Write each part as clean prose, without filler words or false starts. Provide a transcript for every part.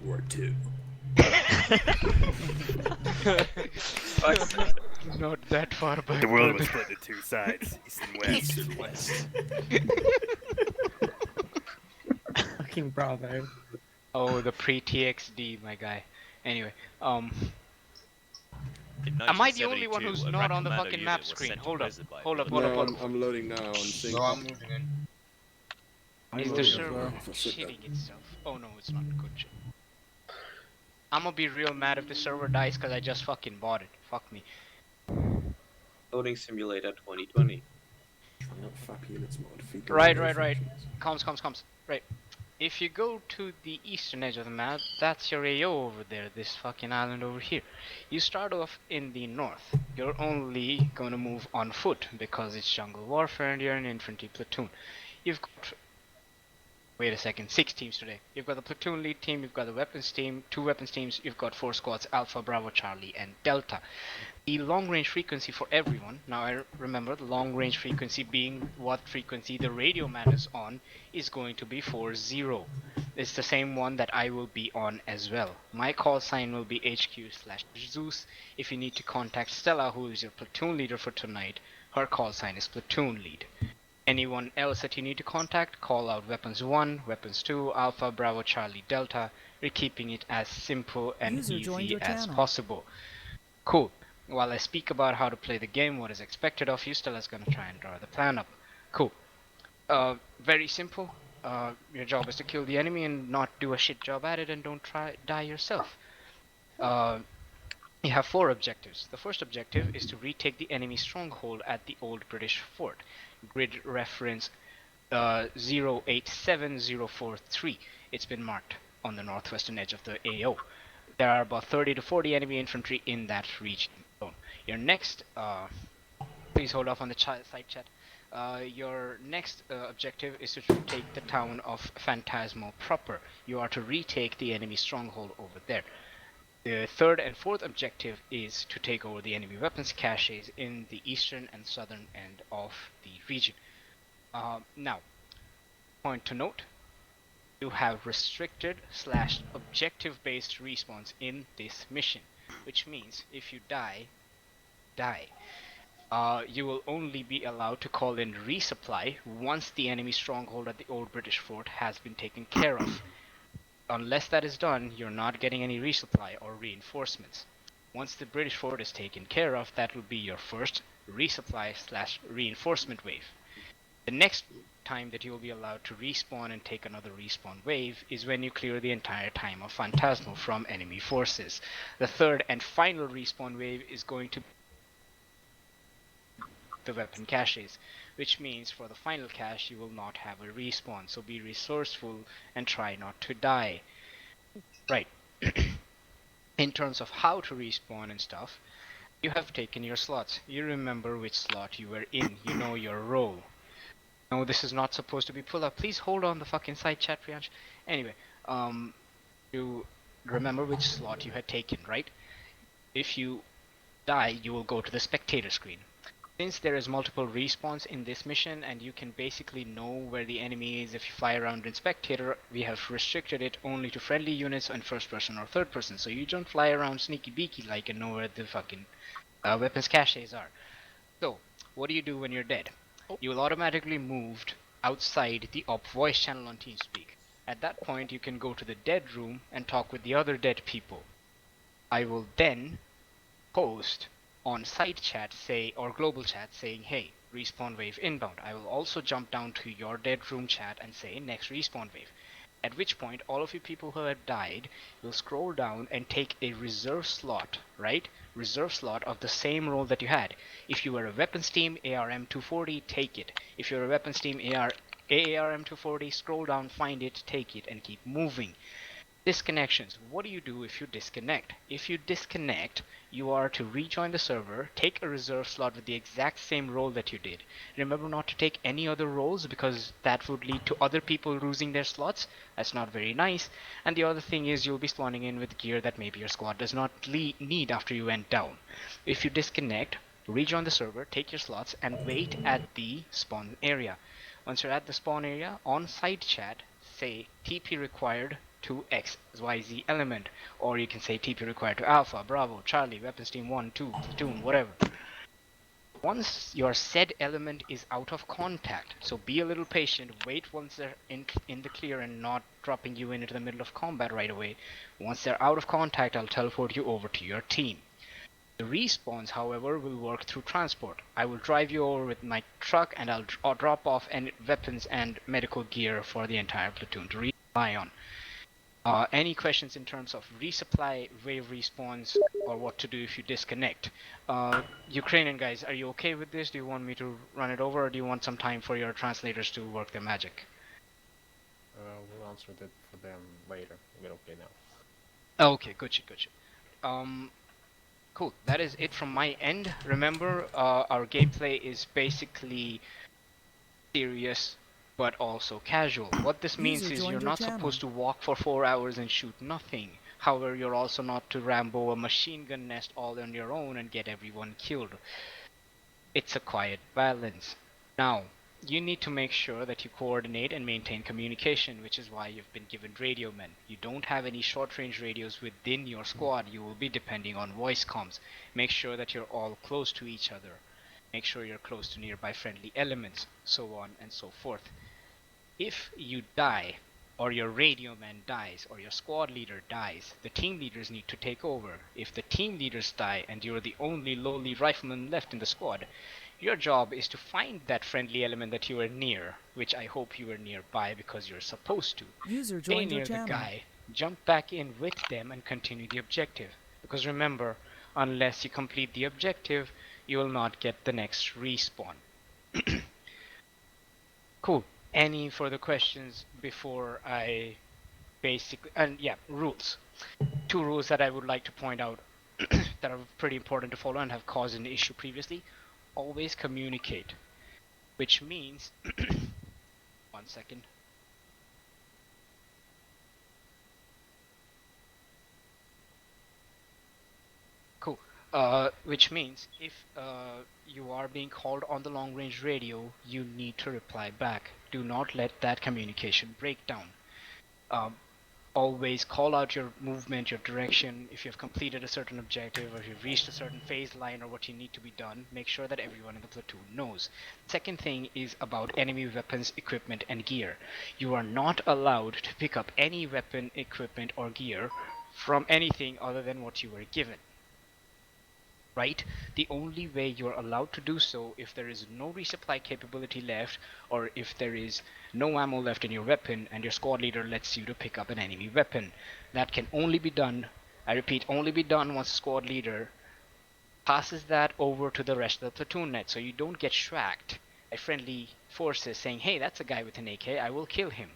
War II. Not that far back. The world was brother. split into two sides, east and west. East and West. Fucking bravo. Oh, the pre-TXD, my guy. Anyway, In am I the only one 1972, who's a not on the Commando fucking unit map was screen? sent to Hold up, prison by hold up, military hold up, No, hold up. I'm loading now on sync. No, I'm moving in. Is the loading as server well. So sit shitting itself? Oh no, it's not. Good shit. I'm gonna be real mad if the server dies because I just fucking bought it. Fuck me. Loading Simulator 2020. Try out FAP units mod. Feed Right. functions. Comms. Right. If you go to the eastern edge of the map, that's your AO over there, this fucking island over here. You start off in the north. You're only gonna move on foot because it's jungle warfare and you're an infantry platoon. You've got, wait a second, 6 teams today. You've got the platoon lead team, you've got the weapons team, 2 weapons teams, you've got 4 squads, Alpha, Bravo, Charlie, and Delta. The long range frequency for everyone, now I remember the long range frequency being what frequency the radio matters on, is going to be 40. It's the same one that I will be on as well. My call sign will be HQ/Zeus. If you need to contact Stella, who is your platoon leader for tonight, her call sign is platoon lead. Anyone else that you need to contact, call out weapons 1, weapons 2, Alpha, Bravo, Charlie, Delta. We're keeping it as simple and User joined easy your as channel. possible. Cool. While I speak about how to play the game, what is expected of you, Stella's gonna try and draw the plan up. Cool. Very simple. Your job is to kill the enemy and not do a shit job at it, and don't die yourself. You have 4 objectives. The first objective is to retake the enemy stronghold at the old British fort. Grid reference 087043. It's been marked on the northwestern edge of the AO. There are about 30 to 40 enemy infantry in that region. Your next, please hold off on the side chat. Your next objective is to take the town of Phantasmal proper. You are to retake the enemy stronghold over there. The third and fourth objective is to take over the enemy weapons caches in the eastern and southern end of the region. Now, point to note, you have restricted / objective based respawns in this mission, which means if you die. You will only be allowed to call in resupply once the enemy stronghold at the old British fort has been taken care of. Unless that is done, you're not getting any resupply or reinforcements. Once the British fort is taken care of, that will be your first resupply / reinforcement wave. The next time that you will be allowed to respawn and take another respawn wave is when you clear the entire time of Phantasmal from enemy forces. The third and final respawn wave is going to be the weapon caches, which means for the final cache you will not have a respawn, so be resourceful and try not to die. Right. In terms of how to respawn and stuff, you have taken your slots. You remember which slot you were in, you know your role. No, this is not supposed to be pull up. Please hold on the fucking side chat, Priyansh. Anyway, you remember which slot you had taken, right? If you die, you will go to the spectator screen. Since there is multiple respawns in this mission and you can basically know where the enemy is if you fly around in spectator, we have restricted it only to friendly units and first person or third person, so you don't fly around sneaky beaky like and know where the fucking weapons caches are. So, what do you do when you're dead? You will automatically moved outside the op voice channel on TeamSpeak. At that point you can go to the dead room and talk with the other dead people. I will then post on side chat or global chat saying, hey, respawn wave inbound. I will also jump down to your dead room chat and say next respawn wave. At which point all of you people who have died will scroll down and take a reserve slot, right? Reserve slot of the same role that you had. If you were a weapons team ARM240, take it. If you're a weapons team ARM240, scroll down, find it, take it, and keep moving. Disconnections. What do you do if you disconnect? If you disconnect, you are to rejoin the server, take a reserve slot with the exact same role that you did. Remember not to take any other roles because that would lead to other people losing their slots. That's not very nice. And the other thing is you'll be spawning in with gear that maybe your squad does not need after you went down. If you disconnect, rejoin the server, take your slots, and wait at the spawn area. Once you're at the spawn area, on side chat, say TP required to XYZ element, or you can say TP required to Alpha, Bravo, Charlie, Weapons Team 1, 2, Platoon, whatever. Once your said element is out of contact, so be a little patient, wait once they're in the clear and not dropping you into the middle of combat right away. Once they're out of contact, I'll teleport you over to your team. The respawns, however, will work through transport. I will drive you over with my truck and I'll drop off any weapons and medical gear for the entire platoon to rely on. Any questions in terms of resupply, wave respawns, or what to do if you disconnect? Ukrainian guys, are you okay with this? Do you want me to run it over, or do you want some time for your translators to work their magic? We'll answer that for them later. We're okay now. Okay, good shit, good shit. Cool. That is it from my end. Remember, our gameplay is basically serious but also casual. What this means is you're not supposed to walk for 4 hours and shoot nothing. However, you're also not to Rambo a machine gun nest all on your own and get everyone killed. It's a quiet balance. Now, you need to make sure that you coordinate and maintain communication, which is why you've been given radio men. You don't have any short-range radios within your squad. You will be depending on voice comms. Make sure that you're all close to each other. Make sure you're close to nearby friendly elements, so on and so forth. If you die, or your radio man dies, or your squad leader dies, the team leaders need to take over. If the team leaders die and you're the only lowly rifleman left in the squad, your job is to find that friendly element that you were near, which I hope you were nearby because you're supposed to. Stay near the guy, jump back in with them and continue the objective. Because remember, unless you complete the objective, you will not get the next respawn. Cool. Any further questions before I basically... And yeah, rules. 2 rules that I would like to point out that are pretty important to follow and have caused an issue previously. Always communicate, which means... One second. Cool. Which means if you are being called on the long range radio, you need to reply back. Do not let that communication break down. Always call out your movement, your direction. If you've completed a certain objective, or if you've reached a certain phase line or what you need to be done, make sure that everyone in the platoon knows. Second thing is about enemy weapons, equipment, and gear. You are not allowed to pick up any weapon, equipment, or gear from anything other than what you were given. Right? The only way you're allowed to do so if there is no resupply capability left, or if there is no ammo left in your weapon and your squad leader lets you to pick up an enemy weapon. That can only be done, I repeat, only be done once the squad leader passes that over to the rest of the platoon net, so you don't get shracked by friendly forces saying, hey, that's a guy with an AK, I will kill him.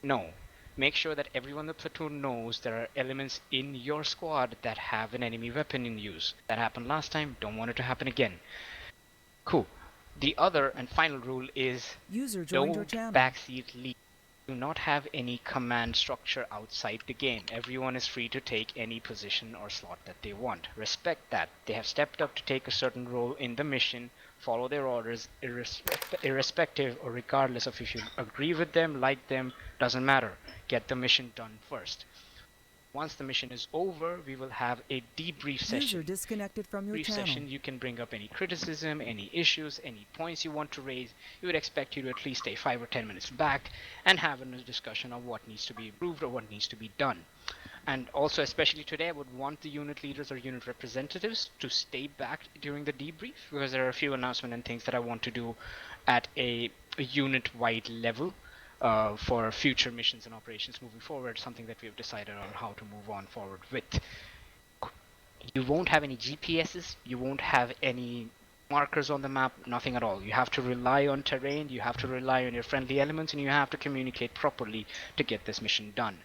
No. Make sure that everyone in the platoon knows there are elements in your squad that have an enemy weapon in use. That happened last time, don't want it to happen again. Cool. The other and final rule is don't backseat lead. Do not have any command structure outside the game. Everyone is free to take any position or slot that they want. Respect that. They have stepped up to take a certain role in the mission. Follow their orders irrespective or regardless of if you agree with them, like them, doesn't matter. Get the mission done first. Once the mission is over, we will have a debrief session. Disconnected from your channel. Session, you can bring up any criticism, any issues, any points you want to raise. We would expect you to at least stay 5 or 10 minutes back and have a discussion of what needs to be improved or what needs to be done. And also, especially today, I would want the unit leaders or unit representatives to stay back during the debrief, because there are a few announcements and things that I want to do at a unit-wide level. For future missions and operations moving forward, something that we have decided on how to move on forward with. You won't have any GPSs, you won't have any markers on the map, nothing at all. You have to rely on terrain, you have to rely on your friendly elements, and you have to communicate properly to get this mission done.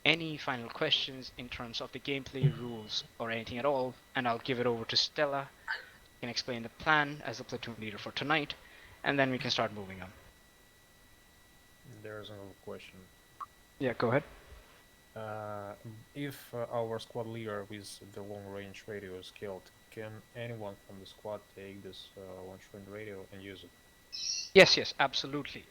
Any final questions in terms of the gameplay rules or anything at all, and I'll give it over to Stella, who can explain the plan as the platoon leader for tonight, and then we can start moving on. There's another question. Yeah, go ahead. If our squad leader with the long-range radio is killed, can anyone from the squad take this long-range radio and use it? Yes, absolutely.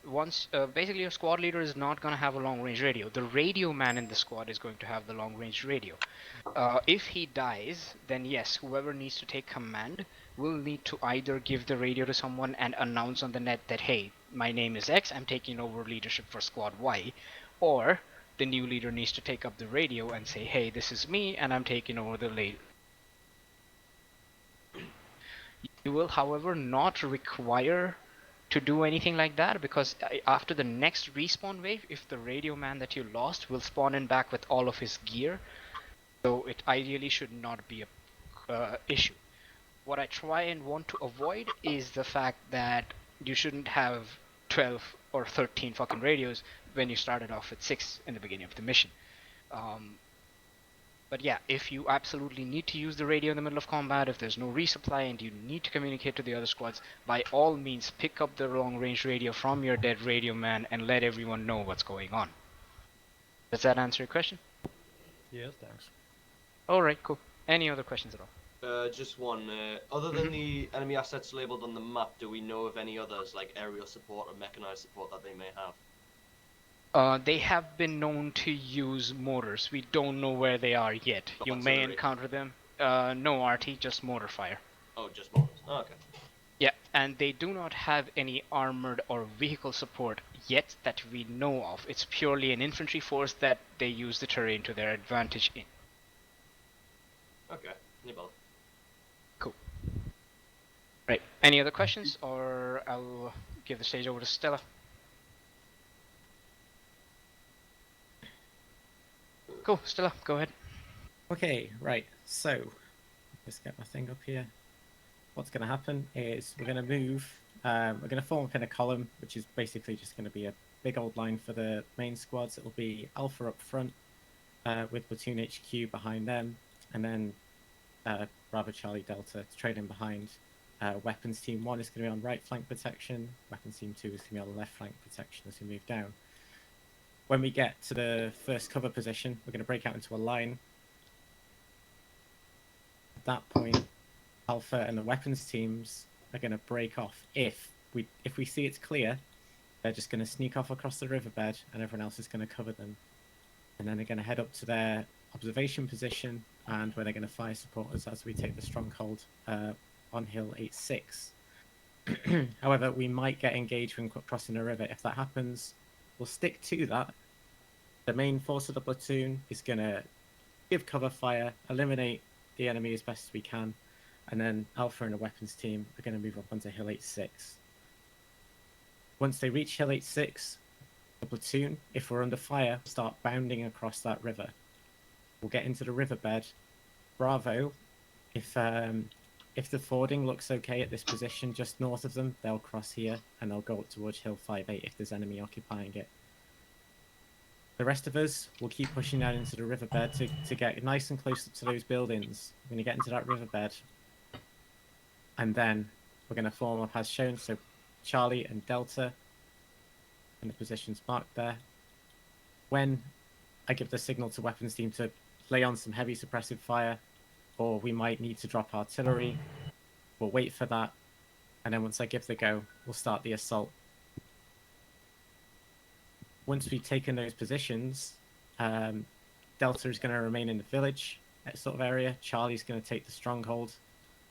Once basically your squad leader is not going to have a long range radio. The radio man in the squad is going to have the long range radio. If he dies, then yes, whoever needs to take command will need to either give the radio to someone and announce on the net that, hey, my name is X, I'm taking over leadership for squad Y, or the new leader needs to take up the radio and say, hey, this is me and I'm taking over the lead. You will, however, not require to do anything like that because after the next respawn wave, if the radio man that you lost will spawn in back with all of his gear, so it ideally should not be a issue. What I try and want to avoid is the fact that you shouldn't have 12 or 13 fucking radios when you started off with 6 in the beginning of the mission. But yeah, if you absolutely need to use the radio in the middle of combat, if there's no resupply and you need to communicate to the other squads, by all means pick up the long range radio from your dead radio man and let everyone know what's going on. Does that answer your question? Yes, thanks. Alright, cool. Any other questions at all? Just one. Other than the enemy assets labeled on the map, do we know of any others, like aerial support or mechanized support that they may have? They have been known to use mortars. We don't know where they are yet. You may Artillery. encounter them. No RT, just mortar fire. Oh, just mortars. Oh, okay. Yeah, and they do not have any armored or vehicle support yet that we know of. It's purely an infantry force that they use the terrain to their advantage in. Okay. No bother. Cool. Right. Any other questions, or I'll give the stage over to Stella. Cool, Stella, go ahead. Okay, right. So, just get my thing up here. What's going to happen is we're going to move. We're going to form up in a column, which is basically just going to be a big old line for the main squads. It'll be Alpha up front, with Platoon HQ behind them, and then Bravo Charlie Delta to trade in behind. Weapons Team 1 is going to be on right flank protection. Weapons Team 2 is going to be on the left flank protection as we move down. When we get to the first cover position, we're going to break out into a line. At that point, Alpha and the weapons teams are going to break off. If we see it's clear, they're just going to sneak off across the riverbed and everyone else is going to cover them. And then they're going to head up to their observation position and where they're going to fire support us as we take the stronghold on Hill 8-6. However, we might get engaged when crossing a river. If that happens, we'll stick to that. The main force of the platoon is going to give cover fire, eliminate the enemy as best as we can, and then Alpha and the weapons team are going to move up onto Hill 8-6. Once they reach Hill 8-6, the platoon, if we're under fire, start bounding across that river. We'll get into the riverbed. Bravo, if the fording looks okay at this position just north of them, they'll cross here and they'll go up towards Hill 5-8 if there's enemy occupying it. The rest of us will keep pushing down into the riverbed to get nice and close to those buildings. We're going to get into that riverbed, and then we're going to form up as shown. So Charlie and Delta in the positions marked there. When I give the signal to weapons team to lay on some heavy suppressive fire, or we might need to drop artillery, we'll wait for that, and then once I give the go, we'll start the assault. Once we've taken those positions, Delta is going to remain in the village sort of area, Charlie's going to take the stronghold,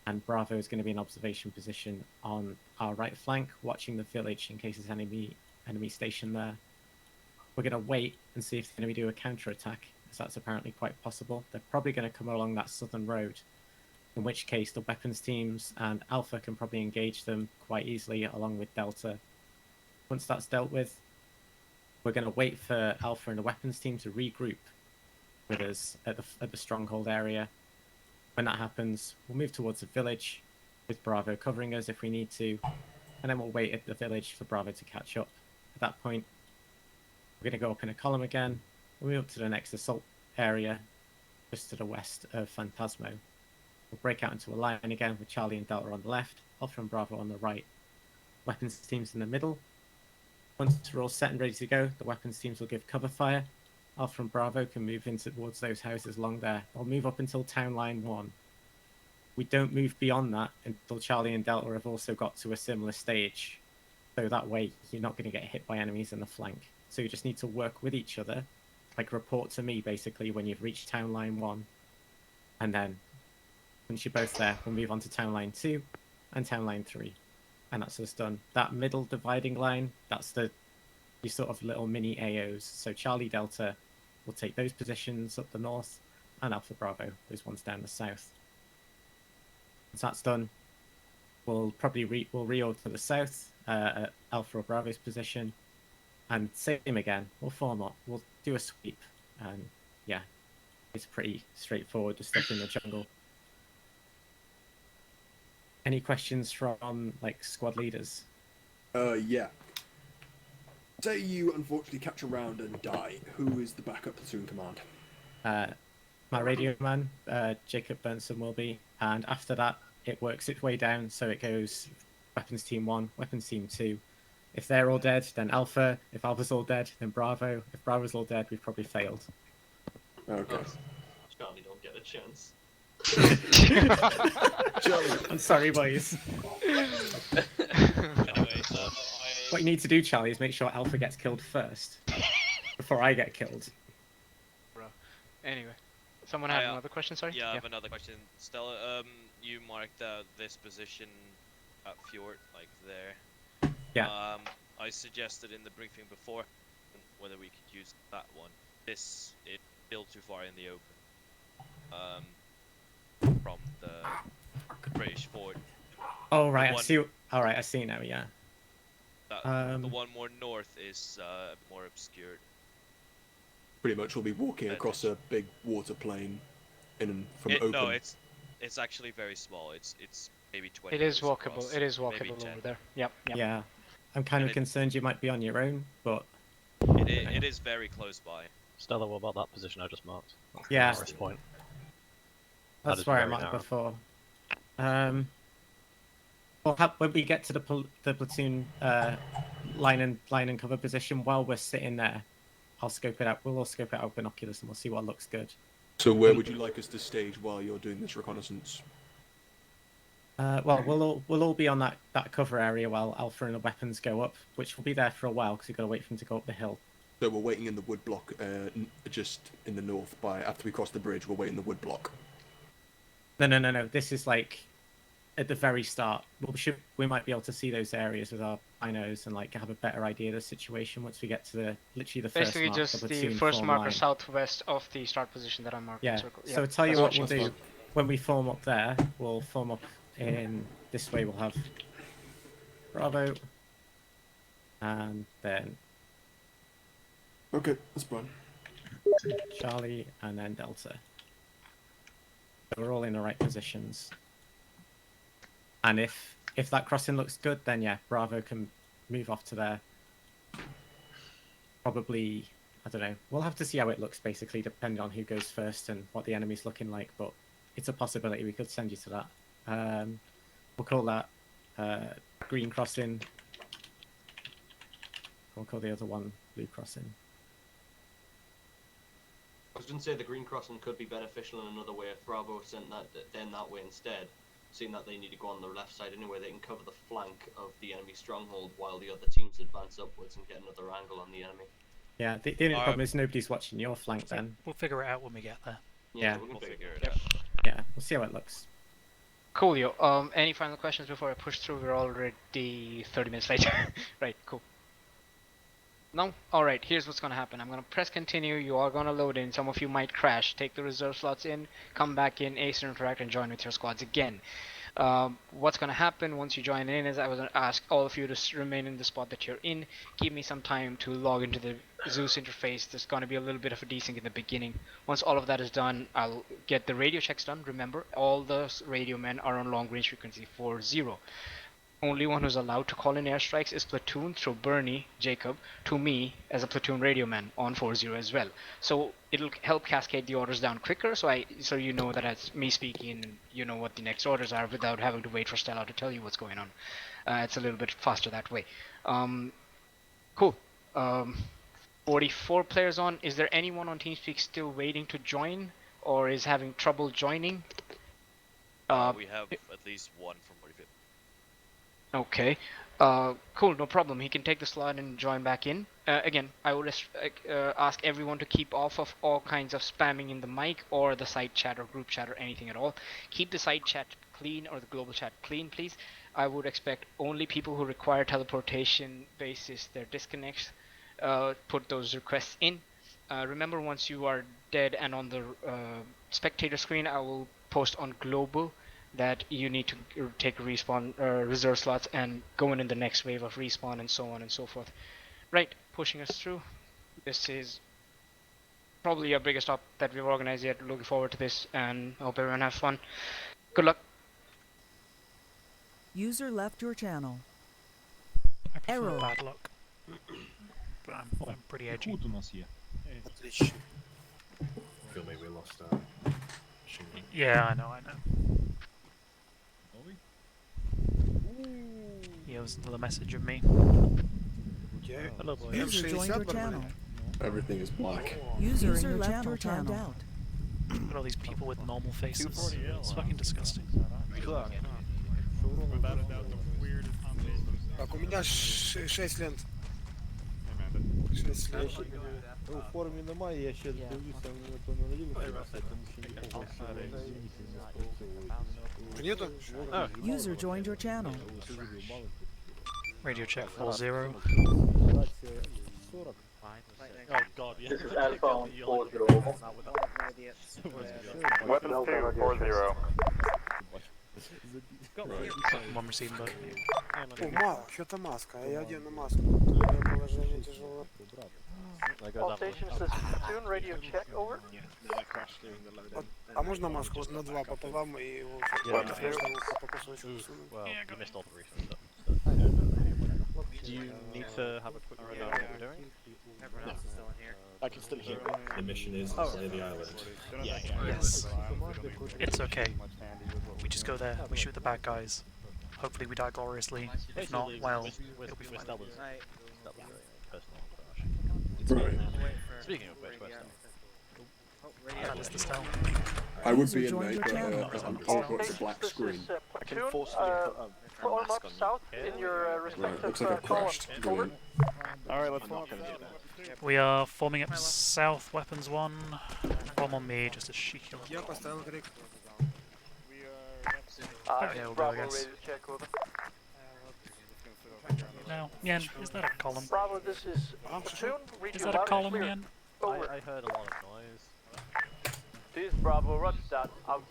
and Bravo is going to be in observation position on our right flank, watching the village in case there's enemy stationed there. We're going to wait and see if they're going to do a counter-attack, as that's apparently quite possible. They're probably going to come along that southern road, in which case the weapons teams and Alpha can probably engage them quite easily along with Delta. Once that's dealt with, we're going to wait for Alpha and the weapons team to regroup with us at the stronghold area. When that happens, we'll move towards the village with Bravo covering us if we need to, and then we'll wait at the village for Bravo to catch up. At that point, we're going to go up in a column again. We'll move up to the next assault area, just to the west of Phantasmo. We'll break out into a line again with Charlie and Delta on the left, Alpha and Bravo on the right. Weapons teams in the middle. Once we're all set and ready to go, the weapons teams will give cover fire. Alpha and Bravo can move in towards those houses along there. They'll move up until town line 1. we don't move beyond that until Charlie and Delta have also got to a similar stage. So that way you're not going to get hit by enemies in the flank. So you just need to work with each other, like report to me basically when you've reached town line 1. And then once you're both there, we'll move on to town line 2 and town line 3. And that's us done. That middle dividing line, that's your sort of little mini AOs. So Charlie Delta will take those positions up the north, and Alpha Bravo, those ones down the south. Once that's done, we'll probably reorg to the south at Alpha or Bravo's position, and same again. We'll form up. We'll do a sweep, and yeah, it's pretty straightforward. Just stuff in the jungle. Any questions from like squad leaders? Yeah. Say you unfortunately catch a round and die. Who is the backup platoon command? My radio man, Jacob Benson, will be, and after that, it works its way down. So it goes weapons team 1, weapons team 2. If they're all dead, then Alpha. If Alpha's all dead, then Bravo. If Bravo's all dead, we've probably failed. Okay. Charlie don't get a chance. I'm sorry, boys. Anyway, What you need to do, Charlie, is make sure Alpha gets killed first before I get killed. Bro. Anyway, someone had I, another question. Sorry. yeah, I have another question. Stella, you marked this position at Fjord, like there. Yeah. I suggested in the briefing before whether we could use that one. It's still too far in the open. From the British fort. Oh right, I one- see. All right, I see now. Yeah. The one more north is more obscured. Pretty much we'll be walking across a big water plain in and from open. No, it's actually very small. It's maybe 20. It is meters walkable. across, It is maybe walkable 10. over there. Yep. Yep. Yeah. I'm kind And of concerned you might be on your own, but It is very close by. Stella, what about that position I just marked? That's the Yeah. nearest point. That that's is where I very marked narrow. before. When we get to the platoon line and cover position, while we're sitting there, I'll scope it out. We'll all scope it out with binoculars and we'll see what looks good. So where would you like us to stage while you're doing this reconnaissance? Well, we'll all be on that cover area while Alpha and the weapons go up, which will be there for a while because we've got to wait for them to go up the hill. So we're waiting in the wood block, just in the north. After we cross the bridge, we'll wait in the wood block. No. This is like at the very start. We might be able to see those areas with our binos and like have a better idea of the situation once we get to literally the first Basically, mark, just the the platoon first form marker line. southwest of the start position that I'm marking. Yeah. Circle. So tell you That's what we'll she's do done. when we form up there. We'll form up in this way. We'll have Bravo, and then Okay, that's fine. Charlie, and then Delta. So we're all in the right positions. And if that crossing looks good, then yeah, Bravo can move off to there. Probably, I don't know. We'll have to see how it looks, basically, depending on who goes first and what the enemy's looking like. But it's a possibility. We could send you to that. We'll call that green crossing. We'll call the other one blue crossing. I was going to say the green crossing could be beneficial in another way if Bravo sent that way instead. Seeing that they need to go on the left side anyway, they can cover the flank of the enemy stronghold while the other teams advance upwards and get another angle on the enemy. Yeah, the only problem is nobody's watching your flank then. We'll figure it out when we get there. Yeah. we can We'll figure figure it it out. Yeah, we'll see how it looks. Coolio. Any final questions before I push through? We're already 30 minutes late. Right, cool. No? Alright, here's what's gonna happen. I'm gonna press continue, you are gonna load in, some of you might crash, take the reserve slots in, come back in, ace interact and join with your squads again. What's gonna happen once you join in is I was gonna ask all of you to remain in the spot that you're in, give me some time to log into the Zeus interface. There's gonna be a little bit of a desync in the beginning. Once all of that is done, I'll get the radio checks done. Remember, all the radio men are on long range frequency 40. Only one who's allowed to call in airstrikes is platoon through Bernie, Jacob, to me as a platoon radio man on 40 as well. So it'll help cascade the orders down quicker, so you know that it's me speaking and you know what the next orders are without having to wait for Stella to tell you what's going on. It's a little bit faster that way. Cool. 44 players on. Is there anyone on TeamSpeak still waiting to join or is having trouble joining? We have at least one from 45th. Okay. Cool, no problem. He can take the slot and join back in. Again, I would ask everyone to keep off of all kinds of spamming in the mic or the side chat or group chat or anything at all. Keep the side chat clean or the global chat clean, please. I would expect only people who require teleportation basis their disconnects put those requests in. Remember, once you are dead and on the spectator screen, I will post on global that you need to take respawn reserve slots and go in the next wave of respawn and so on and so forth. Right, pushing us through. This is probably your biggest op that we've organized yet. Looking forward to this, and I hope everyone has fun. Good luck. User left your channel. I prefer Error. bad luck. But I'm pretty edgy. Отлично. Feel me, we lost Yeah, I know. Yeah, it was another message of me. Hello, boy. User joined your channel. Everything is black. User left your channel. Out. Look at all these people with normal faces. It's fucking disgusting. Так, у меня 6 лент. 6 лент. У формі немає, я ще дивлюся, мені то не налілося, тому що нікого Нету? User joined your channel. Radio check 4-0. 40. Oh god, yeah. This is Alpha on 40. Weapon 2, 4-0. One receiving both. О, мало, что-то маска, а я одену маску. Твое положение тяжело. All stations, this is platoon, radio check, over. А можно маску вот на 2 пополам и его по кусочку? Well, you missed all the research stuff. Do you need to have a quick run on what we're doing? Everyone else is still in here. I can still hear. The mission is near the island. Yes. It's okay. We just go there, we shoot the bad guys. Hopefully we die gloriously. If not, well, it'll be fine. That was personal crash. Right. Speaking of which, where's That is the style. I would be in mate, but I'm over it's a black screen. I can force you to put a mask on south in your Right, looks like I've columns. crashed. Go in. Alright, let's not gonna do that. We are forming up south, weapons 1. Bomb on me, just a chic. Я поставил крик. Yeah, we'll go, I guess. Radio check, over. Now, Yen, is that a column? Bravo, this is platoon, read Is you that a loud and column, clear. Yen? Over. I heard a lot of noise. This is Bravo, roger that, out.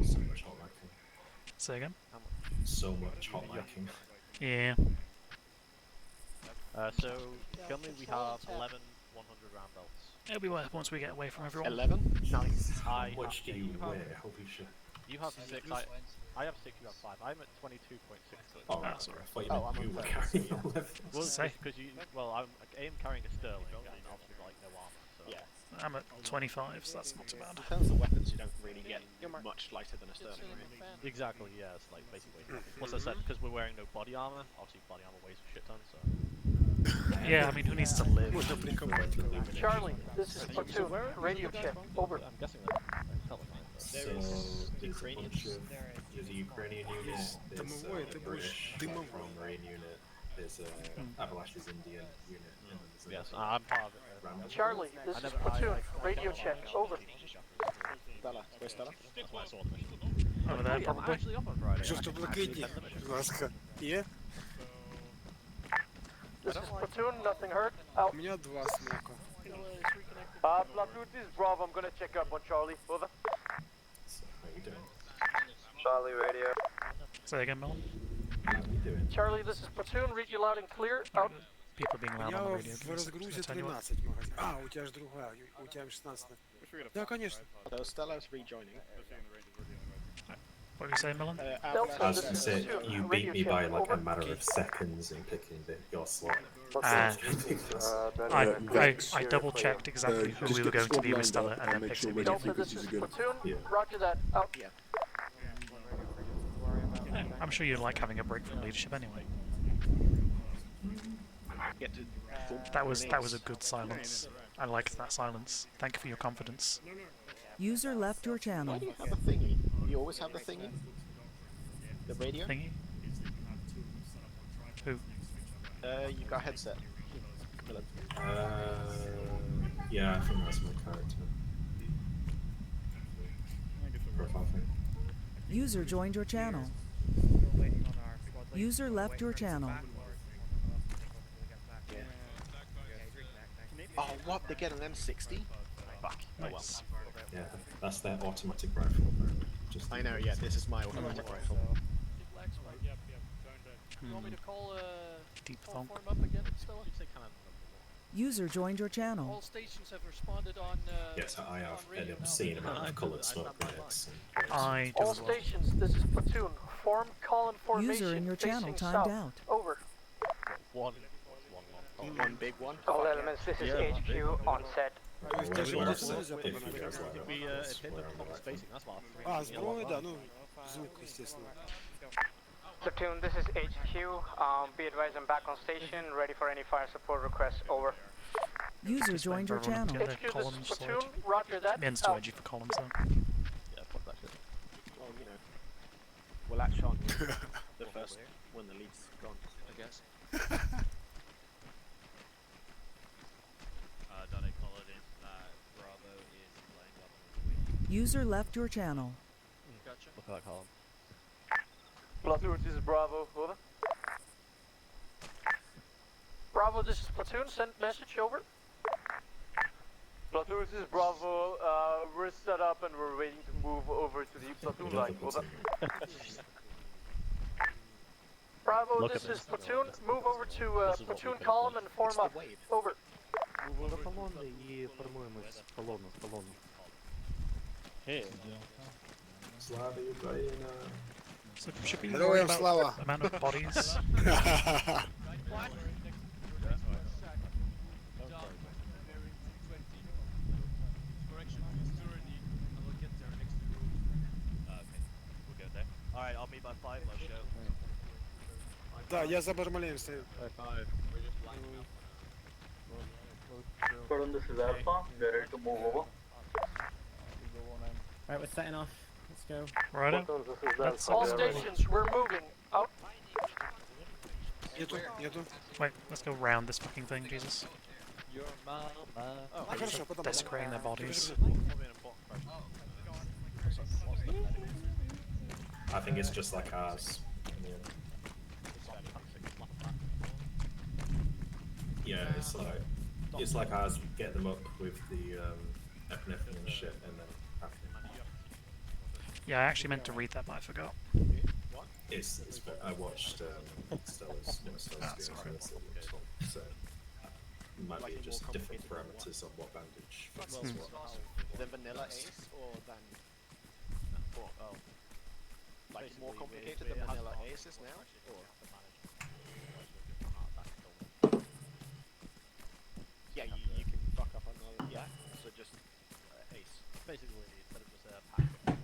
So much hot liking. Say again? So much hot liking. Yeah. So, currently we have 11 100 round belts. It'll be worth once we get away from everyone. 11? Nice. How much do you wear? Holy shit. You have 6, I have 6, you have 5. I'm at 22.6. Oh, Ah, sorry. I thought you were carrying 11. Well, Say. because I am carrying a Sterling and obviously like no armor. So. Yeah. I'm at 25, so that's not too bad. In terms of weapons, you don't really get much lighter than a Sterling, really. Exactly, yeah, it's like basically. Plus I said, because we're wearing no body armor, obviously body armor weighs a shit ton, so. Yeah, I mean, who needs to live? Charlie, this is platoon, radio check, over. I'm guessing that. So, there's a bunch of, there's a Ukrainian unit, there's a British Marine unit, there's a Appalachia's Indian unit, and there's Yes, I'm part of it. Charlie, this is platoon, radio check, over. Stella, where's Stella? That's why I saw the mission. Over there, I'm probably. actually off on Friday. Жовто блакитні, будь ласка. Є? This is platoon, nothing hurt, out. У меня 2 смока. Platoon, this is Bravo, I'm gonna check up on Charlie, over. So, how you doing? Charlie, radio. Say again, Melon. How you doing? Charlie, this is platoon, read you loud and clear, out. People being У loud меня on the radio. в Give me a second to разгрузе tell you what. 13 магазин. А, у тебя же другая, у тебя 16. Да, конечно. So, Stella's rejoining. What do you say, Melon? I was going to say, you beat me by like a matter of seconds in picking your slot. I double checked exactly who we were going to be with Stella and then picked it Delta, immediately. this is platoon, Yeah. roger that, out. I'm sure you like having a break from leadership anyway. That was a good silence. I liked that silence. Thank you for your confidence. User left your Why channel. do you have the thingy? You always have the thingy? The radio? Thingy? Who? You got a headset. Philip. Yeah, I think that's my character. Profile thing. User joined your channel. User left your channel. Oh, what? They get an M60? Fuck. Nice. Yeah, that's their automatic rifle. Apparently. Just I know, yeah, this is my automatic rifle. You want me to call Deep form thump. up again, Stella? User joined your channel. All stations have responded on. yes, I have an obscene amount of coloured smoke grenades. I do All as well. stations, this is platoon. Form call in formation. User in your channel facing timed south. out. Over. One big one. All elements, this is HQ on set. Where is it? If you guys like If that, hit that's them where from I'm spacing, that's what А, сброю, да, ну, звук, естественно. Platoon, this is HQ. Be advised I'm back on station, ready for any fire support requests. Over. User joined your channel. Get a HQ, this column is storage. platoon. Roger that. Men's too edgy for columns though. Yeah, fuck that shit. Well, you know, we'll latch on the first when the lead's gone, I guess. Donny colored in that Bravo is laying up on the User left your channel. Gotcha. Look at that column. Platoon, this is Bravo. Over. Bravo, this is platoon. Send message. Over. Platoon, this is Bravo. We're set up and we're waiting to move over to the platoon line. Over. Bravo, Look this at is this. platoon. Move over to platoon column and form up. Over. До колонни і формуємось в колону. Slava Ukraina. So should be Героям worried about слава! the amount of bodies. Alright, I'll meet by 5, I'll show. Да, я за Бармалеем стою. This is Alpha. We're ready to move over. Right, we're setting off. Let's go. Right. That's All stations, we're moving. Out. Нету. Wait, let's go round this fucking thing, Jesus. Хорошо, потом. Desecrating their bodies. I think it's just like ours. Yeah, it's like ours. Get them up with the epinephrine and shit, and then have them. Yeah, I actually meant to read that, but I forgot. It's I watched Stella's videos on this, so it might be just different parameters on what bandage fits as well. Than vanilla ace or than like more complicated than vanilla aces now? Or yeah, you can fuck up another. Yeah, so just ace. Basically, instead of just a pack of balls,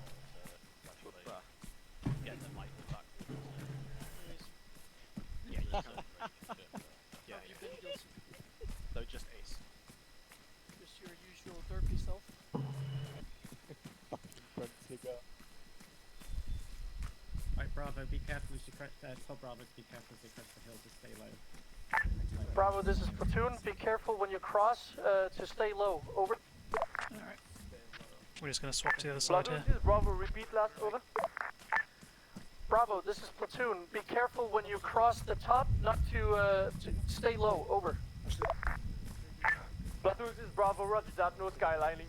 get them like back. Yeah, you can. Yeah, so just ace. Just your usual derpy self. Right, Bravo, be careful as you crest. Tell Bravo to be careful as they crest the hill to stay low. Bravo, this is platoon. Be careful when you cross to stay low. Over. Alright. We're just gonna swap to the other side Platoon, here. this is Bravo. Repeat last. Over. Bravo, this is platoon. Be careful when you cross the top, not to stay low. Over. Platoon, this is Bravo. Roger that. No skylining.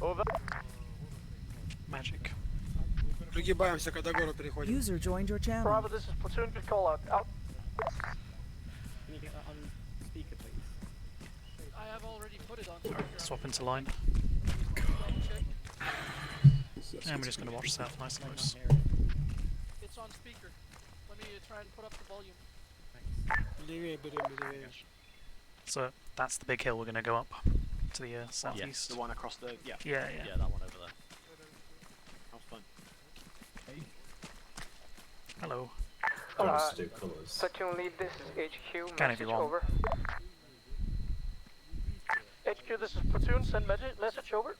Over. Magic. Пригибаемся, когда город переходим. User joined your channel. Bravo, this is platoon. Good call out. Out. Can you get that on speaker, please? I have already put it on. Swap into line. And we're just gonna watch south nice and close. It's on speaker. Let me try and put up the volume. Левее берем, левее. So that's the big hill we're gonna go up to the southeast. The one across the Yeah. Yeah, that one over there. How's fun? Hello. Colours to do colours. Platoon lead, this is HQ. Can if you want. Over. HQ, HQ, this is Platoon, send message over.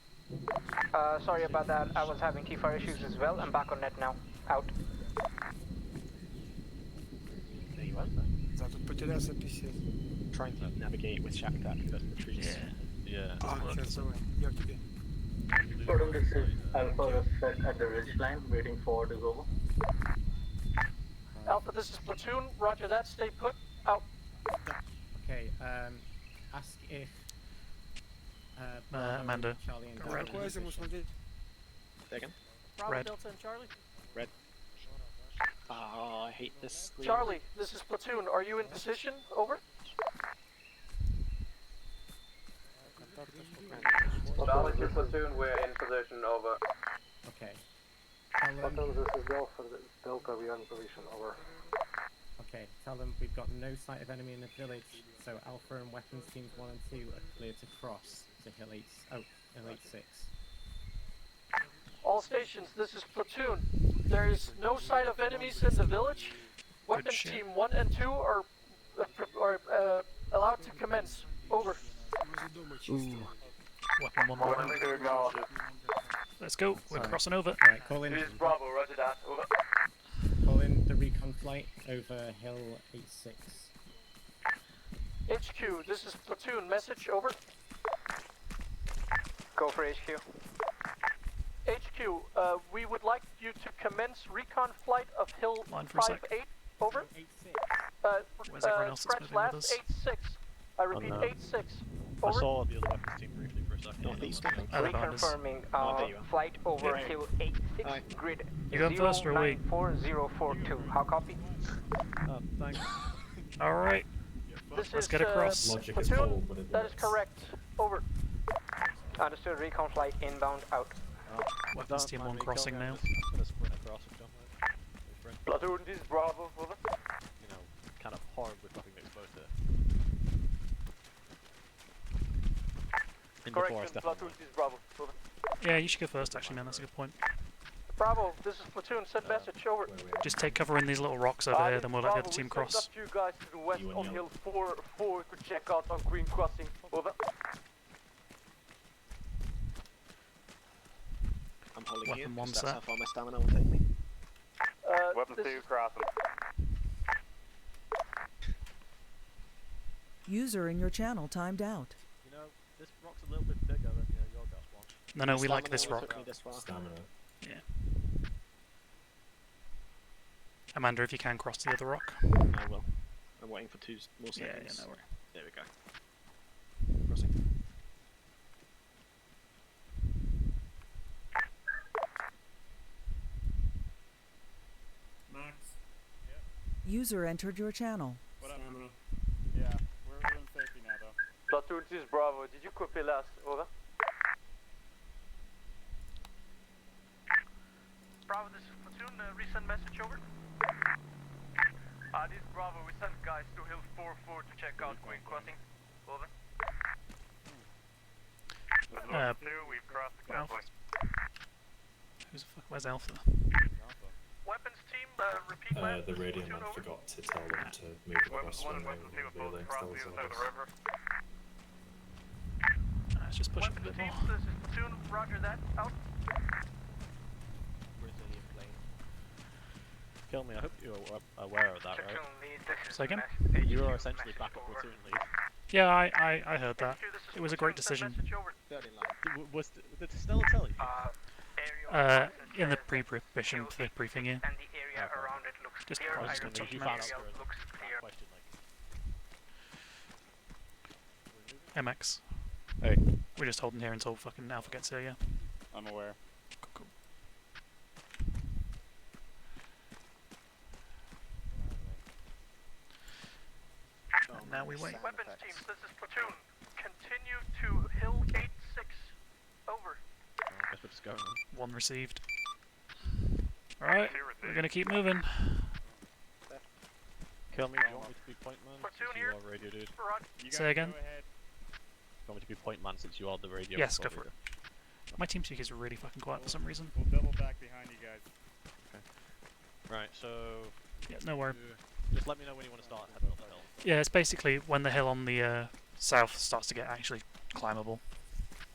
Sorry about that, I was having T-Fire issues as well. I'm back on net now. Out. There you are. Да, тут потерялся писец. Trying to navigate with shack attack through the trees. Yeah. Сейчас давай, я к тебе. Pardon, this is Alpha set at the ridge line, waiting for the over. Alpha, this is Platoon, roger that, stay put, out. Okay, ask if Amanda. Charlie and Red. Какое ему смотреть? Second. Bravo, Red. Delta and Charlie. Red. Oh, I hate this. Charlie, this is Platoon, are you in position? Over. Charlie to Platoon, we're in position, over. Okay. Platoon, this is Delta, we are in position, over. Okay, tell them we've got no sight of enemy in the village, so Alpha and weapons teams 1 and 2 are clear to cross to Hill 8-6. All stations, this is Platoon. There is no sight of enemies in the village. Weapons shit. team 1 and 2 are allowed to commence. Over. Weapon 1. Let's go. We're crossing over. Alright, call in. Bravo, roger that, over. Call in the recon flight over Hill 8-6. HQ, this is Platoon. Message, over. Go for HQ. HQ, we would like you to commence recon flight of Hill Line for a sec. 5-8, over. Where's everyone else that's Scratch moving with last, us? 8-6. I repeat, no. 8-6. I Over. saw the other weapons team briefly for a second. Oh, they're behind us. Reconfirming there you are. flight over Yeah. Hill 8-6 Hi. grid You going first or we? 094042. How copy? Oh, thanks. Alright. This Let's is, get across. Logic is Platoon, cold, but it that is works. correct. Over. Understood. Recon flight inbound out. Weapons team 1 crossing now. I'm gonna sprint across and jump out. Sprint. Platoon, this is Bravo, over. You know, kind of horribly fucking exposed here. In the forest, definitely. this is Bravo, over. Yeah, you should go first actually, man. That's a good point. Bravo, this is Platoon. Send message, over. Just take cover in these little rocks over here, then we'll let the other team cross. You guys to the west You and on Young. Hill 4 to check out on Green Crossing, over. I'm holding Weapon here, one 'cause that's set. how far my stamina will take me. This is crossing. User in your channel timed out. You know, this rock's a little bit bigger than your gas one. No, we like Stamina this only rock. took me this far. Stamina. Yeah. Amanda, if you can cross the other rock. I will. I'm waiting for 2 more Yeah, seconds. yeah, no worry. There we go. Crossing. Max. User entered your channel. Stamina. Yeah, we're in safety now though. Platoon, this is Bravo. Did you copy last, over? Bravo, this is Platoon. Resend message, over. This is Bravo. We sent guys to Hill 4 to check out Green Crossing, over. We've crossed the Alpha. Where's Alpha? Weapons team, repeat The radio man forgot to tell them to move across when they were still service. Let's just push up a Weapons bit team, more. this is Platoon. Roger that. Out. Brazilian plane. Kill me, I hope you're aware of that, right? Say again? You are essentially back at platoon lead. Yeah, I heard that. It was a great decision. Third in line. Did Stella tell you? In the pre-briefing, the briefing, yeah. And the area around it looks Just clear. I just I don't repeat, You touch found maps. out there looks is clear. question, like. MX. Hey. We're just holding here until fucking Alpha gets here, yeah. I'm aware. Cool. And now we wait. Weapons team, this is Platoon. Continue to Hill 8-6. Over. I guess we're just going. One received. Alright, we're gonna keep moving. Kill me, do you want me to be point man? Platoon Since here. you are radio dude. You Say guys again? Go ahead. You want me to be point man since you are the radio? Yes, go control for it. leader? My team speak is really fucking quiet for some reason. We'll double back behind you guys. Right, so Yeah, no worry. just let me know when you want to start heading up the hill. Yeah, it's basically when the hill on the south starts to get actually climbable.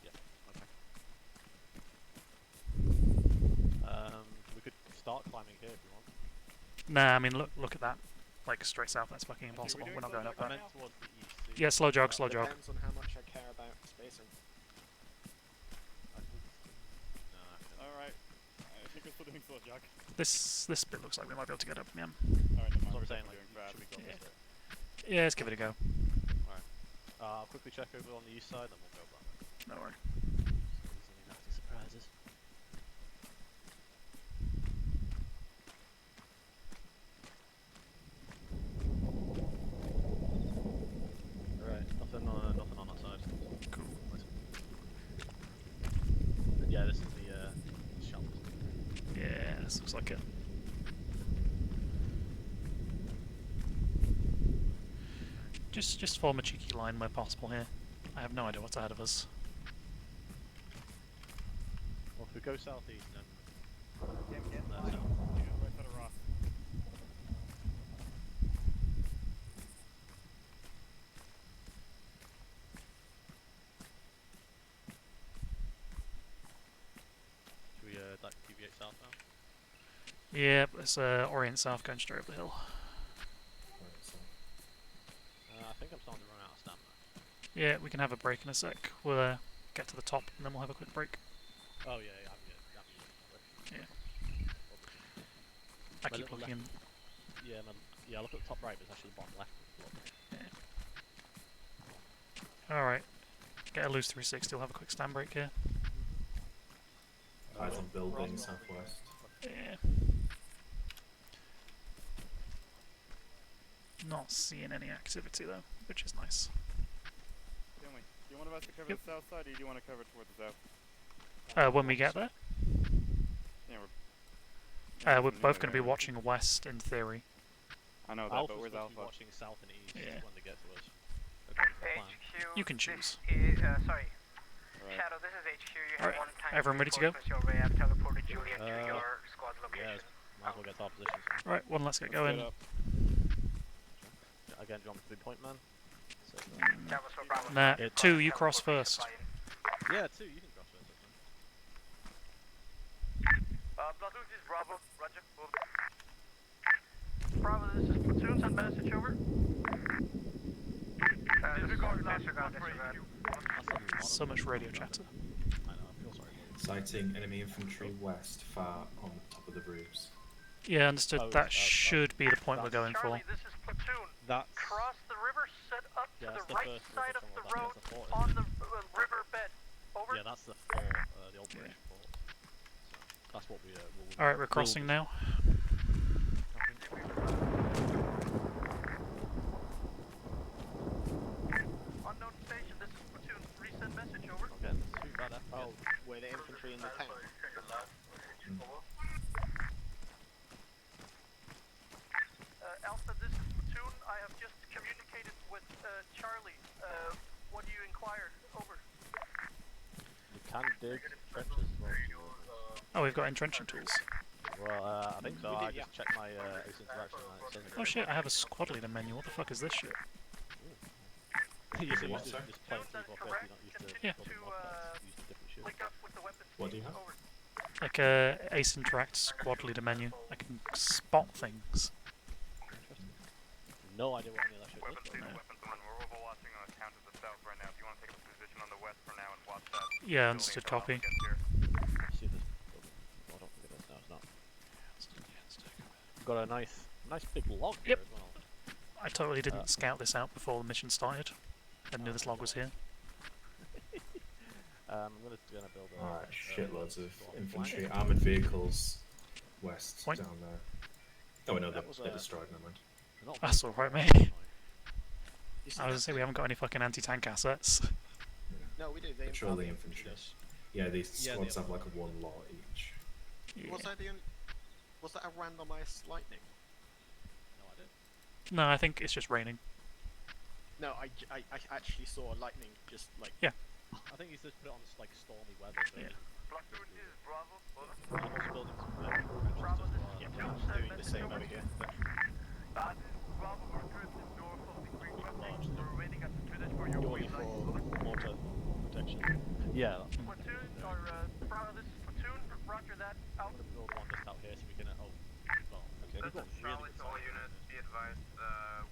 Yeah. Okay. We could start climbing here if you want. Nah, I mean look at that. Like straight south, that's fucking impossible. We're not going up that. I meant towards the east. So Yeah, slow jog, slow jog. Depends on how much I care about spacing. Alright. I think we're still doing slow jog. This bit looks like we might be able to get up. Yeah. Alright, that's what I'm saying. Like, should we go this way? Yeah, let's give it a go. Alright. I'll quickly check over on the east side, then we'll go back. No worry. Any nasty surprises. Alright, nothing on that side. Cool. But yeah, this is the shelf. Yeah, this looks like it. Just form a cheeky line where possible here. I have no idea what's ahead of us. Well, if we go southeast, then should we deviate south now? Yeah, let's orient south, going straight up the hill. I think I'm starting to run out of stamina. Yeah, we can have a break in a sec. We'll get to the top and then we'll have a quick break. Oh yeah, Yeah. I keep looking in. Yeah, look at the top right, but it's actually the bottom left. Yeah. Alright. Get a loose 360, we'll have a quick stand break here. Eyes on building, southwest. Yeah. Not seeing any activity though, which is nice. Do you want us to cover the south side, or do you want to cover towards the south? When we get there? Yeah, we're both going to be watching west in theory. I know that, Alpha's but where's supposed to be Alpha? watching south and east Yeah. when they get to us. According to the plan. HQ, You can choose. Sorry. Right. Shadow, this is HQ. You Alright, have one time. everyone ready to go? Your way. I've teleported Juliet to your squad location. Yeah, might as well get to our positions. Right, one, let's get going. Again, do you want me to be point man? That was for Bravo. Nah, 2, you cross first. Yeah, 2, you can cross first. Platoon, this is Bravo. Roger. Over. Bravo, this is platoon. Send message over. Disregard. So much radio chatter. I know, I feel sorry. Sighting enemy infantry west, far on top of the roofs. Yeah, understood. That should be the point we're going for. Charlie, this is platoon. That's Cross the river, set up to that's the the right first side of river the tunnel, road that's the fort, on the river bed. Over. Yeah, that's the fort, the old British fort. So that's what we will. Alright, we're crossing now. Unknown station, this is platoon. Resend message, over. Okay, too bad. Oh, were the infantry in the town? Alpha, this is platoon. I have just communicated with Charlie. What do you inquire? Over. We can dig trenches as well. Oh, we've got entrenching tools. Well, I think so. I just checked my ace interaction and it says Oh shit, I have a squad leader menu. What the fuck is this shit? You're so What, used to sir? just playing 3 you're not used to Yeah. building modpacks, using different shit. Link up with the weapons. What do you have? Over. Like a Ace Interact squad leader menu. I can spot things. No idea what any of that shit is. Weapons 1, we're overwatching on a town to the south right now. If you want to take up a position on the west for now and watch that. Yeah, understood, copy. See this building. Oh, I don't think it is now, it's not. We've got a nice big log here as well. I totally didn't scout this out before the mission started. I knew this log was here. I'm gonna build a... Alright, shitloads of infantry, armoured vehicles west, Point. down there. Oh no, That was, they're destroyed, never mind. That's alright, mate. I was gonna say, we haven't got any fucking anti-tank assets. No, we do. They Patrol the infantry. Yeah, these Yeah, squads they have like a 1 lot each. Yeah. Was that a randomized lightning? No, I didn't. No, I think it's just raining. No, I actually saw lightning just like. Yeah. I think he's just put it on like stormy weather. So Yeah. Platoon, this is Bravo. Over. I'm also building some Bravo, this is Yeah, platoon. we're Send doing the message same over. over here. This is Bravo. We're drifting north of the Green Crossing. We're waiting at the village for for your Purely waypoint. for mortar protection. Yeah. Platoon, or Bravo, this is Platoon, roger that, out. I'm gonna build one just out here so we can. Oh, well, okay. We've got really good all sight. units, be advised,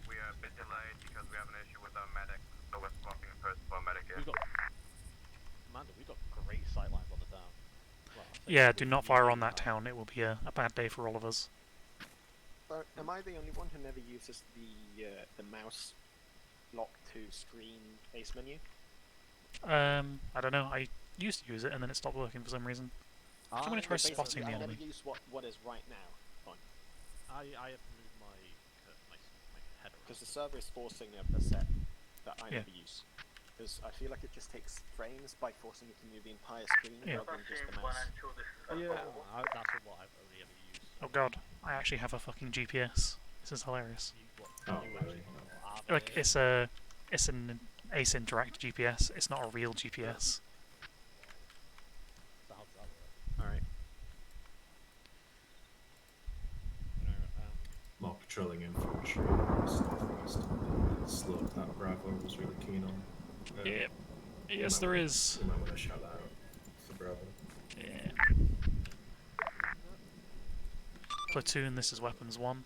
we are a bit delayed because we have an issue with our medic, so we're swapping first for medic here. We've got. Amanda, we've got great sight lines on the town. Well, Yeah, do not fire on that town. It will be a bad day for all of us. Am I the only one who never uses the mouse lock to screen base menu? I don't know. I used to use it and then it stopped working for some reason. So I'm gonna try spotting the I enemy. never use what is right now. Fine. I have to move my header Because the server is forcing a set that I Yeah. never use. Because I feel like it just takes frames by forcing you to move the entire screen Yeah. rather than just the mouse. that's what I've only ever used. Oh god, I actually have a fucking GPS. This is hilarious. Oh, really? Like it's an Ace Interact GPS. It's not a real GPS. So how does that work? Alright. More patrolling infantry southwest. Slope that Bravo was really keen on. Yeah. Yes, there is. You might want to shout that out for Bravo. Yeah. Platoon, this is weapons 1.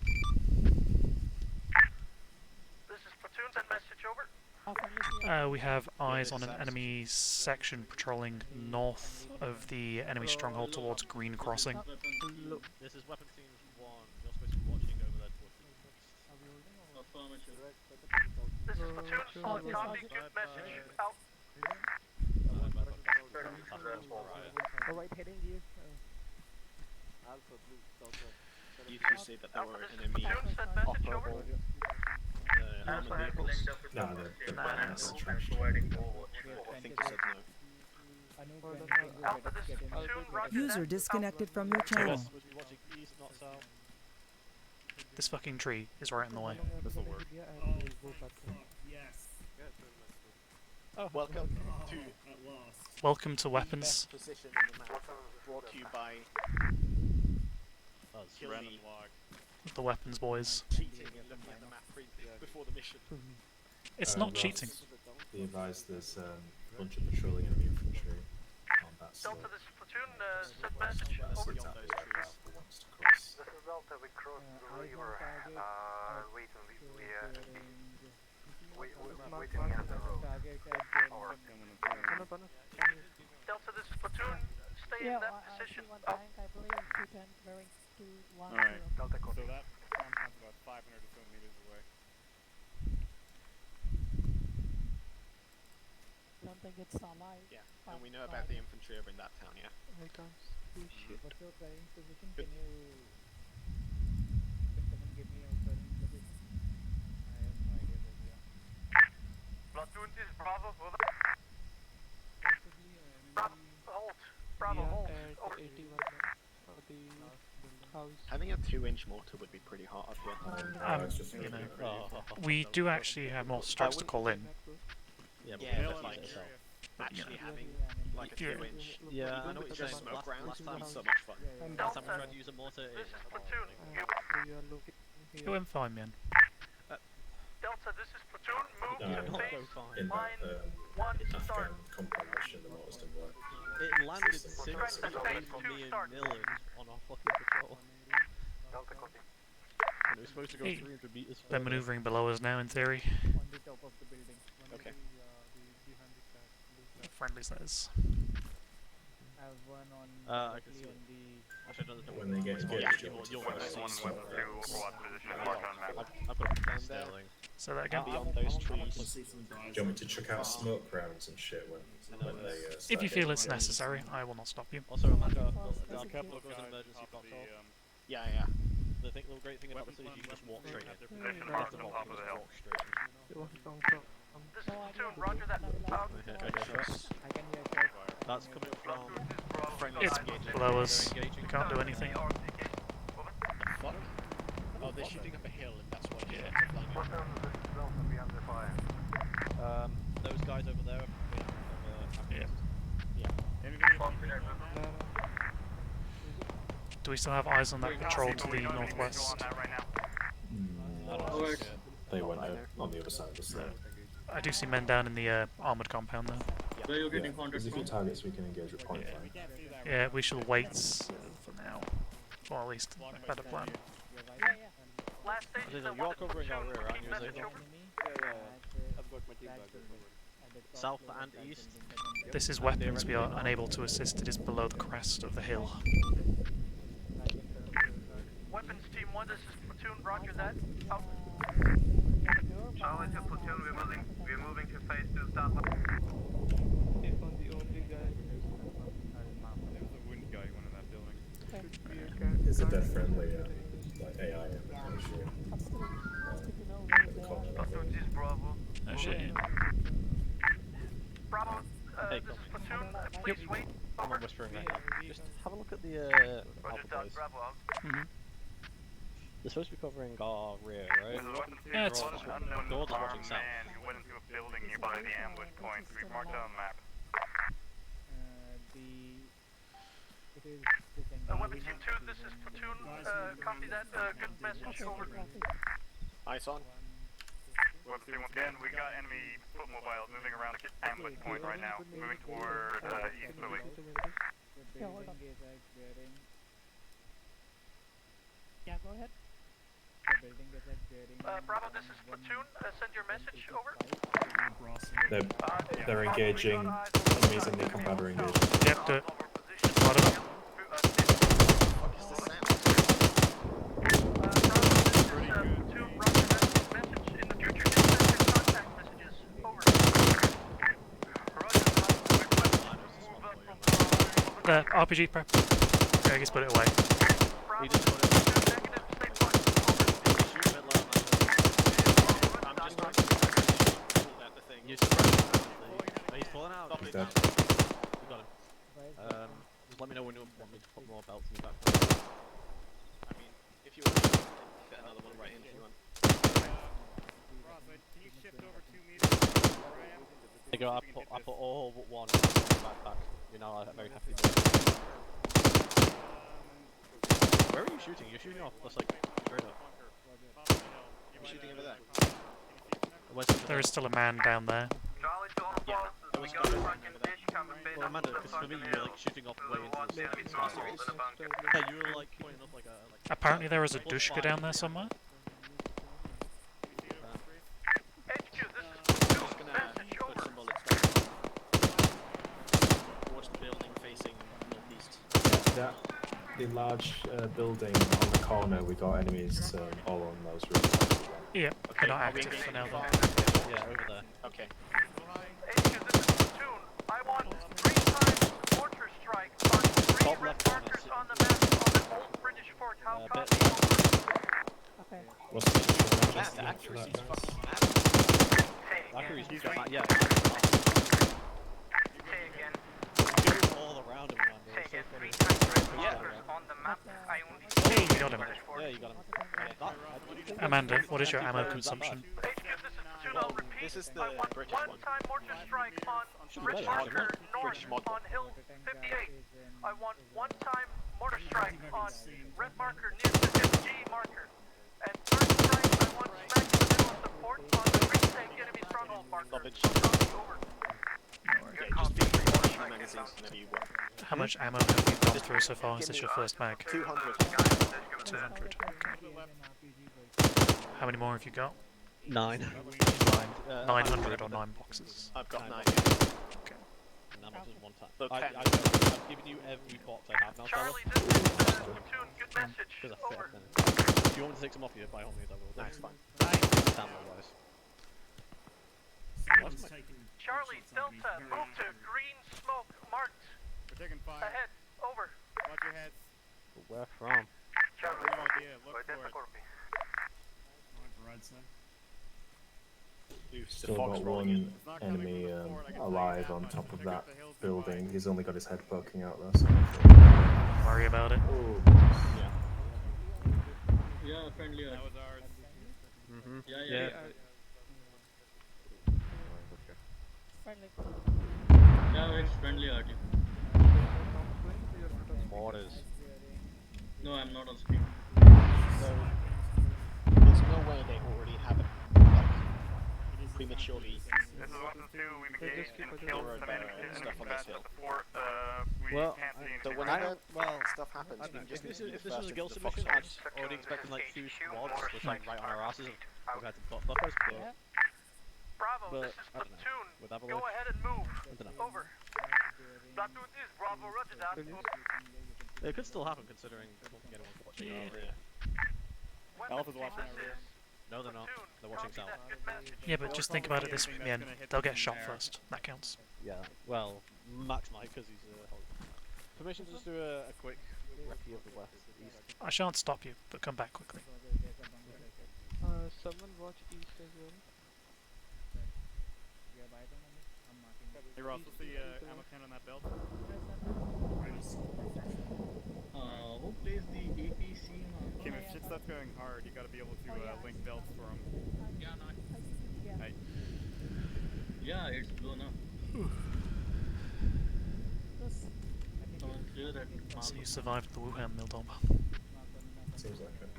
This is Platoon, send message over. We have eyes on an enemy section patrolling north of the enemy stronghold towards Green Crossing. This is weapon team 1. You're supposed to be watching over there towards the This is Platoon, solid copy, good message, out. Alright, heading here. You two say that there were enemy operable armored vehicles? No, they're banners and trash. I think you said no. User disconnected from your channel. watching east, not south. This fucking tree is right in the way. This'll work. Welcome to Welcome to weapons. best position in the map, brought to you by Killy The weapons boys. cheating and looking at the map before the mission. It's not cheating. Be advised there's a bunch of patrolling enemy infantry on that slope. Delta, this is Platoon, send message, That's over. exactly where Bravo wants to cross. This is Delta, we crossed the river, wait till we waiting at the road. Or Delta, this is Platoon, stay in that position, out. Alright, Delta, so that compound's about 500 or so meters away. Don't think it's alive. Yeah, and we know about the infantry over in that town, yeah? I can't see shit. What's your driving position? Good. Can someone give me your driving position? I have no idea where we are. Platoon, this is Bravo, over. Hold, Bravo, hold, over. 81 for the house. Having a 2-inch mortar would be pretty hot up here. It's just You gonna know, be pretty- we do actually have more strikes to call in. Yeah, but Yeah, the but fight like itself. actually having like a Yeah. 2-inch Yeah, I know what you're saying. smoke Last rounds time, would be so much fun. last time we tried to use a mortar, it This is was Platoon, You are looking here. It went fine, man. Delta, this is Platoon, move No, to base, in line that 1, start. Afghan compound mission, the mortars didn't work. It landed System. six Strike to between space, me 2, and start. Millen on our fucking patrol. Delta, copy. And it was supposed to go Hey, 300 meters They're further. maneuvering below us now, in theory. On the top of the building. One Okay. behind the car. Blue car. Friendly says. I have one on I can see on it. the Actually, no, When they get yeah, engaged, you're you'll you're find right. some One smoke weapon rounds. to what position, mark on map. I've got a Sterling. Say that again. Beyond those trees. Do you want me to check out smoke rounds and shit when they If start you feel getting it's engaged? necessary, I will not stop you. Also, Amanda, There's the a couple couple of goes in guys emergency top of the, console. Yeah. The great thing about this is you can just walk straight in. Position You don't marked have to on walk, top you of the just hill. walk straight in. This is Platoon, roger that, out. I can hear shots. That's coming from It's below us. We can't do anything. Fuck? Oh, they're shooting up a hill and that's why Yeah. they're flying over. Platoon, this is Delta, be under fire. Those guys over there. Yeah. Anything Do we still have eyes on that patrol to the northwest? They went on the other side of the slope. I do see men down in the armoured compound though. Where you're getting contacts from? There's a few targets we can engage with point fire. Yeah, we shall wait for now. Or at least a better plan. Last station, You are covering our rear, aren't you, Zayto? Yeah. I've got my team back there covered. South and east. This is weapons. We are unable to assist. It is below the crest of the hill. Weapons team 1, this is platoon, roger that. Out. Charlie to platoon, we're moving to phase 2 stop. Is it that friendly, like AI imitation? Oh shit. Bravo, Hey, this is platoon, please wait. I'm on whispering right now. Just have a look at the Alpha boys. They're supposed to be covering our rear, right? Yeah, it's fine. They're all just watching south. You went into a building nearby the ambush point. We've marked on the map. Weapons team 2, this is platoon, copy that, good message, over. Eyes on. Weapons team 1 again, we got enemy foot mobiles moving around the ambush point right now. Moving toward East Philly. Yeah, go ahead. Bravo, this is platoon, send your message, over. They're engaging enemies in the compound are engaging. Yep, do it. Load it up. There, RPG prep. Greg has put it away. We just put it. I'm just trying to shoot at the thing. Use the pressure. He's falling out. He's dead. We got him. Just let me know when you want me to put more belts in your back. I mean, if you want to get another one right in if you want. Can you shift over 2 meters where I am? There you go, I put all but one in my backpack. You're now very happy with it. Where are you shooting? You're shooting off, that's like, straight up. You're shooting over there. There is still a man down there. Yeah, there was over there. Well, Amanda, because for me, you were like shooting off way into the sky. Yeah, you were like pointing up like a... Apparently there is a Dushka down there somewhere. The large building on the corner, we got enemies all on those roofs. Yeah, they're not active for now though. Yeah, over there. Okay. HQ, this is platoon. I want 3 times mortar strike on 3 red markers on the map on the old British fort. How copy? Okay. What's the The accuracy's fucking mad. Accuracy's got that, yeah. Say again. Go all around him, man. Say again. 3 times red markers on the map. I only Hey, you got him. Yeah, you got him. Amanda, what is your ammo consumption? Well, this is the British one. One-time mortar strike on red marker north on hill 58. I want 1-time mortar strike on red marker near the FG marker. And 3rd strike, I want smack in the middle of the fort on the retake enemy stronghold marker. Copy, over. How much ammo have you gone through so far? Is this your first mag? 200. 200. How many more have you got? 9. 900 or 9 boxes. I've got 9. Okay. And that was just one time. Look, I've given you every box I have now, Charlie, this is platoon, good message. Over. If you want me to take some off you, by all means I will. Nice, fine. Ammo-wise. Charlie, Delta, move to green smoke marked. We're taking fire. Ahead, over. Watch your heads. Where from? Charlie, No idea. Look for it. Still got one enemy alive on top of that building. He's only got his head poking out though. So Don't worry about it. Yeah, friendly. That was ours. Yeah. Friendly. Yeah, it's friendly RT. Orders. No, I'm not on screen. So, there's no way they already have it. Like, prematurely This is 1-2, we've engaged and killed some enemy stuff on this hill. support. We Well, can't see So anything. whenever well, stuff happens, I don't know. you just If this first was a into guild the submission, foxhole. I'd already expecting like 2 squads just like right on our asses compared to the buffers, but Bravo, But, this is I don't know. platoon. With Go Avalanche, ahead and move. I don't know. Over. Platoon is Bravo, roger that. It could still happen considering I don't think anyone's watching our rear. Alpha's watching our rear. No, they're not. They're watching south. Yeah, but just think about it this way, man. They'll get shot first. That counts. Yeah, well, Max might because he's permission to just do a quick recce of the west east. I shan't stop you, but come back quickly. Someone watch east as well. Hey Ross, what's the ammo can on that belt? Who plays the APC now? Kim, if shit starts going hard, you gotta be able to link belts for them. Yeah, no, I see. Hey. Yeah, it's blown up. Someone clear that. So you survived the Wuhan Mildom. Seems like it.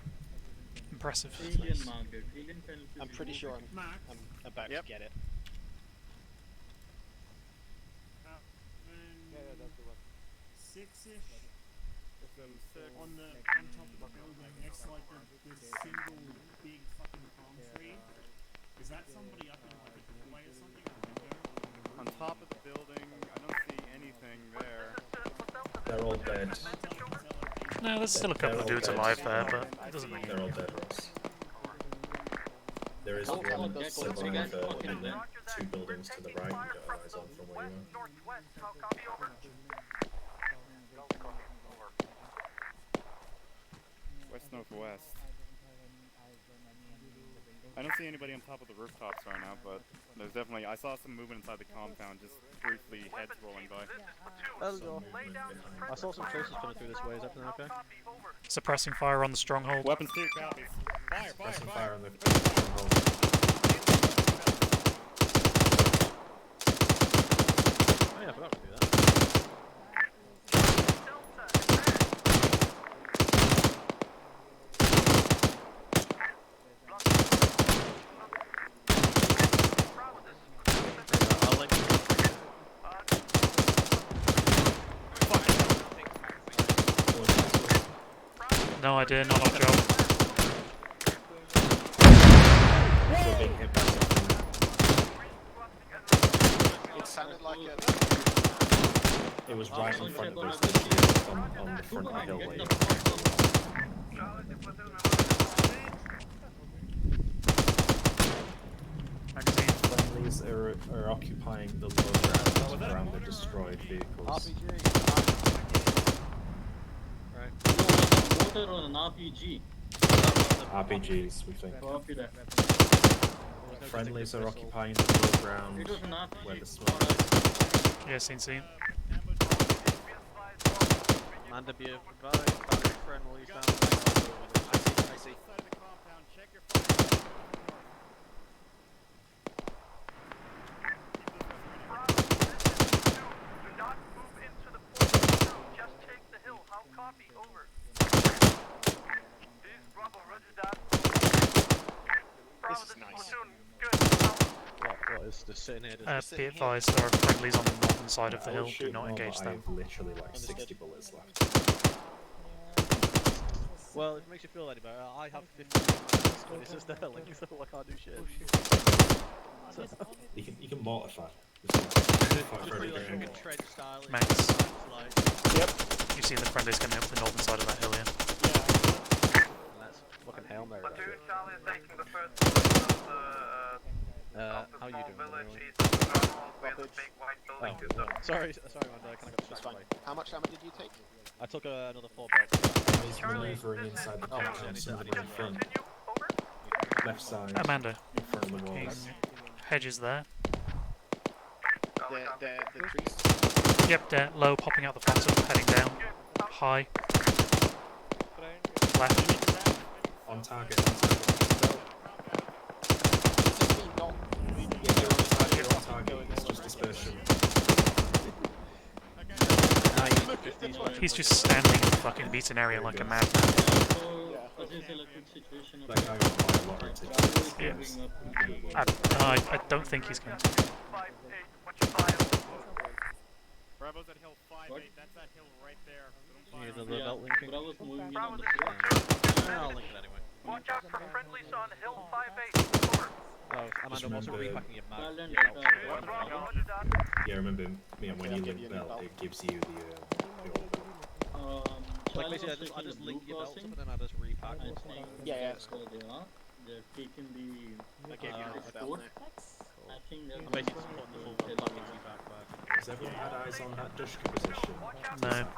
Impressive. Alien market. Alien fell. I'm pretty sure I'm about to get it. That's the one. 6-ish. On top of the building next to like the single big fucking palm tree. Is that somebody up in like a doorway or something? Or On top of the building, I don't see anything there. They're all dead. No, there's still a couple of dudes alive there, but it doesn't really. They're all dead, Ross. There is one survivor in the 2 buildings to the right. You got eyes on from where you are. West-northwest. I don't see anybody on top of the rooftops right now, but there's definitely. I saw some movement inside the compound, just briefly, heads rolling by. Hello. I saw some traces coming through this way. Is everything okay? Suppressing fire on the stronghold. Weapons too, copies. Fire, Pressing fire, fire fire! on the stronghold. Oh yeah, I forgot to do that. No idea, not our job. It sounded like a... It was right in front of us, on the front of the hill where you Friendlies are occupying the low ground around the destroyed vehicles. Right. Water or an RPG? RPGs, we think. Copy that. Friendlies are occupying the low ground It was an RPG. where the smoke is. Yeah, seen. Amanda, be advised, battery friendlies down there. I see. This is nice. What is just sitting here? Be advised, there are friendlies on the northern side of the hill. Do Shoot not more, engage but I them. have literally like 60 bullets left. Well, if it makes you feel any better, I have 50 minutes, but it's just there, like, so I can't do shit. You can mortify. Max. Yep. You see the friendlies coming up the northern side of that hill, yeah? That's fucking Hail Mary. Charlie is taking the first of how you doing? That's Sorry, Amanda, I kind of got distracted. fine. How much damage did you take? I took another 4 belts. He's maneuvering inside the compound, somebody in front. Left side. Amanda. In front of the walls. Hedges there. The trees? Yep, they're low, popping out the bottom, heading down. High. Left. On target. You're on target. It's just dispersion. He's just standing in the fucking beaten area like a madman. What is the electric situation? That guy got quite a lot of tickets. Yeah. I don't think he's going to. Bravo's at hill 5-8, that's that hill right there. So don't fire the on belt linking? Bravo's moving in on the I'll link it anyway. Watch out for friendlies on hill 5-8. Over. Oh, Amanda, what's remember- repacking your mag? Well, Your belt. Yeah, remember me, when you link belt, it gives you the Like basically, I just link your belts up and then I just repack. I think that's where they are. They're taking the. I gave you a belt now. I think they're. I'm basically just putting the full package back. Has everyone had eyes on that Dushka position? No. That's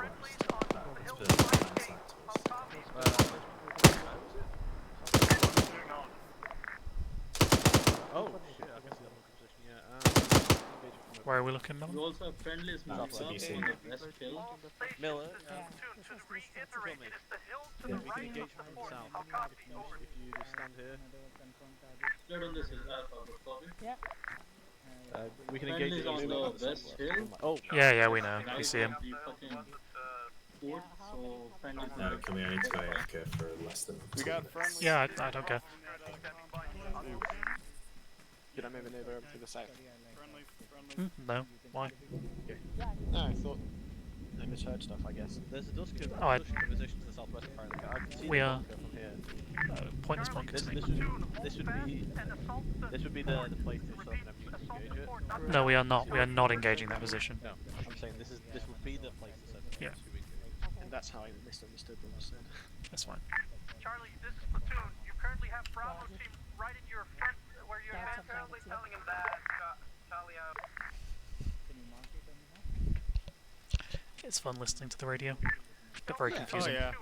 perfect. Oh shit, I can see that one position, yeah. Where are we looking, Miller? We also have friendlies moving up on the west hill. Miller, Yeah. we can engage from the south. If you just stand here. Split on this hill, Alpha, but copy. Yeah. We can engage Friendlies on the west hill. Oh. Yeah, we know. We see him. The fucking fort, so friendlies No, come here, I need to go AFK for less than We 2 got minutes. friendly. Yeah, I don't care. Did I move an over to the south? No. Why? No, I thought I misheard stuff, I guess. There's a Dusk Oh, I- position to the southwest apparently. I can see We the are- bunker from here. Pointless bunkers. This would be the place to sort of engage it. No, we are not. We are not engaging that position. No, I'm saying this would be the place to set up Yeah. to engage. And that's how I misunderstood what you said. That's fine. Charlie, this is Platoon. You currently have Bravo team right in your front where you're currently telling him that. Charlie out. It's fun listening to the radio. But very confusing. Oh yeah.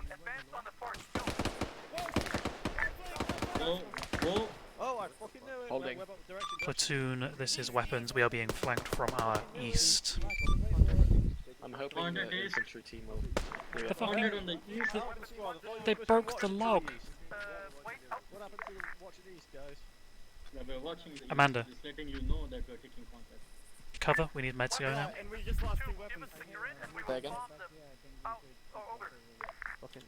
Whoa. Oh, I fucking knew it. Holding. Platoon, this is weapons. We are being flanked from our east. I'm hoping On the the east. infantry team will. The fucking... On the east. They broke the log. What happened to watching these guys? Yeah, we're watching the Amanda. east, just letting you know that we're taking contact. Cover. We need meds to go now. And we just lost 2 weapons. Say again? Over. Fucking.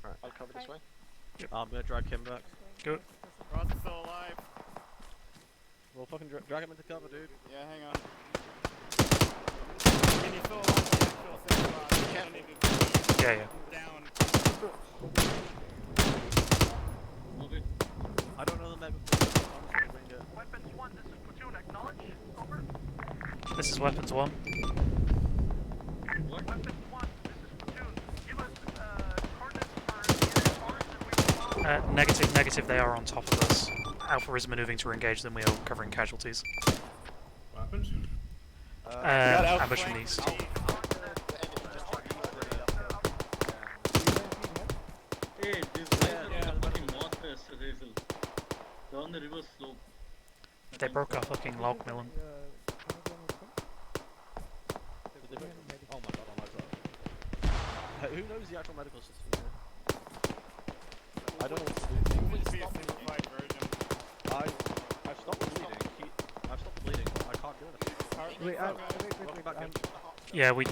Alright, I'll cover this way. I'm gonna drag him back. Go. Ross is still alive. We'll fucking drag him into cover, dude. Yeah, hang on. I mean, he's still alive. Yeah, still Yeah. down. Okay. I don't know the mega. I'm just gonna bring it. Weapons 1, this is Platoon. Acknowledge. Over. This is weapons 1. What? Weapons 1, this is Platoon. Give us coordinates for the enemy force. Negative. They are on top of us. Alpha is maneuvering to engage them. We are covering casualties. What happened? Ambush from the east. Hey, these guys are on the fucking northwest Hazel. They're on the river slope. They broke our fucking log, Millen. Oh my god, I'm like who knows the actual medical system here? I don't know what to do. Just be a simplified version. I've stopped bleeding. I've stopped bleeding, but I can't do anything. Wait, Welcome back in. Yeah, Can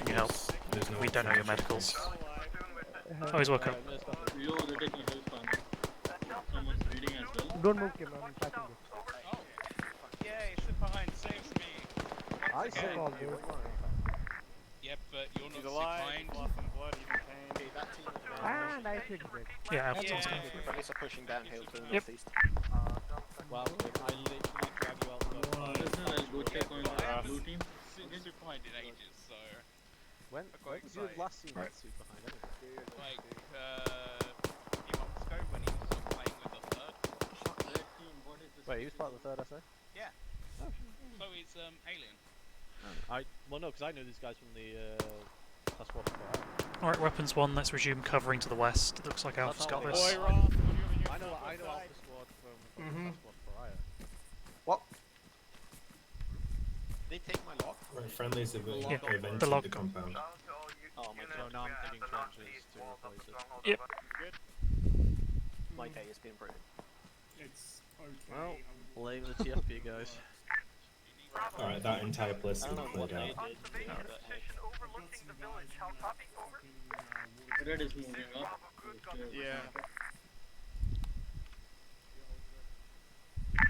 you help? We don't know your medicals. Oh, he's woke up. Yo, they're taking health farming. Someone's reading as well. Don't move, Kim. I'm tracking this. Yay, sit behind saves me. I say all you. good. Yep, but you're He's not alive, behind. lost some blood, he's in pain. Okay, that team is And I fixed it. Yeah, Alpha's Yeah. going. Friendlies are pushing downhill to the Yep. northeast. Well, I literally drag you out the Listen, I'll go check on the blue team. Super behind in ages, so When was you last seen that suit behind anyone? like a few months ago when he was playing with the third. Red team, what is this? Wait, he was part of the third SA? Yeah. So he's alien. Well, no, because I know these guys from the task force. Alright, weapons 1. Let's resume covering to the west. It looks like Alpha's got this. Boy, Ross, what are you I know Alpha Squad from the task force prior. What? They take my lock? Right, friendlies have Yeah, entered the log. the compound. Oh my god, now I'm thinking trenches to replace it. Yep. My day has been brilliant. It's okay. Well, blame the TFP guys. Alright, that entire place has been cleared out. Observation position approaching the village. How copy? Over. Red is moving up. Yeah.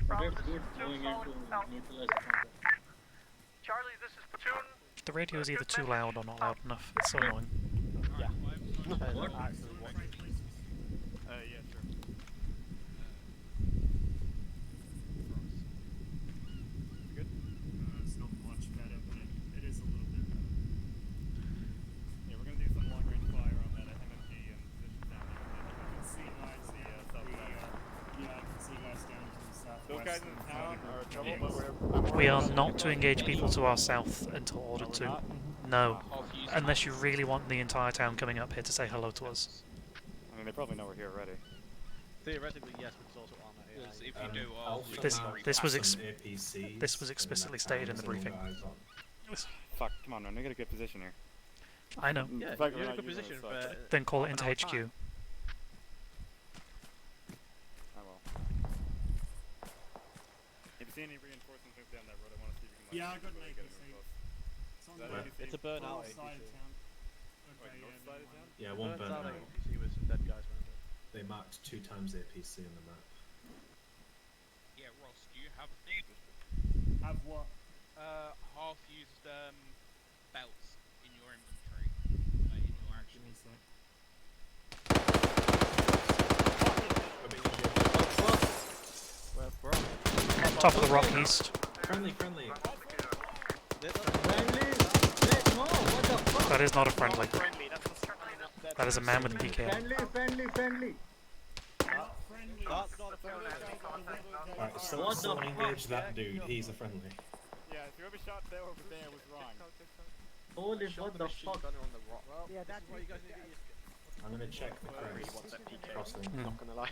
Red's good going into neutralize the contact. Charlie, this is platoon. The radio is either too loud or not loud enough. It's so annoying. Yeah. What? Yeah, sure. Good? It's not much better, but it is a little bit better. Yeah, we're gonna do some long range fire on that MMG and position down there. I can see guys down to the, yeah, I can see guys down to the southwest. Those guys in the town are trouble, but We are not to engage people to our south until ordered to. No. Unless you really want the entire town coming up here to say hello to us. I mean, they probably know we're here already. Theoretically, yes, but it's also Arma 3. If you do all This was explicitly stated in the briefing. Fuck, come on, man, we got a good position here. I know. Yeah, Fuck, you're we're in a not good using position, it, but... so- Then call it into half an HQ. hour I time. will. If you see any reinforcements move down that road, I want to see if you can Yeah, I got an really get APC. them close. It's on Is that the APC? It's a burnout north side of APC. town. Wait, Okay, north yeah, side never of mind. town? Yeah, one Burnt out burnt out. APC with some dead guys around it. They marked 2 times the APC on the map. Yeah, Ross, do you have the Have what? half-used belts in your inventory? In your action? Give me a sec. Top of the rock east. Friendly. Friendly? Wait, no, what the fuck? That is not a friendly. That is a man with a PK. Friendly. That's not a friendly. Alright, so What the someone fuck? engage that dude, he's a friendly. Yeah, whoever shot there over there was wrong. Holy, what the fuck? Gunner on the rock. Well, Yeah, this that's is why you guys need to use... I'm gonna check the Really crest. wants that PK. Crossing. Not gonna lie.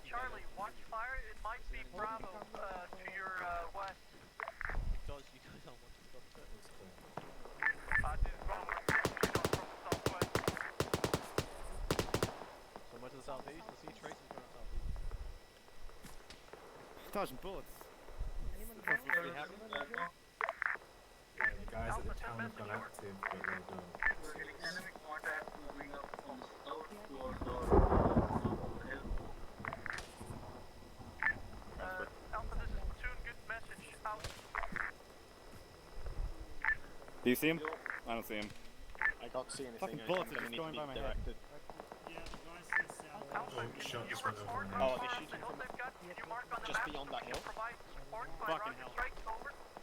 Charlie, watch fire. It might be Bravo to your west. Because you guys don't want to stop it. It's clear. This is Bravo. From southwest. Somewhere to the southeast. I see traces going southeast. Dodging bullets. Really happy? Yeah, the guys at the town have gone active, but they're done. We're getting enemy contact moving up from the south towards our hill. Alpha, this is platoon. Good message. Out. Do you see him? I don't see him. I can't see anything. Fucking I'm bullets are gonna just need going to by be my head. directed. Yeah, the guys to the south. Oh, shot just went over my Oh, head. are they shooting from just beyond that hill? Fucking hell.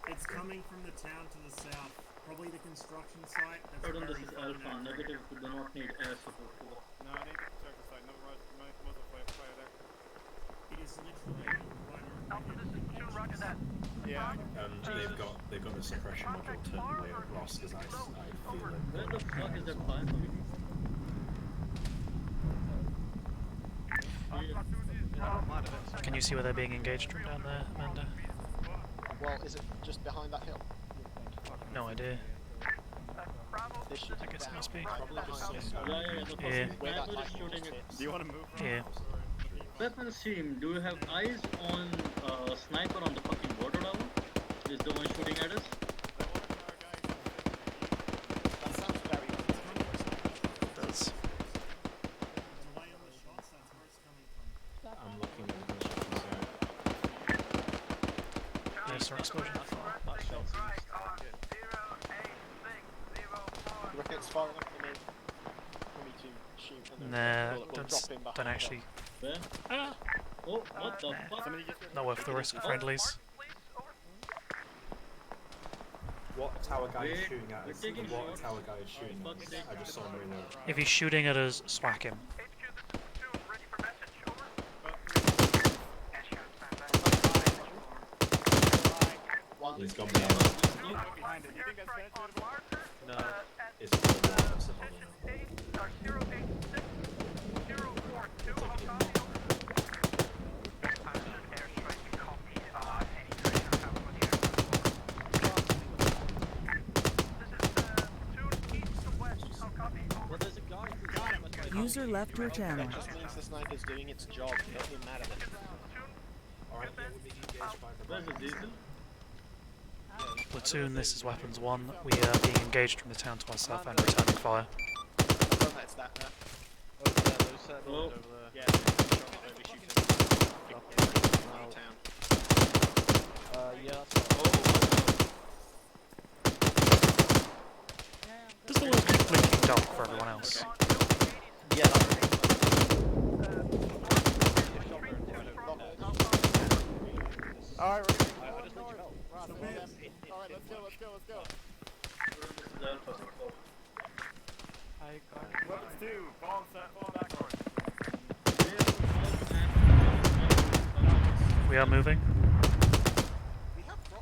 It's coming from the town to the south. Probably the construction site. That's Pardon, this very is far Alpha. now. Negative, we do not need air support for that. No, I didn't get the circle side. No, muzzle fire there. It is literally Alpha, this is platoon. Roger that. Yeah. They've got the suppression module turned away at Ross because I feel it. Where the fuck is that fire coming from? Can you see where they're being engaged from down there, Amanda? Well, is it just behind that hill? No idea. This should I guess it must be. probably behind this one. Yeah, the Yeah. fucking Where that sniper is lightning shooting just it. hits. Do you want to move? Yeah. Weapons team, do you have eyes on sniper on the fucking border level? Is the one shooting at us? That sounds very It does. delay on the shots. That's where it's coming from. I'm looking at the construction site. Yes, or explosion. You reckon it's far enough for me to shoot and then Nah, bullet will drop in behind don't it? actually. Where? Oh, what the fuck? Not worth the risk of friendlies. What tower guy is We're shooting at us? taking What shots. tower guy is shooting at us? I just saw him reload. If he's shooting at us, swack him. He's gone behind. Behind it. You think that's penetrable? No. It's the water, so hold on. Well, there's a guy. User left your channel. That just means the sniper's doing its job. It doesn't matter then. Alright, yeah, we're being engaged by the Where's the diesel? Yeah, Platoon, this is Weapons 1. We are being engaged from the town to our south and returning fire. It's that there. Over there, those buildings over there. Yeah, only shooting. Town. Yeah, that's Does the light keep blinking dark for everyone else? Yeah, that's Alright, we're gonna I just let you know. Alright, let's go. Weapons 2, fall back north. We are moving.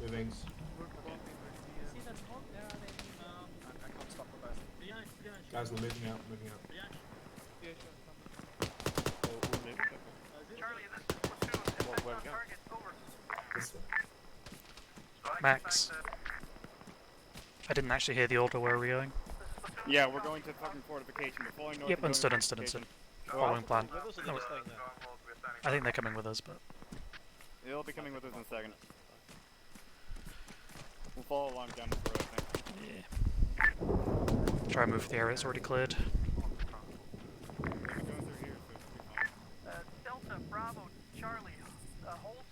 Moving. Guys, we're moving out. Charlie, this is Platoon. Effect on target, over. This way. Max. I didn't actually hear the order. Where are we going? Yeah, we're going to fucking fortification. We're following north. Yep, understood. Following plan. With us or No, they're staying there? I think they're coming with us, but... They'll be coming with us in a second. We'll follow along down this road, I think. Yeah. Try and move the area that's already cleared. Delta, Bravo, Charlie, hold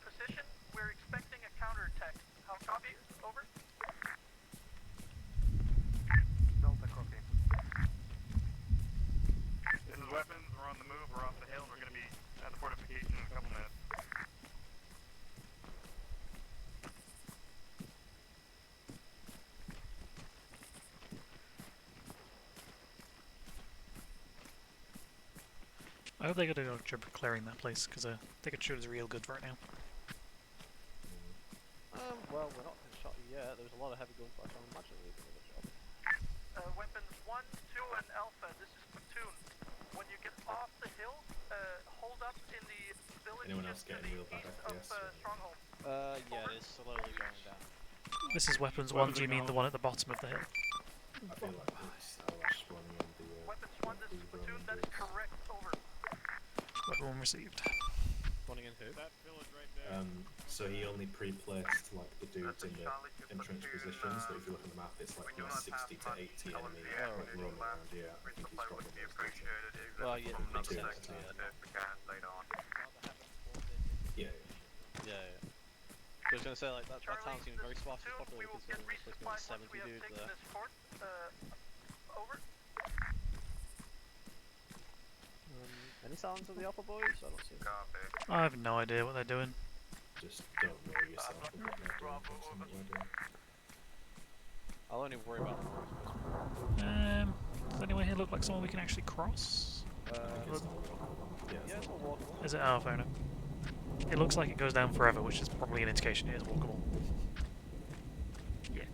position. We're expecting a counterattack. How copy? Over. Delta, copy. This is weapons. We're on the move. We're off the hill. We're going to be at the fortification in a couple minutes. I hope they get a good job of clearing that place, because I think it sure is real good right now. Well, we're not in shot yet. There's a lot of heavy gunfire, so I imagine we're doing a good job. Weapons 1, 2, and Alpha. This is Platoon. When you get off the hill, hold up in the village Anyone else just to getting the real bad east of FPS? Stronghold. Yeah, it's slowly going down. This is Weapons 1, do you mean the one at the bottom of the hill? I feel like it's spawning on the. Weapons 1, this is Platoon. That is correct. Over. Weapon 1 received. Spawning in who? That village right there. So he only pre-placed like the dudes in the entrenched positions. So if you look at the map, it's like 60 to 80 enemy like roaming around. Yeah, I think he's got one of those. Well, yeah, it makes Two sense. at a time. Yeah. Yeah. I was gonna say like that town seems very sparsely populated considering there's supposed to be 70 dudes there. Over. Any sounds of the Alpha boys? I don't see them. I have no idea what they're doing. Just don't worry yourself with what they're doing. That's what we're doing. I'll only worry about them. Does anyone here look like someone we can actually cross? Yeah, it's all walkable. Is it? Oh, fair enough. It looks like it goes down forever, which is probably an indication it is walkable. Yeah.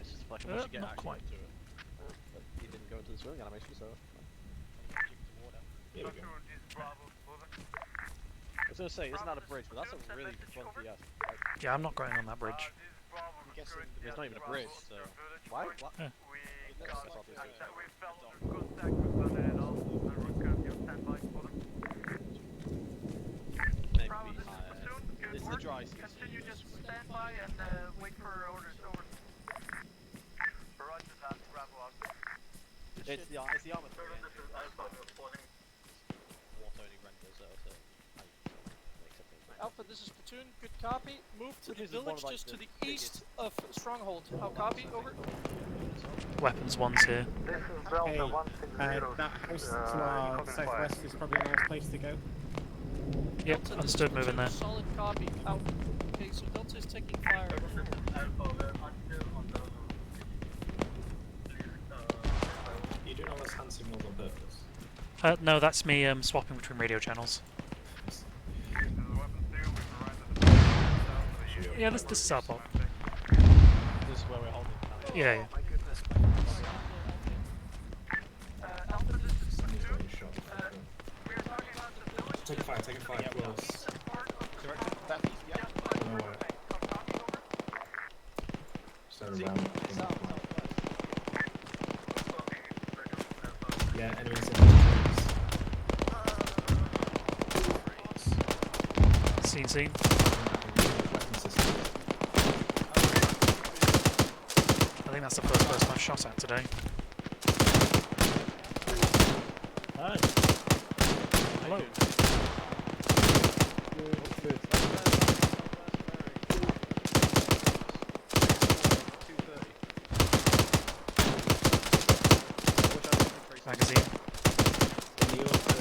It's just a question once you get not actually quite. into it. But he didn't go into the swimming animation, so. Here we go. I was gonna say, isn't that a bridge? But that's a really funky ass. Like, Yeah, I'm not going on that bridge. I'm guessing there's not even a bridge, so. Why? What? Yeah. Maybe it's the dry season. Continue, just stand by and wait for orders. Over. Roger that, Bravo. It's the Arma3 engine. What only renders out Alpha, this is Platoon. Good copy. Move to the This is one of, village like, just the to the east of Stronghold. How copy? Over. Weapons 1's here. This is Delta 160. That house to our southwest is probably a nice place to go. Yep, Delta, understood, this is moving there. Solid copy. Out. Okay, so Delta is taking fire. You doing all those hand signals on purpose? No, that's me swapping between radio channels. Yeah, this is our pot. This is where we're holding. Yeah, yeah. My goodness. Take a fire, close. No way. Start around. Yeah, enemies in the Scene. weapon system. that's the first person I've shot at today. Hi. Hello. Good. Magazine. In the open,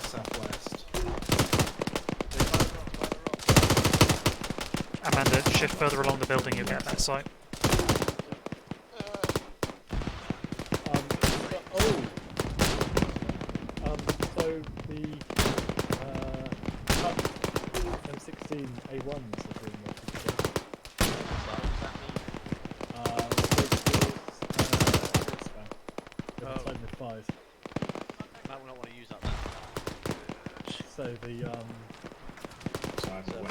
southwest. Amanda, shift further along the building, you'll get that sight. So the M16A1s are doing what Type 5. Might not want to use that then. So the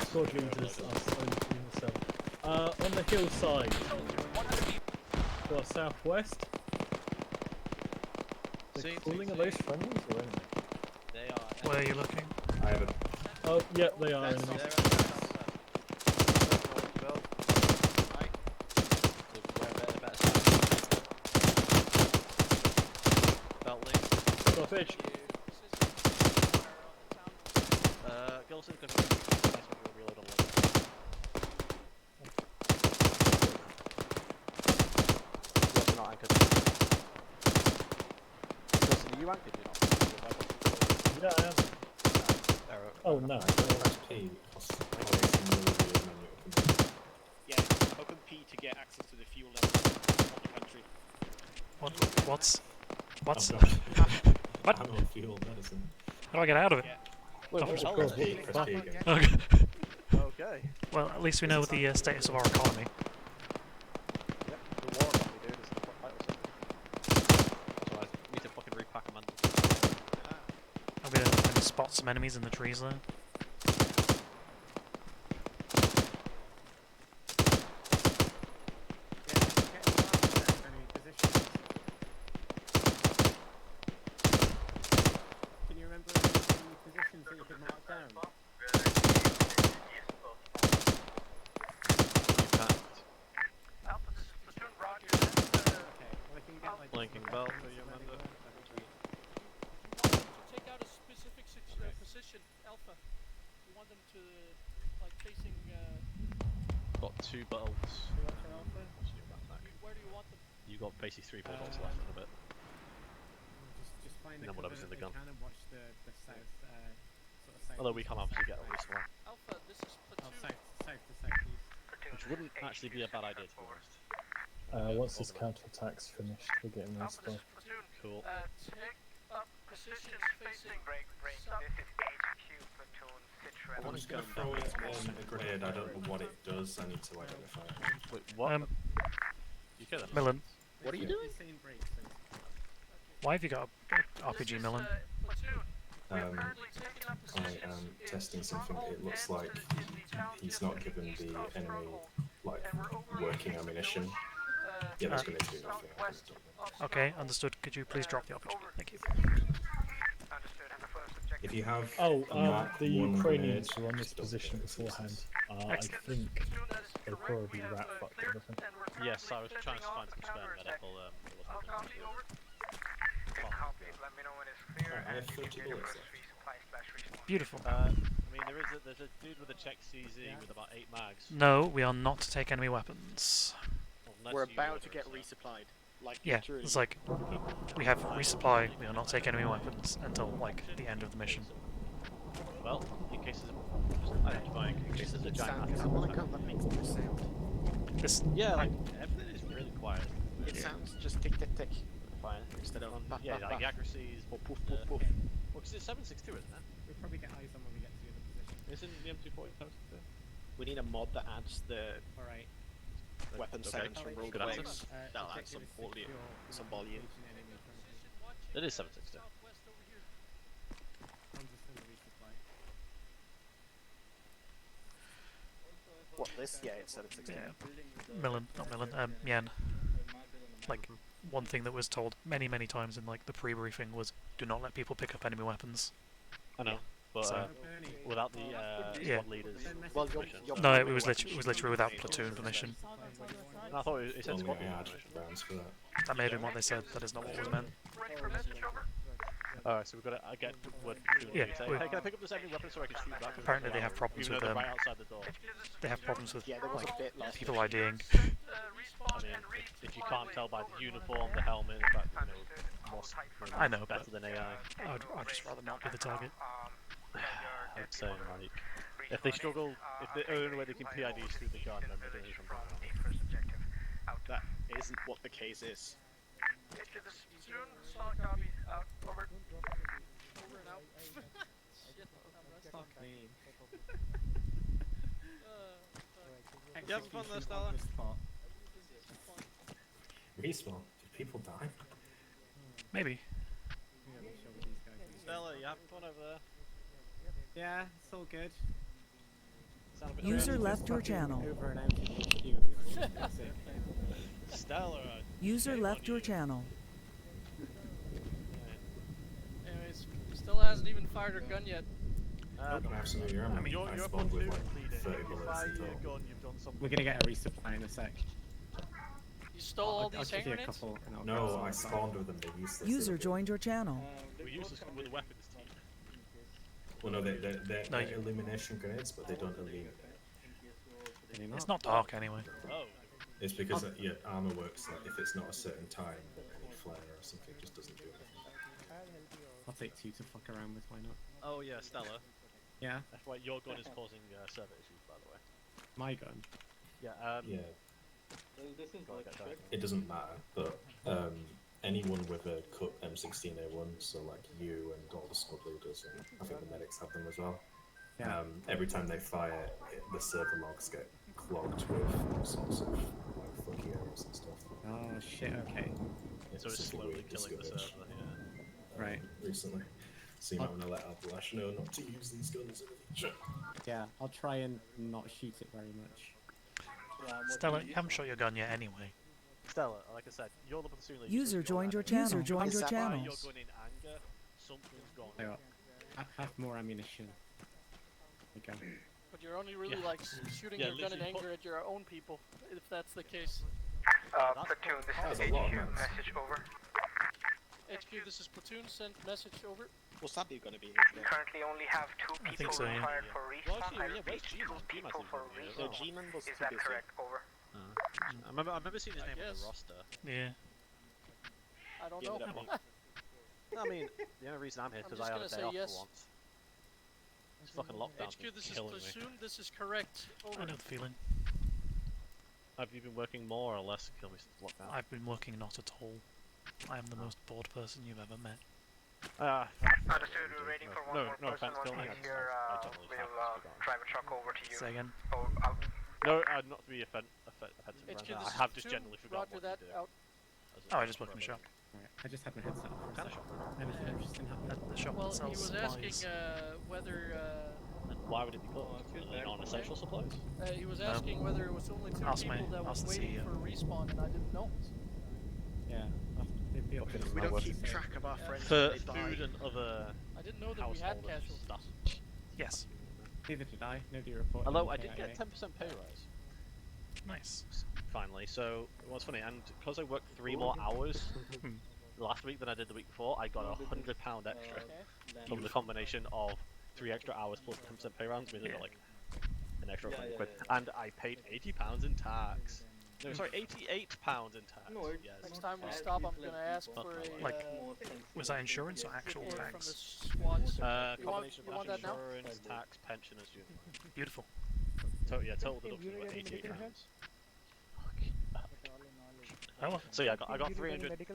squad leaders are slowly doing themselves. On the hillside, well, southwest. They're calling, are those friendlies or enemies? They are. Where are you looking? I haven't. Oh, yeah, they are enemies. Stoppage. Gilson, because we'll reload on one. You're not anchored. Gilson, are you anchored? You're not? Yeah, I am. Oh, no. Yeah, open P to get access to the fuel level on the country. What's? What? I'm on fuel medicine. How do I get out of it? Yeah. Wait, Oh, what's Press P again. Okay. Okay. Well, at least we know the status of our economy. Yep, the war economy, dude, is the vital something. So I need to fucking repack them and... I'm gonna spot some enemies in the trees there. Can you remember any positions that you could mark down? Alpha, this is Platoon Roger. Okay, well I can get like... Blinking bell for you, Amanda. Take out a specific position, Alpha. You want them to, like, facing, Got 2 bolts. where do you want them? You got basically 3 bolts left in a bit. Just find And then whatever's in the gun. Kind of watch the south, sort of south. Although we can't obviously get a resupply. Alpha, this is Platoon. Oh, south to southeast. Which wouldn't actually be a bad idea, to be honest. Once this counterattack's finished, we're getting this stuff. Cool. Take up positions facing Break. This is HQ Platoon Citra. I'm just gonna throw it on a grenade. I don't know what it does. I need to identify it. Wait, what? You kidding? Millen, What are you doing? why have you got a RPG, Millen? I am testing something. It looks like he's not given the enemy like working ammunition. Yeah, there's going to be nothing. Okay, understood. Could you please drop the RPG? Thank you. If you have the Ukrainians were on this position beforehand. I think they'll probably rat fuck everything. Yes, I was trying to find some spare medical. Let me know when it's clear. I have 30 bullets left. Beautiful. I mean, there's a dude with a Czech CZ with about 8 mags. No, we are not to take enemy weapons. Unless We're you about order to get it, so. resupplied. Like, Yeah, literally. it's like, we have resupply, we will not take enemy weapons until, like, the end of the mission. Well, in case there's just identifying, in case there's a giant Oh my god, that makes no sound. This, yeah, like, everything is really quiet. It sounds just tick tick tick. Fine. Instead of yeah, like the accuracy is poof poof poof poof. Well, because it's 762, isn't it? We'll probably get eyes on when we get to the other position. Isn't the M240 762? We need a mod that adds the Alright. weapon sounds from rogue Good answer. waves. That'll add some volume. Some volume. It is 762. What, this? Yeah, it's 760. yeah, Millen, not Millen, Yan. Like, one thing that was told many, many times in, like, the pre-briefing was, do not let people pick up enemy weapons. I know. but So- without the Yeah. squad leaders. Well, permission. No, it was literally without platoon permission. And I thought it said Only squad I leader had permission. rounds for that. That may have been what they said. That is not what was meant. Ready for message, over. Alright, so we've got to get word from Yeah, say, we- hey, can I pick up this enemy weapon so I can shoot back? Apparently they have problems even with though they're them. right outside the door. They have problems with Yeah, there was like a bit last people mission. IDing. I mean, if you can't tell by the uniform, the helmet, the fact that, I know, better but than AI. I'd just rather not be the target. I'd say, like, if they struggle, if the only way they can PID is through the gun, then they don't even bring it out. That isn't what the case is. Get to the soon, solid copy, out, over. Over and out. Shit, I'm resting. Fuck me. You having fun there, Stella? Respawn? Did people die? Maybe. Stella, you having fun over there? Yeah, it's all good. Sound a bit User strange. left your channel. Over and out. Stella, User left your channel. Anyways, still hasn't even fired her gun yet. I have some of your ammo. I mean, you're I a spawned with platoon like leader. 30 If you bullets fire in your total. gun, you've done something. We're gonna get a resupply in a sec. You stole all I'll these give hand you a grenades? couple. And I'll No, grab I some. spawned with them. They're useless. User joined your channel. We're useless with a weapons team. Well, no, they're No, illumination grenades, but they don't illuminate. It's not dark anyway. Oh. It's because your armor works like if it's not a certain time, any flare or something just doesn't do anything. I'll take two to fuck around with. Why not? Oh yeah, Stella. Yeah. That's why your gun is causing server issues, by the way. My gun. Yeah. Yeah, Well, this is Go on, like get going. it doesn't matter, but anyone with a cut M16A1, so like you and all the squad leaders, and I think the medics have them as well. Yeah. Every time they fire, the server logs get clogged with all sorts of like funky errors and stuff. Oh shit. Okay. So it's just a slowly weird killing the discovery, server. Yeah. Right. Recently, so you might want to let Ablash know not to use these guns in the future. Yeah. I'll try and not shoot it very much. Stella, you haven't shot your gun yet anyway. Stella, like I said, you're the platoon leader. User joined your channel. User joined your channel. Your gun in anger, something's gone. There you go. Have more ammunition. Okay. But you're only really like shooting Yeah, your gun in literally anger at your own people, if that's the case. Platoon, this That's is a lot, HQ, man. message over. HQ, this is platoon, send message over. Was Sabu going to be here We today? currently only have 2 I people think so, yeah. required for Well, respawn. actually, I yeah, repeat, where's 2 G-Man? people for G-Man's in respawn. there Yeah, G-Man was Is too that busy. correct? Over. I remember seeing his name on guess. the roster. Yeah. I don't He know. ended up being- I mean, the only reason I'm here is I'm because I just have a gonna day say off yes. for once. This fucking lockdown's HQ, been this is killing me. platoon, this is correct. Over. I know the feeling. Have you been working more or less to kill me since lockdown? I've been working not at all. I am the most bored person you've ever met. Understood, we're waiting for one more no person. offense, Once Tony. he's here, we'll drive a truck over to you. Say again. Oh, out. No, not to be offensive, HQ, right this now. is I have just platoon, generally forgotten Roger what that, to do. out. Oh, I just work in the shop. Right. I just had my headset off for a Kind of sec. shop. Anything interesting happening? The shop Well, that he sells was asking supplies. whether And why would it be closed? Non-essential supplies? he was asking whether it was only 2 Ask people me. that was Ask the waiting CEO. for respawn, and I didn't know. Yeah. It'd be up to We the don't work keep to say. track of our friends For when they die. food and other I didn't know that we had household casualties. stuff. Yes. Neither did I. Nobody reported. Although I anything did at get a 10% pay rise. Nice. Finally, so what's funny, and because I worked 3 more hours last week than I did the week before, I got £100 extra from the combination of 3 extra hours plus 10% pay rounds, meaning like an extra £100. And I paid £80 in tax. No, sorry, £88 in tax. Yes. Next time we stop, I'm gonna ask for a Like, was that insurance or actual report from tax? the squads. You want, Combination you of want that now? insurance, tax, pension, and student loan. Beautiful. Total deduction about £88. Oh well. So yeah, I got £330, I think.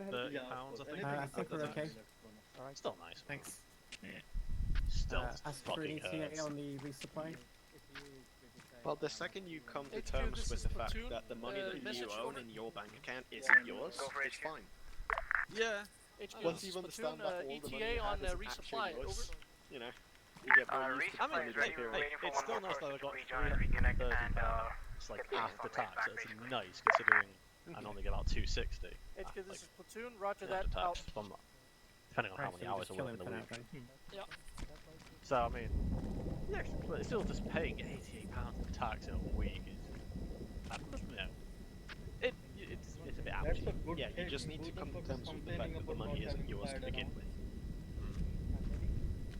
I think we're okay. Alright, still nice. Thanks. Still Ask for an fucking ETA hurts. on the resupply. Well, the second you come to HQ, terms this with is the fact platoon, that the money that you message own over. in your bank account isn't yours, Go for it's HQ. fine. Yeah. HQ, Once this you is platoon, understand that all the money ETA you on have isn't actually resupply. yours, Over. you know, you get very used to Resupply playing is the ready. game. We're waiting for It's one still more nice that I person got to rejoin and reconnect and It's like get the after respawn tax, back, so it's basically. nice considering I normally get about 260. HQ, this is platoon, roger after that, out. tax from depending on how many hours I kill work him in for the now week. then. Yeah. So I mean, yeah, but it's still just paying £88 in tax in a week. You know, it's a bit ouchy. That's a good Yeah, you hit. just need to Who the come to fuck is terms with the fact complaining that the about money not isn't having yours to fire begin on? with.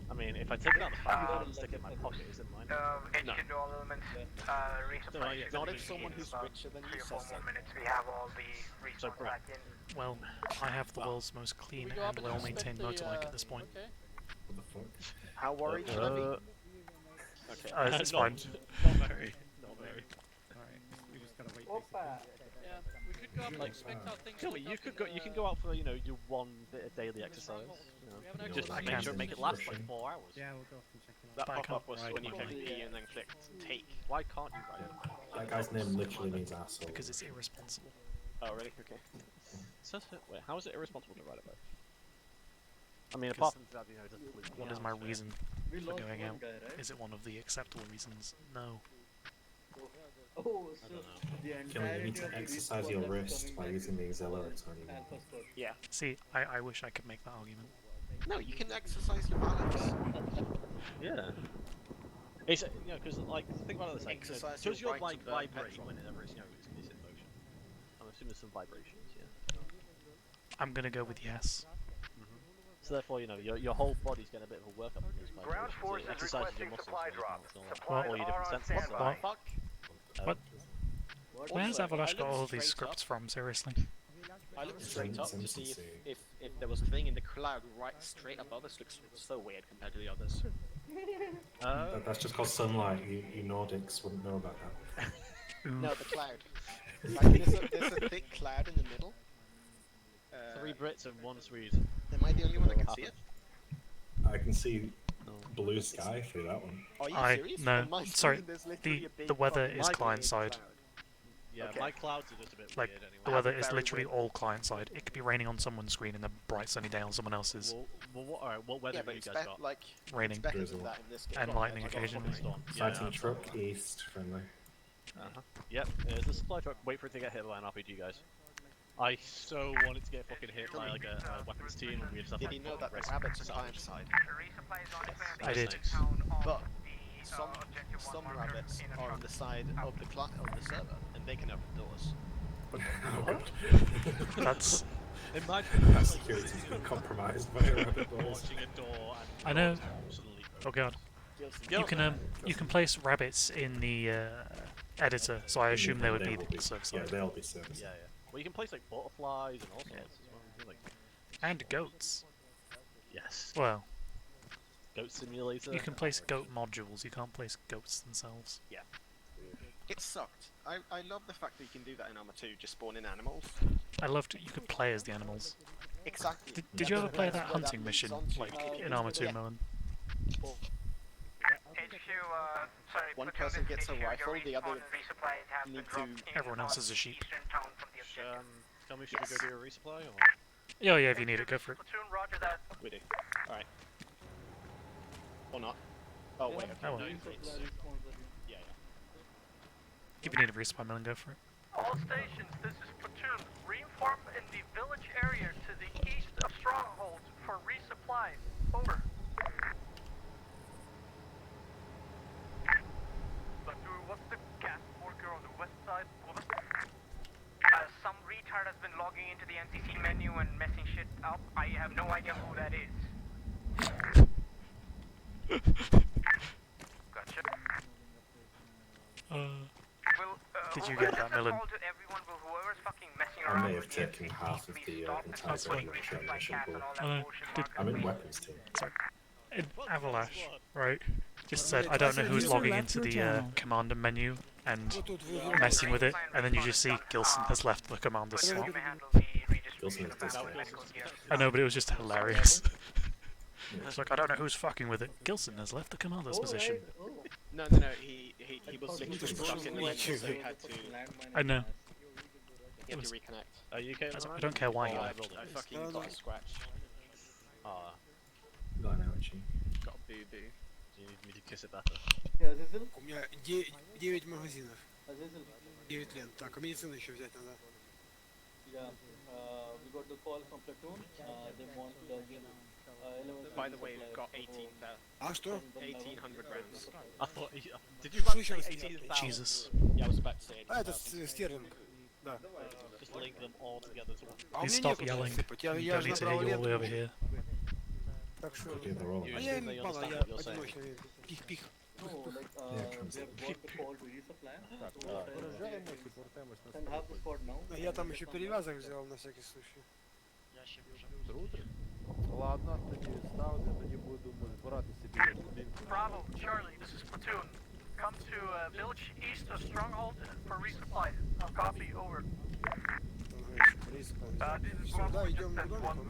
I mean, if I take it out of the bank and stick it in my pocket, is it mine? HQ No. to all elements. Resupply should Not be if someone in who's about richer than 3 you or 4 says more so. minutes. We have all the So, resources back in. Well, I have the world's most clean We go up and and well-maintained inspect the, motorbike at this point. Okay. What the fuck? How worried should I be? Okay. It's fine. Not very. Not very. Alright, we just gotta wait. Yeah, we could go up and inspect how things Yeah, look but you up could in go. the, You can go out for your one bit of daily exercise. You know, We have an just I make can. sure make it last like 4 hours. Yeah, we'll go off and check him out. That But I pop-up can't was ride when you my click bike. E and then clicked take. Why can't you ride it? That guy's name literally means asshole. Because it's irresponsible. Oh, really? Okay. Wait, how is it irresponsible to ride a bike? I mean, Because apart from that, it doesn't pollute the What is house, my yeah. reason We for lost going one out? guy, right? Is it one of the acceptable reasons? No. Oh, so the Killing, you entirety need of to the exercise respawn your that's wrist coming by back using the is accelerator anymore. Alpha squad. Yeah. See, I wish I could make that argument. No, you can exercise your balance. Yeah. It's because think about it this way. Exercise Does your your right bike to burn vibrate petrol. whenever it's it's in motion? I'm assuming some vibrations, yeah. I'm gonna go with yes. So therefore, your whole body's getting a bit of a workup from those vibrations. Ground so forces it exercises your requesting muscles supply and drop. all Supplies your are different on senses. standby. Fuck. What? Where's Also, Avalash I got looked all these straight scripts up. from? Seriously? I looked straight up to see if there was a thing in the cloud right straight above us. Looks so weird compared to the others. That's just called sunlight. You Nordics wouldn't know about that. No, the cloud. Like, there's a thick cloud in the middle. 3 Brits and 1 Swede. Am I the only one that can see it? I can see blue sky through that one. Are you serious? No, On my sorry. screen, there's literally The a big the weather fucking is big client side. cloud. Yeah, Okay. my clouds are just a bit Like weird anyway. the weather is Very literally weird. all client side. It could be raining on someone's screen and then bright sunny day on someone else's. What weather Yeah, have but you it's guys got? like Raining. it's better Drizzle. than that in this game. And lightning I got a occasionally. thunderstorm. Fighting Yeah, truck east friendly. Yep, there's a supply truck. Wait for it to get hit by an RPG, guys. I so wanted to get fucking hit by like a weapons team, and we just have Did like you know that the rest rabbits are salvage. client side? I did. But some rabbits are on the side of the server, and they can open doors. That's. Imagine That security's been compromised by a rabbit balls. watching a door and I know. suddenly Oh god. Gilson. You can place rabbits in the editor, so I assume they would be the server Yeah, side. they'll be service. Yeah. Well, you can place like butterflies and all sorts as well. You can, like, And goats. yes. Well, Goat simulator. you can place goat modules. You can't place goats themselves. Yeah. It sucked. I love the fact that you can do that in Arma 2, just spawn in animals. I loved you could play as the animals. Exactly. Did you ever play That's that where hunting leads mission, on to. like in Arma 2, Yeah. Melon? Sorry, One platoon, person this gets a is HQ, rifle, your the other respawn resupplies have been need dropped to. in Everyone else is a sheep. eastern town from the objective. Tell me, should we go do a resupply or? Yeah, yeah. If you need it, go for it. Platoon, roger that. We do. Alright. Or not. Oh, wait, okay. Oh, well. No, it's... Yeah, If you need a resupply, Melon, go for it. All stations, this is Platoon. Reinform in the village area to the east of Stronghold for resupply. Over. Platoon, what's the gas worker on the west side? Over. Some retard has been logging into the NCC menu and messing shit up. I have no idea who that is. Gotcha. Did you get that, Melon? I may have taken half of the entire ammunition pool. I'm in weapons team. Sorry. Avalash, right? Just said, I don't know who's logging into the commander menu and messing with it, and then you just see Gilson has left the commander slot. Gilson is disconnected. I know, but it was just hilarious. It's like, I don't know who's fucking with it. Gilson has left the commander's position. No, he was literally stuck in the end, so he had to... I know. He had to reconnect. Are you okay? I don't care why he I left. fucking got a scratch. Ah, Got an ouchie. Got a boo-boo. do you need me to kiss it better? У меня 9 магазинов. 9 лент. Так, а медицину еще взять надо. Yeah, we got the call from platoon. They want the 11. By the way, we've got 1800 rounds. I thought. Did you say 18,000? Jesus. Yeah, I was about to say. Это стерлинг. Да. Just link them all together to one. Please stop yelling. You don't need to hear you all the way over here. Так что... Yeah, they're all А я им мало, я одиночный. Пих-пих. No, like, they have got the call to resupply. And have the squad now. Я там еще перевязок взял на всякий случай. Ладно, тоді ставте, тоді будемо збирати собі будинку. Bravo, Charlie, this is platoon. Come to village east of Stronghold for resupply. Copy, over. This is Сюда идем к домику.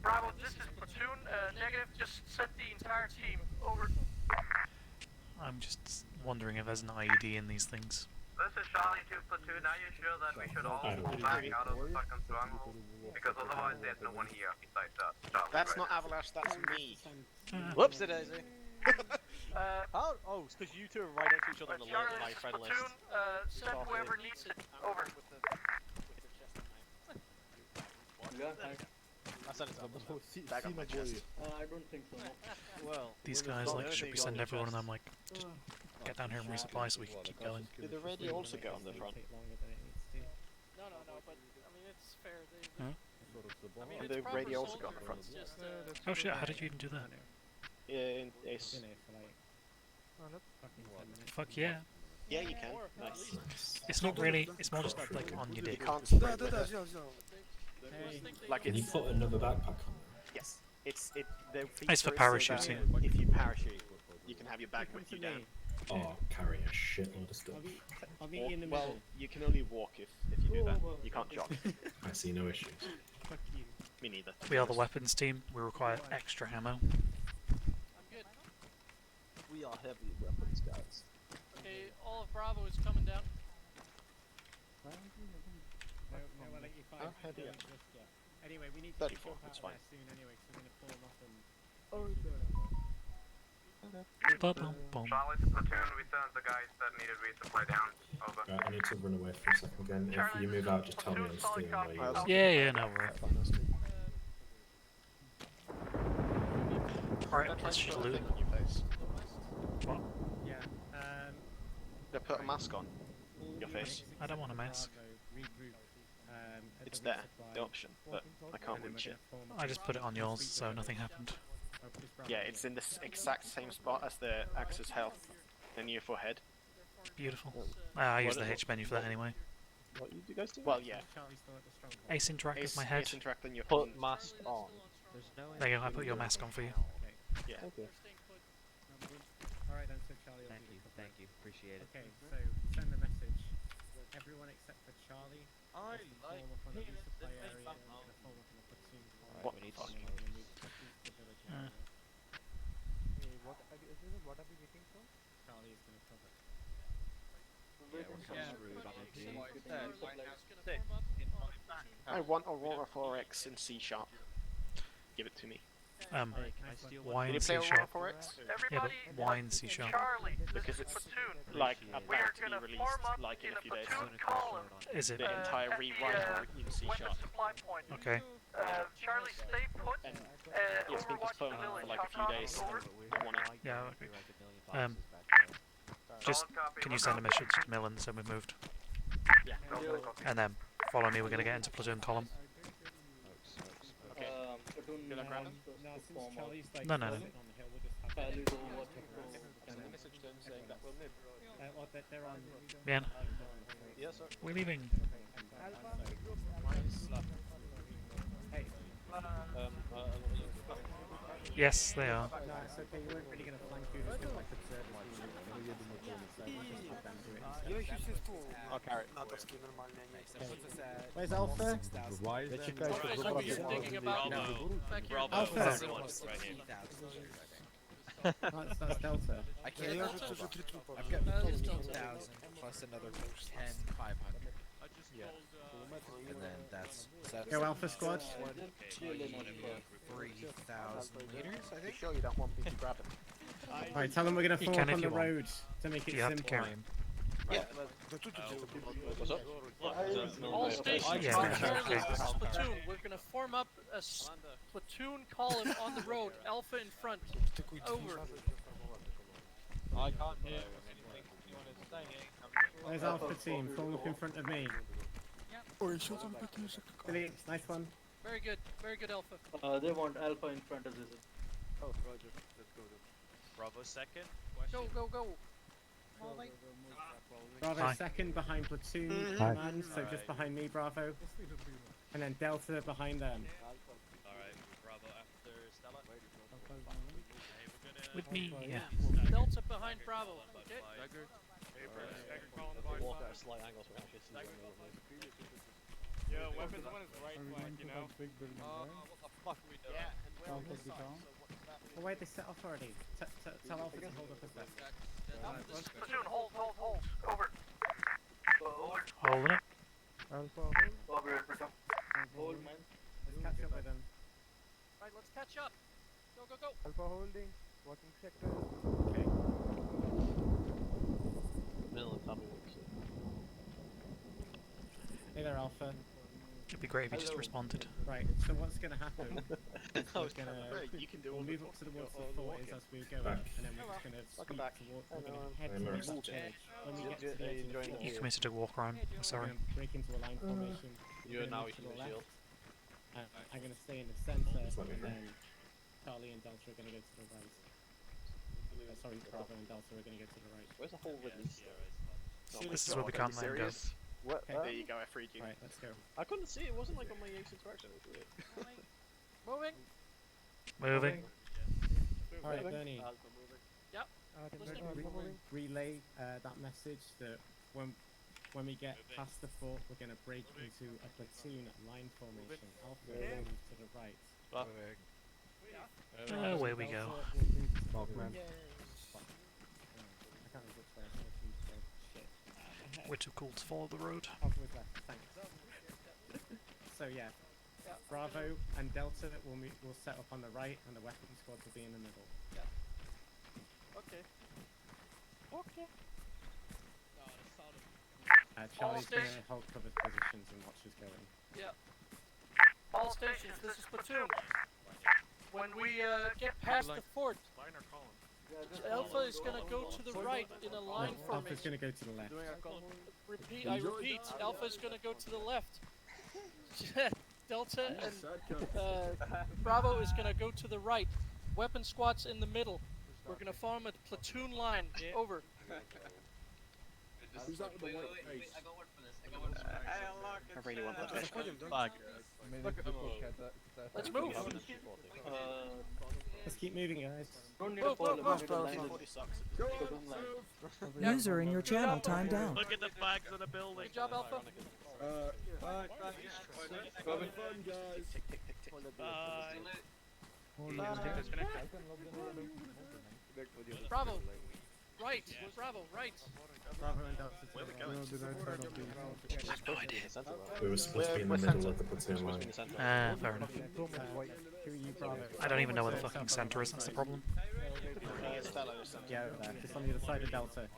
Bravo, this is platoon. Negative, just set the entire team. Over. I'm just wondering if there's an IED in these things. This is Charlie 2 platoon. Are you sure that we should all pull back out of the fucking stronghold? Because otherwise there's no one here besides us. Charlie, That's right? not Avalash, that's me. Whoopsie daisy. Oh, it's because you two are right next to each other on the Charlie, my this is friend list. platoon. Send whoever needs it. Over. Yeah, I sent it to them. Back on my chest. I don't think so. Well, These guys like should be sending everyone, and I'm like, just get down here and resupply so we can keep going. Did the radio also go on the front? No, but I mean it's fair. Huh? I mean, And it's the proper radio also go on the soldier, front. it's just, Oh shit! How did you even do that? In Ace. Fuck yeah! Yeah, you can. Nice. It's not really. It's more just like on your You dick. can't Да, spread да, with да, it. взял, взял. Like Can you it's put another backpack on there? yes. The It's for feature is so that parachuting. if you parachute, you can have your bag with you down. Or carry a shitload of stuff. Well, you can only walk if you do that. You can't jog. I see no issues. Me neither. We are the weapons team. We require extra ammo. I'm good. We are heavy weapons guys. Okay, all of Bravo is coming down. How heavy? Anyway, we need 34, that's fine. soon anyway, so we're gonna pull them off and... Ba-bum-bum. Charlie to platoon, we sent the guys that needed resupply down. Over. Right, I need to run away for a second again. If you move out, just tell me on Steam where you are. Yeah, no, we're alright. Let's just loot. What? Yeah, They put a mask on your face. I don't want a mask. It's there, the option, but I can't reach it. I just put it on yours, so nothing happened. Yeah, it's in the exact same spot as the Axe's health menu for head. Beautiful. I use the H menu for that anyway. What you guys do? Well, yeah. Ace interact with my head. Ace interact on your Put mask on. There you go. I put your mask on for you. Yeah. Okay. Alright then, so Charlie will do the cover. Thank you, appreciate it. Okay, so send the message. Everyone except for Charlie. I form up on the resupply area and we're gonna form up on the platoon. What we need to We're gonna move to the village area. What are we waiting for? Charlie is gonna cover. Yeah, we're kind of screwed on it. I want Aurora 4X in C sharp. Give it to me. Why Can in you C play Aurora sharp? 4X? Yeah, but why in C sharp? Charlie, this Because is it's platoon. like We are about to be gonna released form up like in in a a few days. platoon column. Is it? The entire at rewrite the, in C when sharp. the supply point. Okay. Charlie, stay put. And it's been Overwatch the postponed village. for like a few days. I want it. Yeah, okay. Just, can you send a message to Millen so we've moved? Yeah. And then, follow me, we're going to get into platoon column. Okay. Platoon Gonna grab him? No, since Charlie's like No, no, no. sitting on the hill, we'll just have Charlie's them. Overwatch. Send a message to them saying that we'll move. Well, they're on... Man, Yes, sir. we're leaving. Hey. Yes, they are. No, it's okay, you weren't really gonna flank you, just gonna like observe it. So we'll just have them do it. Я еще существую. I'll carry it. натовские нормальные они. Where's Alpha? Я чекаю, щоб I'm забрати just thinking about back here. Bravo, Alpha. this one right here. That's Delta. I can't. Я уже тоже 3 трупа. I've got 15,000 plus another 10,500. Yeah. And then that's so Go Alpha Squad. 3,000 liters, I You think. sure you don't want me to grab it? Alright, tell them we're gonna You form can up if on you the want. road to make it You have to simple. carry him. Yeah. What's up? All stations Yeah, on okay. Charlie, this is platoon. We're gonna form up a platoon column on the road. Alpha in front. Over. I can't hear anything anyone is saying. There's Alpha team, form up in front of me. Billy, nice one. Very good, Alpha. They want Alpha in front as is. Oh, Roger. Let's go then. Bravo second. Go. Molly. Bravo Hi. second behind platoon Hi. command, so just behind me, Bravo. And then Delta behind them. Alright, Bravo after Stella. With me, yeah. Delta behind Bravo. Okay. Walk at a slight angle so we can actually see where we're moving. Yo, weapons one is right flank, you know? What the fuck are we doing? Yeah, and we're on this side, so what's that? Well, where'd they set off already? Tell Alpha to hold up a sec. Platoon, hold. Over. Holding it. Hold, man. Let's catch up with them. Right, let's catch up. Go. Alpha holding. Walking sector. Okay. Middle and tell me what you see. Hey there, Alpha. It'd be great if you just responded. Right, so what's going to happen is We'll move up to the woods the fort is as we go, and then we're just going to sweep towards, we're going to head towards the village. When we get to the edge of the fort, You committed a walk around. Sorry. we're going to break into a line formation. You're We're now gonna eating move to the the shield. left. I'm going to stay in the centre, and then Charlie and Delta are going to go to the right. Sorry, Bravo and Delta are going to go to the right. Where's the whole release though? This is where we can't let him go. What? Okay. There you go, I freed you. Right, let's go. I couldn't see, it wasn't like on my Ace interaction, it was weird. Moving. Moving. Alright, Bernie. Yep. Listening. Relay that message that when we get past the fort, we're going to break into a platoon line formation. Alpha will move to the right. Away we go. Markman. I can't remember which way I'm supposed to go. Shit. We're too cool to follow the road. Alpha was left, thanks. So yeah, Bravo and Delta will set up on the right, and the weapon squad will be in the middle. Okay. Charlie's going to stations. hold cover positions and watch us going. Yeah. All stations, this is platoon. When we get past the fort, Alpha is gonna go to the right in a line Alpha's formation. going to go to the left. I repeat, Alpha is gonna go to the left. Delta and Bravo is gonna go to the right. Weapon squads in the middle. We're gonna form a platoon line. Over. Who's that with the white face? I really want that bit. Flag. Let's move. Let's keep moving, guys. User in your channel timed out. Look at the flags in the building. Good job, Alpha. Having fun, guys. Bye. Bravo. Right. Bravo. Right. Bravo and Delta to the right. I have no idea. We were supposed to be in the middle of the platoon line. Fair enough. Bravo. I don't even know where the fucking center is, that's the problem. Yeah, over there. Just on the other side of Delta.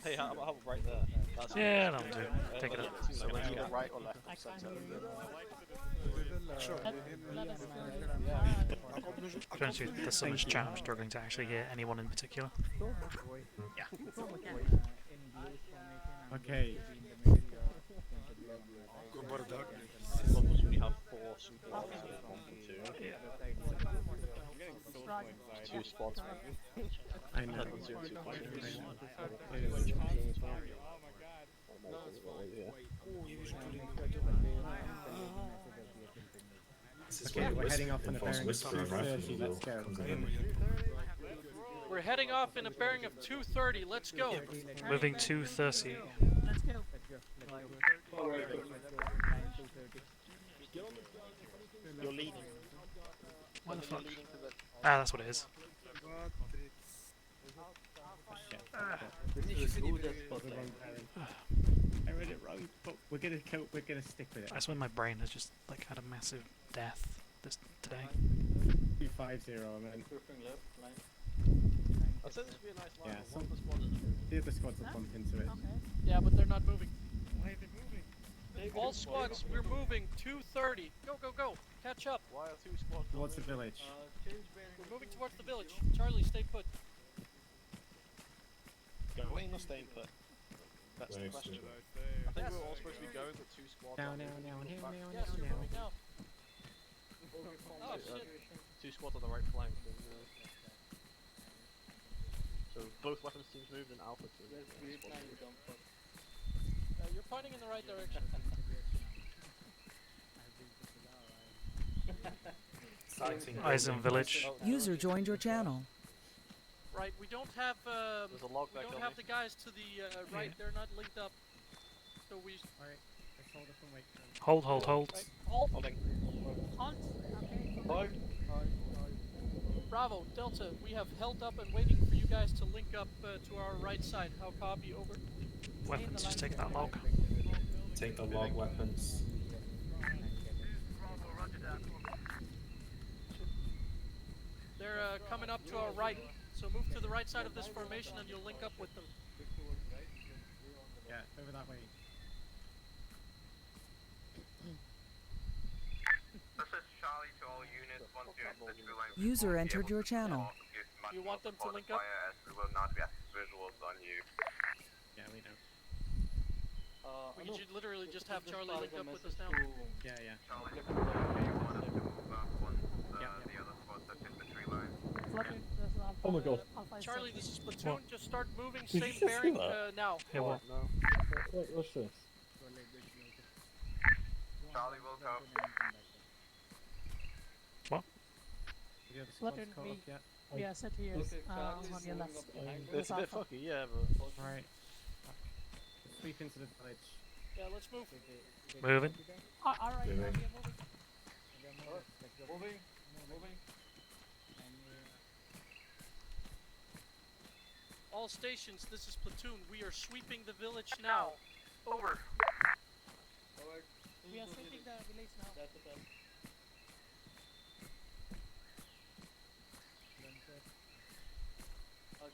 Hey, how about right there? That's Yeah, that'll do. Take it up. So we're either right or left of center. To be honest with you, there's so much chat, I'm struggling to actually hear anyone in particular. Okay. Almost when you have 4 super ones, so 1 and 2. Yeah. 2 spots. I know. Okay, we're heading off in a bearing of 230, let's go. We're heading off in a bearing of 230. Let's go. Moving 230. Let's go. You're leading. What the fuck? Ah, that's what it is. I read it wrong, but we're gonna stick with it. That's when my brain has just like had a massive death today. 250, I meant. I'd say this would be a nice line. Yeah, but one of the squad doesn't move. the other squads will bump into it. Yeah, but they're not moving. Why are they moving? All squads, we're moving. 2:30. Go, go, go. Catch up. Why are 2 squads Towards the village. We're moving towards the village. Charlie, stay put. Going or staying put? That's the question. I think we were all supposed to be going, but 2 squads. Yes, you're moving now. Oh, shit. 2 squads on the right flank. And, so both weapons teams moved and Alpha team. You're pointing in the right direction. Eyes in village. User joined your channel. Right, we don't have There's a log we back don't on have me. the guys to the right. They're not linked up. So we. Alright, let's hold up and wait. Hold, hold, hold. Right, halt. Holding. Halt. Okay. Bravo, Delta. We have held up and waiting for you guys to link up to our right side. How copy? Over. Weapons, just take that log. Take the log weapons. They're coming up to our right. So move to the right side of this formation and you'll link up with them. Yeah, over that way. This is Charlie to all units. Once you're in the true line, User entered your channel. You want them to link up? as we will not get visuals on you. Yeah, we know. We should literally just have Charlie link up with us now. Yeah, yeah. Charlie, you want us to move up once the other squads have hit the tree line. Oh my god. Charlie, this is platoon. Just start moving. Did Same you just bearing do that? now. Yeah, what? Wait, what's this? Charlie will go. What? The other squads Platoon, caught up yet? we are set here on your left. It's a bit fucky, yeah, but... Alright. Sweep into the village. Yeah, let's move. Moving. Alright, we are moving. Moving. All stations, this is platoon. We are sweeping the village now. Over. We are sweeping the village now.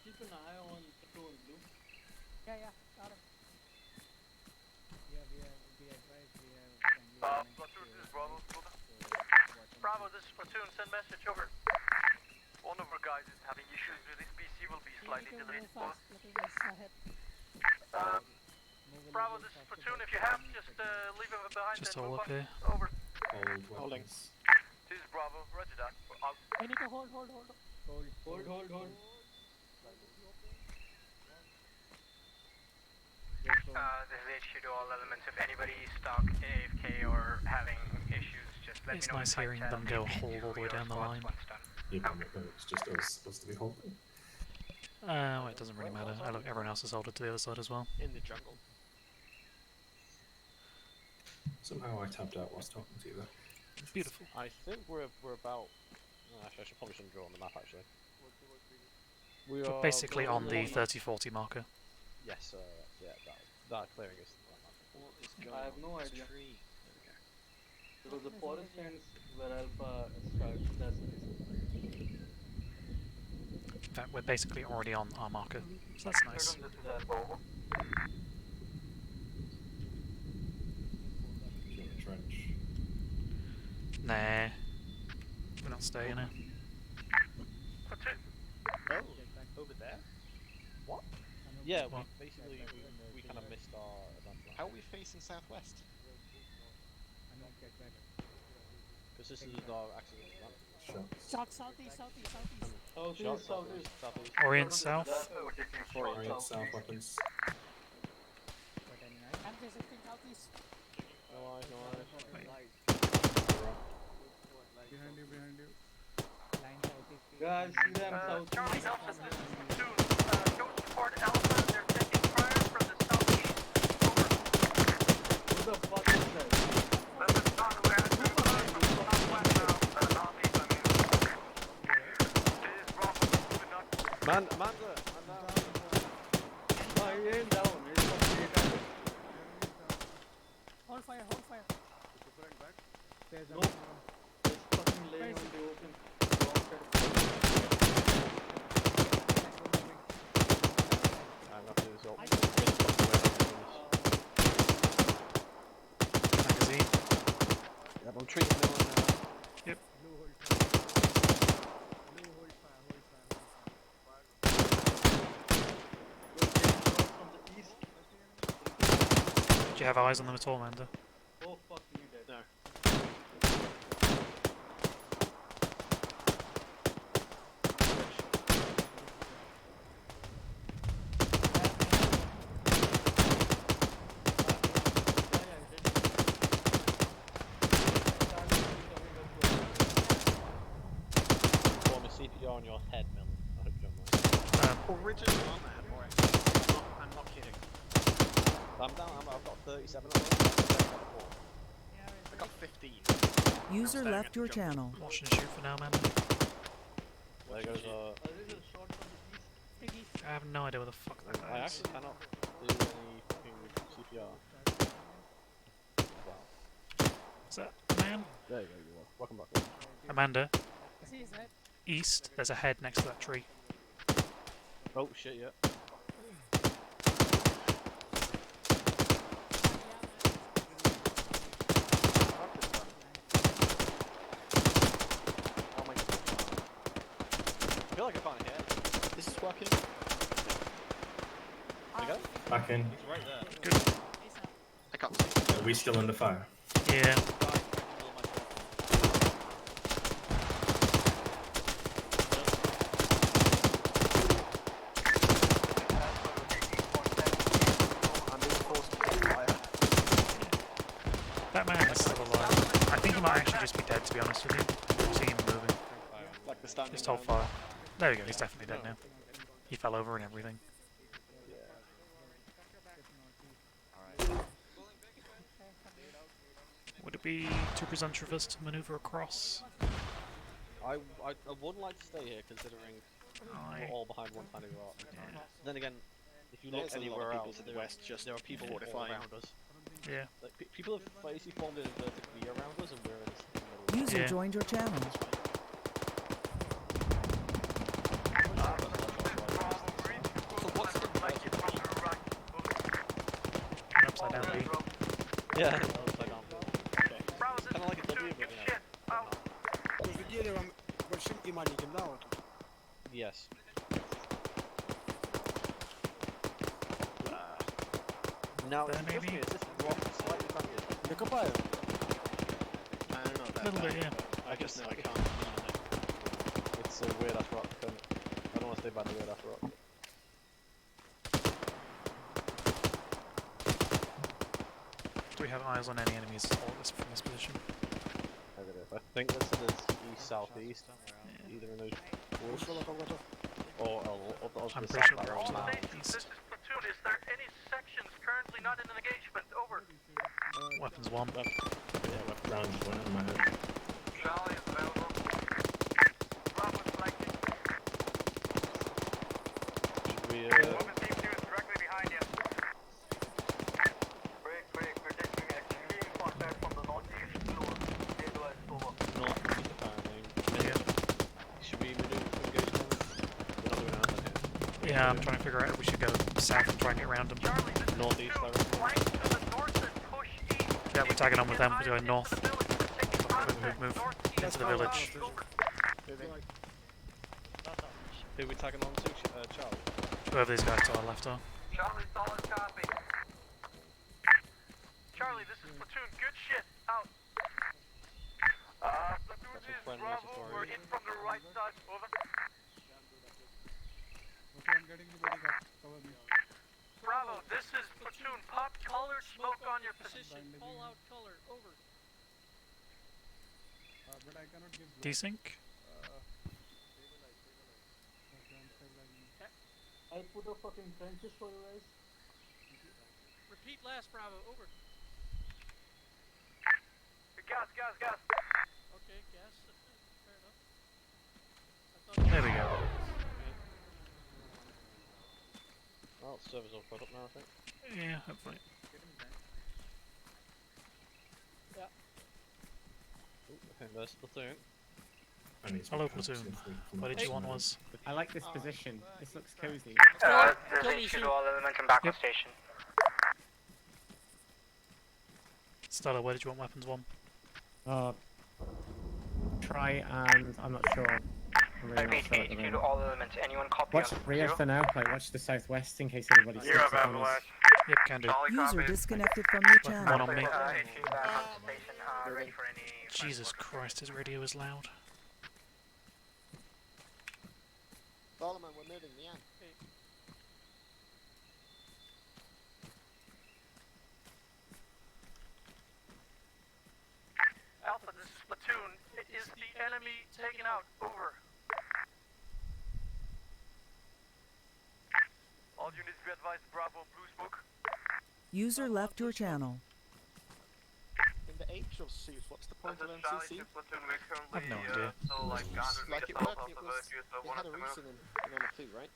Keep an eye on platoon blue. Yeah, got him. Platoon, this is Bravo. Bravo, this is platoon. Send message over. One of our guys is having issues with his PC. Will be slightly delayed. Bravo, this is platoon. If you have, just leave him behind. Just and all move up on. here. Over. Holding. This is Bravo. Roger that. We need to hold. Hold. This is HQ to all elements. If anybody is stuck AFK or having issues, just let It's me know. nice hearing them go hold all the way down the line. Yeah, but it's just us supposed to be holding. Well, it doesn't really matter. I look, everyone else is holded to the other side as well. In the jungle. Somehow I tapped out whilst talking to you there. Beautiful. I think we're about... actually, I probably shouldn't draw on the map, actually. We So are basically on the going 30-40 marker. Yes, yeah, that clearing is... I have no idea. Because the forest ends where Alpha starts. That's In fact, we're basically already on our marker, so that's nice. Do you want a trench? Nah. We're not staying here. Oh, over there? What? Yeah, we basically we kind of missed our advance line. How are we facing southwest? Because this is our accident line. Southeast. Southeast. Orient south. Orient south weapons. I'm visiting southeast. No eyes. behind you. Guys, see them south. Charlie Alpha, this is platoon. Go support Alpha. They're taking fire from the southeast. Over. Who the fuck is that? This is John. We're at from southwest now. Northeast, I mean. It is Bravo. Moving up. Man down. No, he ain't down. He's from the Hold fire. No. He's fucking laying on the open. Do you have eyes on them at all, Amanda? Oh fuck you, dead. No. Form a CPR on your head, Millen. I hope you don't mind. Original armor. I'm not kidding. I'm down. I've got 37 of I got 15. User left your channel. Watch and shoot for now, man. There goes I have no idea where the fuck that I guy is. actually cannot do any fucking CPR. Wow. Is that a man? There you go, you are. Welcome back. Amanda, I see his head. east, there's a head next to that tree. Oh shit, yeah. Oh my god. I feel like I can't hit. This is working. There you go. Back in. He's right there. Good. I can't see. Are we still under fire? Yeah. That man is still alive. I think he might actually just be dead, to be honest with you. I don't see him moving. Like the standing Just hold fire. There we go, he's definitely dead now. He fell over and everything. Would it be too presumptuous to maneuver across? I wouldn't like to stay here considering we're all behind one tiny rock. Yeah. Then again, if you look There's a lot of anywhere people else, to the there west just are people all fortifying. around us. Yeah. Like, people have basically formed an inverted V around us and we're in the middle. User joined your channel. Upside down B. Yeah, upside down. Okay. It's kind of like a W, but you know. To jest widzieli wam большим и маленьким, да, вот? Yes. Now, There, it's just maybe? me, is this rock slightly banded? Я копаю. I don't know A about little that. bit, yeah. I just know I can't lean on it. It's a weird ass rock. I don't want to stay by the weird ass rock. Do we have eyes on any enemies at all from this position? I think this is east southeast. Either in those woods or I'm pretty sure they're all south. east. Platoon, is there any sections currently not in engagement? Over. Weapons 1. Yeah, round one in my head. Charlie is available. Bravo flanking. Should we Woman team 2 is directly behind you. Break, we're taking extreme contact from the northeast floor. Stabilize over. northeast apparently? Should we maneuver to engage them? We're not doing anything here. Yeah, I'm trying to figure out if we should go south and try and get around them. Northeast, I reckon. Yeah, we're tagging on with them. We're going north. Move into the village. Who are we tagging on to? Charlie? Whoever these guys to our left are. Charlie, solid copy. Charlie, this is platoon. Good shit. Out. Platoon is Bravo. We're in from the right side. Over. Bravo, this is platoon. Pop color, smoke on your position. Call out color. Over. Desync? I put a fucking trenches for you guys. Repeat last Bravo, over. Gas. Okay, gas. Fair enough. There we go. Well, server's all put up now, I think. Yeah, hopefully. Yeah. Okay, there's platoon. Hello, platoon. Where did you want was? I like this position. This looks cozy. HQ to all elements and back on station. Stella, where did you want weapons 1? Try and I'm not sure. I'm really not sure at the HQ to moment. all elements. Anyone copy Watch us? Rio Zero? for now. Like watch the southwest in case anybody Zero, sneaks up on us. Avalanche. Yep, can do. User disconnected from your channel. One on me. HQ back on the station, ready for any... Jesus Christ, his radio is loud. Solomon, we're moving, Leanne. Alpha, this is Platoon. Is the enemy taken out? Over. All units be advised, Bravo, blue smoke. User left your channel. In the H of Zeus, what's the point of MCC? I've no idea. Like it worked, it had a reason in Arma 2, right?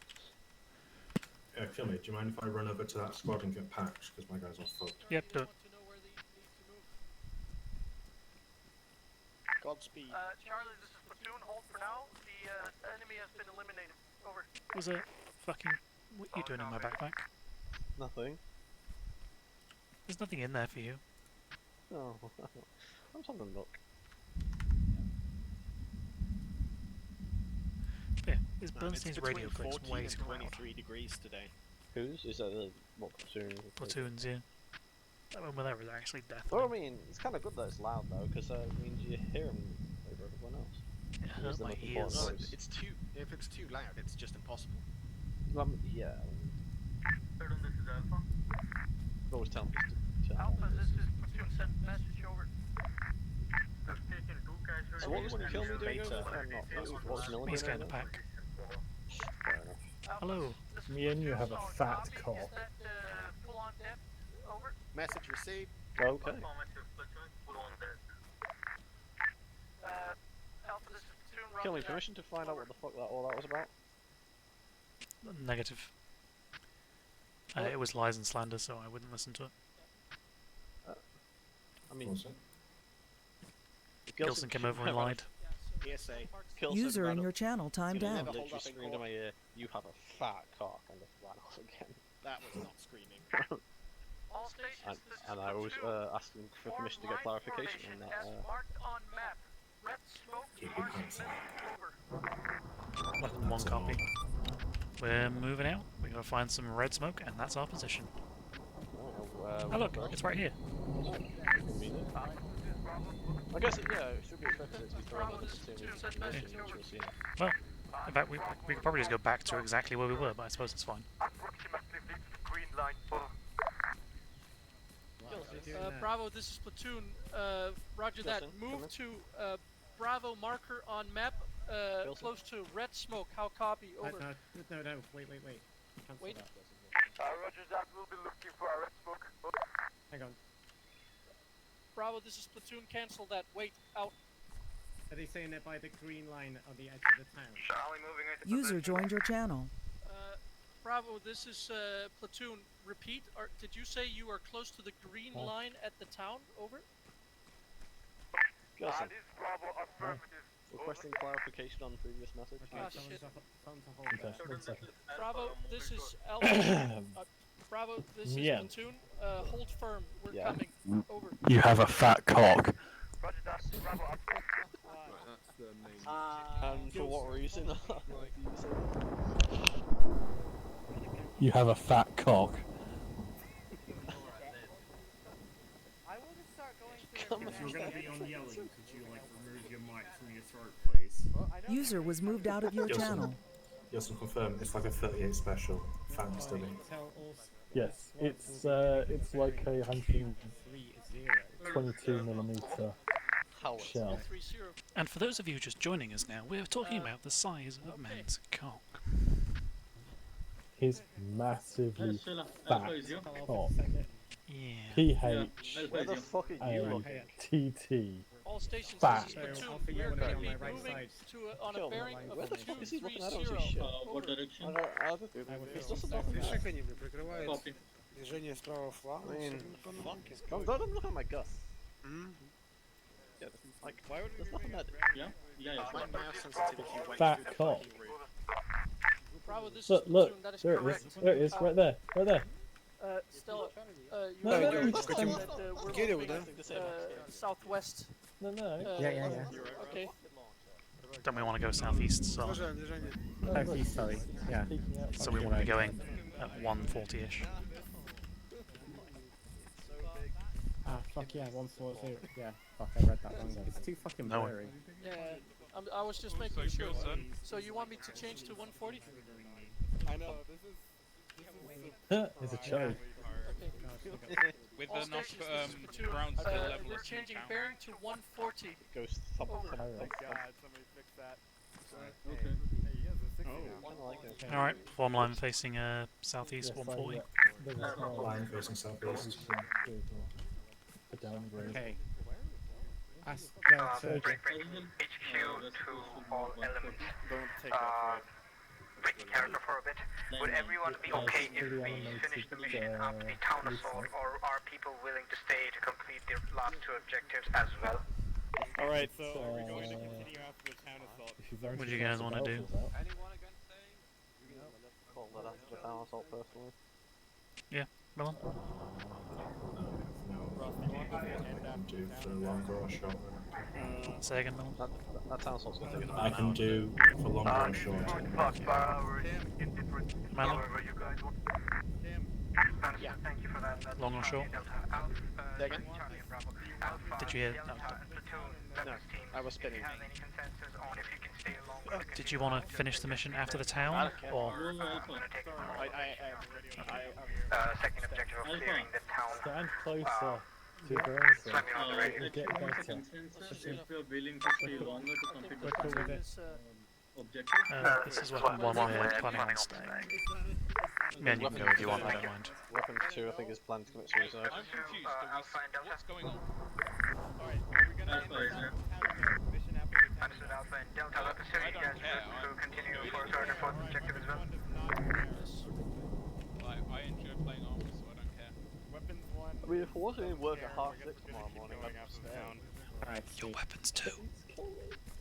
Kill me. Do you mind if I run over to that squad and get patched? Because my guys are fucked. Yep, do it. Godspeed. Charlie, this is Platoon. Hold for now. The enemy has been eliminated. Over. Was it fucking... What are you doing in my backpack? Nothing. There's nothing in there for you. Oh, I'm having a look. Yeah, is It's Bernstein's radio between clicks 14 way and too loud. 23 degrees today. Whose? Is that the what platoon? Platoons, yeah. That one where there was actually death. Well, I mean, it's kind of good that it's loud though, because it means you hear them over everyone else. It hurt my ears. No, it's too. If it's too loud, it's just impossible. Yeah. Third this is Alpha. Always tell them just to turn Alpha, on. this is Platoon. Send message over. So what was the kill me doing over? What was military? He's getting a pack. Fair enough. Hello. Me and you have a fat cock. Full on death. Over. Message received. Okay. Alpha, this is Platoon. Kill me. Permission to find out what the fuck all that was about? Negative. It was lies and slander, so I wouldn't listen to it. I mean, Gilson came over and lied. PSA. User in your channel timed out. Literally screamed in my ear, "You have a fat cock," and just ran off again. That was not screaming. All stations, And I was asking for permission to get clarification on that. marked on map. Red smoke marked over. Less than one copy. We're moving out. We gotta find some red smoke, and that's our position. Oh look, it's right here. I guess yeah, it should be expected to be thrown on the team. Well, in fact, we could probably just go back to exactly where we were, but I suppose it's fine. Green line full. Bravo, this is Platoon. Roger that. Move to Bravo marker on map, close to red smoke. How copy? Over. No, wait. Cancel Wait. that. Roger that. We'll be looking for a red smoke. Hang on. Bravo, this is Platoon. Cancel that. Wait. Out. Are they saying they're by the green line on the edge of the town? Charlie moving into User joined your channel. Bravo, this is Platoon. Repeat. Did you say you are close to the green line at the town? Over. Gilson, this Bravo affirmative. requesting clarification on previous message. Ah, shit. Okay, 1 second. Bravo, this is Alpha. Bravo, this is Yeah. Platoon. Hold firm. We're Yeah. coming. Over. You have a fat cock. Roger that. Bravo up. That's the main. And for what reason? You have a fat cock. If you're going to be on yelling, could you like remove your mic from your throat, please? User was moved out of your channel. Gilson, confirm. It's like a 38 special. Fan study. Yes, it's like a 122mm shell. And for those of you just joining us now, we're talking about the size of men's cock. His massively fat cock. Yeah. Where the fuck are you looking? PHATT. All stations, Fat. this is Platoon. We're going to be moving to on a bearing of Where the fuck is he looking? I don't see 230. shit. What direction? It's just nothing there. Движение не прикрывает. Copy. Движение справа фланга. I mean, Fuck is don't look at my gut. Yeah, like, there's nothing there. Yeah. My mouse sensitivity went Fat through the cock. fucking roof. Bravo, this Look, is look, Platoon. That is there it correct. is. There it is, right there, right there. Stella, you No, are no, aware no, that no. we're Get it moving, with southwest. No. Yeah. Okay. Don't we want to go southeast? So Southeast, sorry. Yeah. So we want to be going at 140-ish. fuck yeah, 140. Yeah, fuck, I read that wrong. It's too fucking No. blurry. Yeah, I was just making sure. So you want me to change to 140? I know, this is It's a choke. With All enough stations, this is Platoon. ground skill level. We're changing bearing to 140. Ghost, Oh my god, somebody fix that. Okay. Hey, you guys are 60 now. Oh. Alright, form line facing southeast 140. Line facing southeast. A downgrade. Okay. Ask Break, Delta. break. HQ to all elements. Don't take that Breaking character for a bit. Would everyone be okay if we finish the mission after the town assault, or are people willing to stay to complete their last two objectives as well? Alright, so are we going to continue after the town assault? What do you guys want to do? Call that after the town assault personally. Yeah, Melon? Do for longer or shorter. Say again, Melon? That town assault's gonna take I can do for longer or shorter. Melon? You guys want. Yeah. Thank you for that. Long or short? Did you hear? No, I was spinning. Did you want to finish the mission after the town, or? Second objective of clearing the town. Stand closer to Bronson. You'll get better. Consensus if you're willing to stay longer to complete the Quicker with it. objective. This is weapon 1 we're planning on staying. Yeah, and you can go if you want, I don't mind. Weapon 2 I think is planned to commit suicide. I'm confused. What's going on? Alright, are we gonna Alpha, is there? Understood Alpha and Delta. Let us you guys to continue for third and fourth objective as well. Like, I enjoy playing Arma, so I don't care. Weapons 1. I mean, if it wasn't in work at 6:30 tomorrow morning, going I'd after the stay. town. Alright, Your weapons too.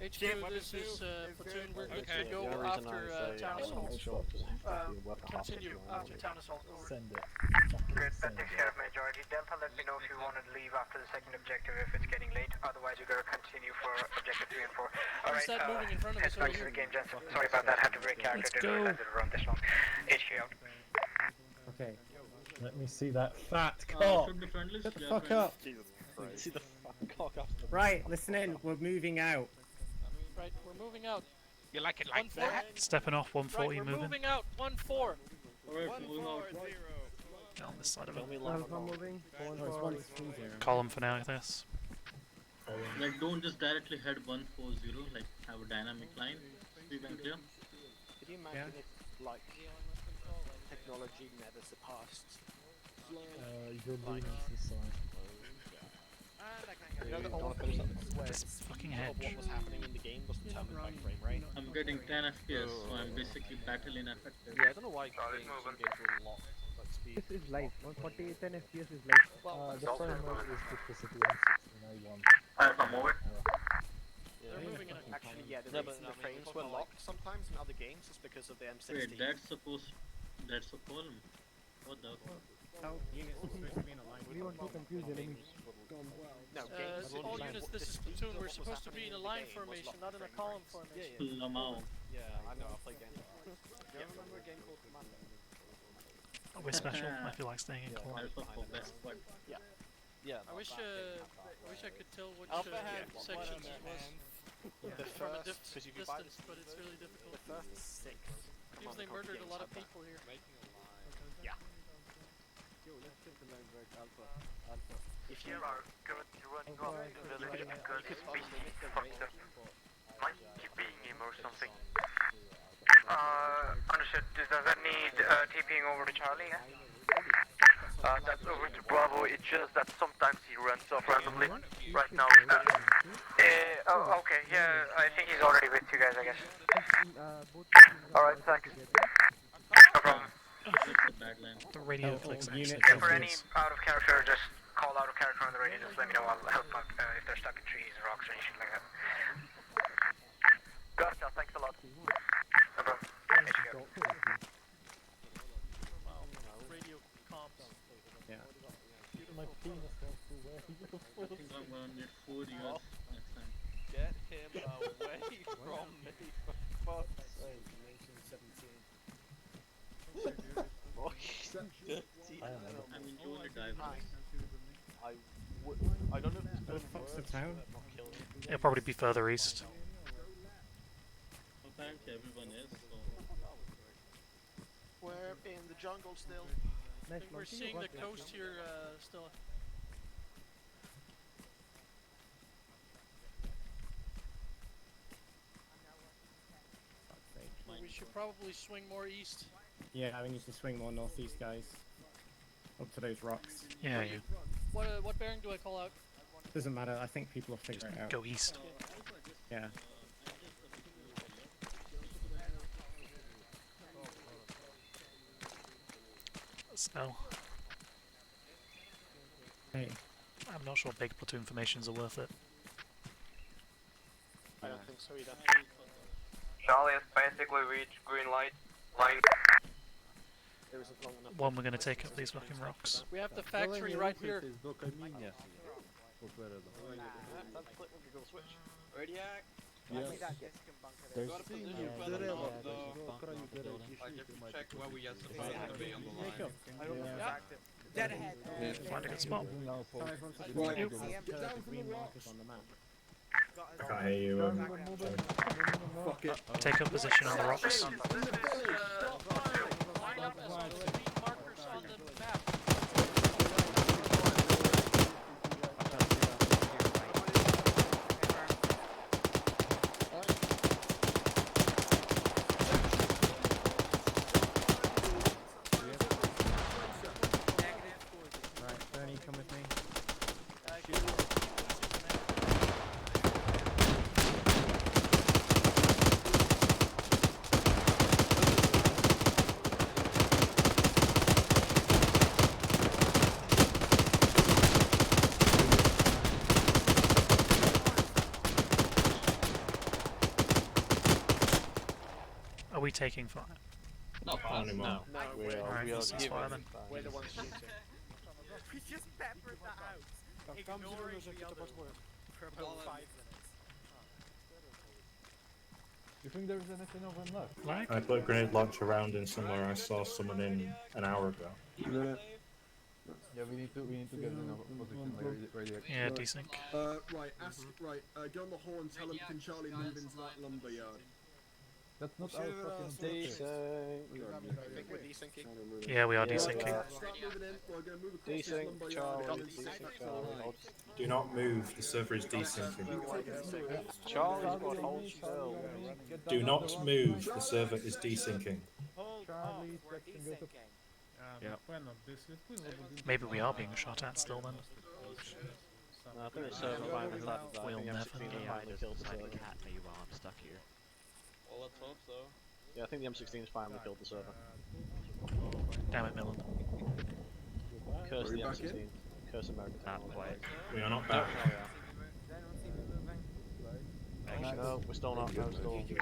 HQ, this is Platoon. We're good Okay. to go The only reason after I say town assault. short is if you work at Continue 6:30 after town assault. Over. Send it. Great, that Send takes it. care of majority. Delta, let me know if you want to leave after the second objective if it's getting late. Otherwise, you're going to continue for objective 3 and 4. Alright, that moving in front of us head back over to the here? game, gents. Sorry about that. Had to break character. Let's Didn't go. realize it would run this long. HQ out. Okay. Let me see that fat cock. Should be friendly. Shut the Yeah, fuck friendly. up. Jesus Christ. See the fucking cock after the Right, listen in. We're moving out. Right, we're moving out. You like it like 1-4. that? Stepping off Right, 140, we're moving. moving out. 1-4. Alright, moving out. On this side of it. moving. Oh, it's 130. Column for now, this. Like, don't just directly head 140, like, have a dynamic line. Sweep and clear. Could you imagine if, like, technology never surpassed? You're leaning to the side. You know, the whole thing This fucking hedge. what was happening in the game was determined by frame rate. I'm getting 10 FPS, so I'm basically battle ineffective. Yeah, I don't know why games were locked at speed. This is live. 140 10 FPS is live. The frame rate is because of the M16A1. Alpha, move it. They're moving in. Actually, yeah, the No, reason but the frames were locked sometimes in other games is because of the M16. Wait, that's a column. What the fuck? Units are supposed to be in a line. We want to confuse enemies. No, games All units, this is Platoon. We're supposed to be in a line formation, not in a column formation. Lamau. Yeah, I know, I'll play games. Yeah, remember a game called Commander? We're special. I feel like staying in column. Alpha for best one. Yeah. Yeah. I wish I could tell which Alpha had sections it was The from a first, because you can buy distance, but it's really difficult. the first 6. Seems they murdered a lot of people here. Yeah. If you are good to running off the village because it's being fucked up. Might keep being him or something. Understood. Does that need TPing over to Charlie? That's over to Bravo. It's just that sometimes he runs off randomly. Right now. Oh, okay. Yeah, I think he's already with you guys, I guess. Alright, thanks. No problem. The radio Oh, clicks unit actually. For any out of character, just call out of character on the radio. Just let me know. I'll help out if they're stuck in trees, rocks, or anything like that. Gotcha. Thanks a lot. No problem. Radio comms. Yeah. My penis wants to wear I think I'm gonna need 4 years next time. Get him away from me, for fuck's sake. I mean, you only die once. I don't know if it's Where going the fuck's the worse, town? but not killing. It'll probably be further east. Apparently everyone is, so... We're in the jungle still. I think we're seeing the coast here still. We should probably swing more east. Yeah, we need to swing more northeast, guys. Up to those rocks. Yeah, yeah. What bearing do I call out? Doesn't matter, I think people will figure it out. Go east. Yeah. Snow. Hey. I'm not sure big platoon formations are worth it. I don't think so either. Charlie has basically reached green light line. There isn't long enough. One, we're gonna take up these fucking rocks. We have the factory right here. Radiac. Yes. There's I just checked where we are supposed to be on the line. Dead ahead. Find a good spot. Right. Get down from the rocks on the map. I can't hear you. Fuck it. Take up position on the rocks. Line up as on the speed markers on the map. Right, Bernie, come with me. Are we taking fire? Not anymore. No, Alright, we are this is fire then. We're the ones shooting. We just peppered the house, ignoring the other for about 5 minutes. You think there's anything of them left? Like? I put a grenade launcher around in somewhere I saw someone in an hour ago. Yeah, we need to get in a position ready. Yeah, desync. Right, get on the hall and tell them can Charlie move into that lumber yard. That's not our fucking Desync. I think we're desyncing. Yeah, we are desyncing. Start moving in, we're going to move across this Desync, lumber yard. Charlie, desync, Charlie. Do not move, the server is desyncing. Charlie's got hold still. Do not move, the server is desyncing. Charlie, Maybe we are being shot at still then. No, I think the server finally started that. We'll I think never M16 finally killed the server. Cat me while I'm stuck here. Well, let's hope so. Yeah, I think the M16's finally killed the server. Damn it, Millen. Curse Are we the back in? M16. Curse America. Not quite. We are not back. No, we're still not. No, still. We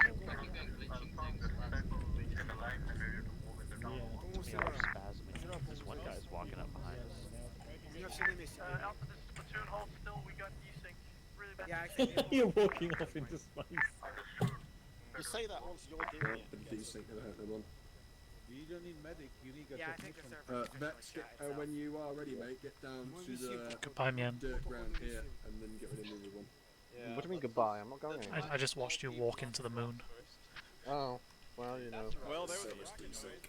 are spasming. This one guy's walking up behind us. Alpha, this is platoon hold still, we got desync. Really bad. You're walking off into space. You say that once you're doing it. Desync, I hope them on. You don't need medic, you need a Yeah, I think the server. Vex, when you are ready, mate, get down to the Goodbye, man. dirt ground here and then get rid of the other one. Yeah. What do you mean goodbye? I'm not going anywhere. I just watched you walk into the moon. Oh, well, you know. Well, there Service desync.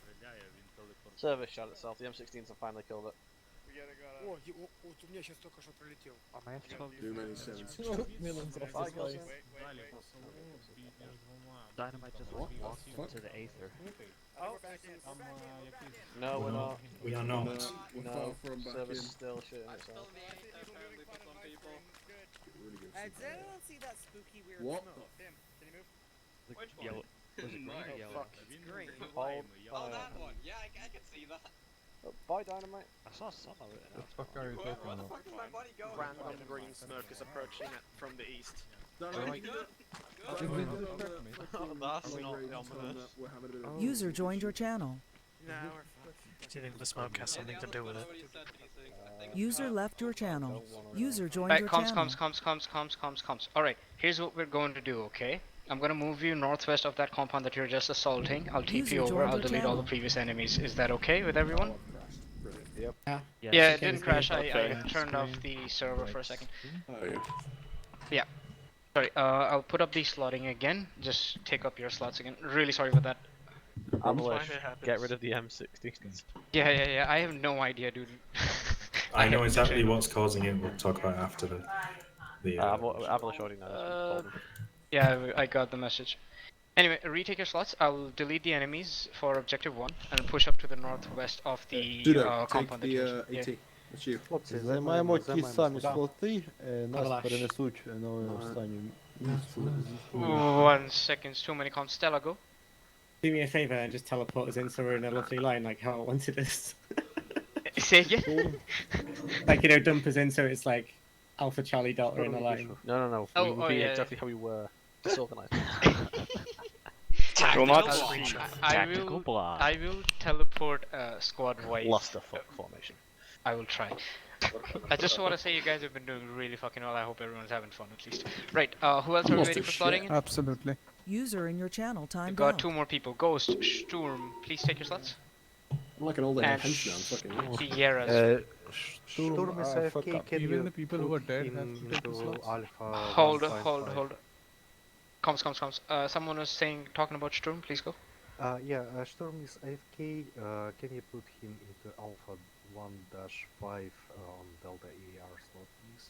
Service shot itself. The M16s have finally killed it. О, вот у меня сейчас только что пролетел. Too many sevens. Millen's off his face. Dynamite just What? walked Fuck? into the aether. No, we're not. We are not. We're No, far from back service in. is still shitting itself. Really good I feedback. don't see that spooky weird What? smoke. Which one? Yellow. Was it green or Oh, yellow? fuck. It's green. Hold. Oh, that one. Yeah, I can see that. Bye, Dynamite. I saw some of it. What the fuck are you Where talking the about? fuck is my buddy going? Random green smoke is approaching it from the east. Good. Did we distract me? That's not ominous. We're having a bit of User joined your channel. No, we're fine. Do you think the smoke has something to do with it? User left your channel. User joined your Comms, channel. comms. Alright, here's what we're going to do, okay? I'm gonna move you northwest of that compound that you're just assaulting. I'll TP User over, joined I'll your delete all the channel. previous enemies. Is that okay with everyone? Brilliant. Yep. Yeah, it didn't crash. I turned off the server for a second. Oh, yeah. Yeah. Sorry, I'll put up the slotting again. Just take up your slots again. Really sorry about that. Avalanche, get rid of the M60. Yeah. I have no idea, dude. I know have exactly literally- what's causing it. We'll talk about it after the Avalanche already knows. Yeah, I got the message. Anyway, retake your slots. I'll delete the enemies for objective 1 and push up to the northwest of the Dudo, compound. take that the you AT. That's you. Хлопці, займаємо ті самі слоти, нас Авалаш. перенесуть на останню місце. One second, too many comps. Stella, go. Do me a favor and just teleport us in so we're in a lovely line like how I wanted us. Say again? Like, dump us in so it's like Alpha Charlie Delta in a line. No. Oh, We will be yeah. exactly how we were. Disorganized. I will teleport squad wise. Clusterfuck formation. I will try. I just want to say you guys have been doing really fucking well. I hope everyone's having fun at least. Right, who else are we waiting for slotting in? Absolutely. User in your channel We've timed got out. 2 more people. Ghost, Sturm, please take your slots. I'm like an old And hench now. I'm fucking Sierra's. Sturm is AFK, can Even you the people who are dead have to take the slots? Hold. Comms. Someone was talking about Sturm. Please go. Storm is AFK. Can you put him into Alpha 1-5 on Delta ER slot, please?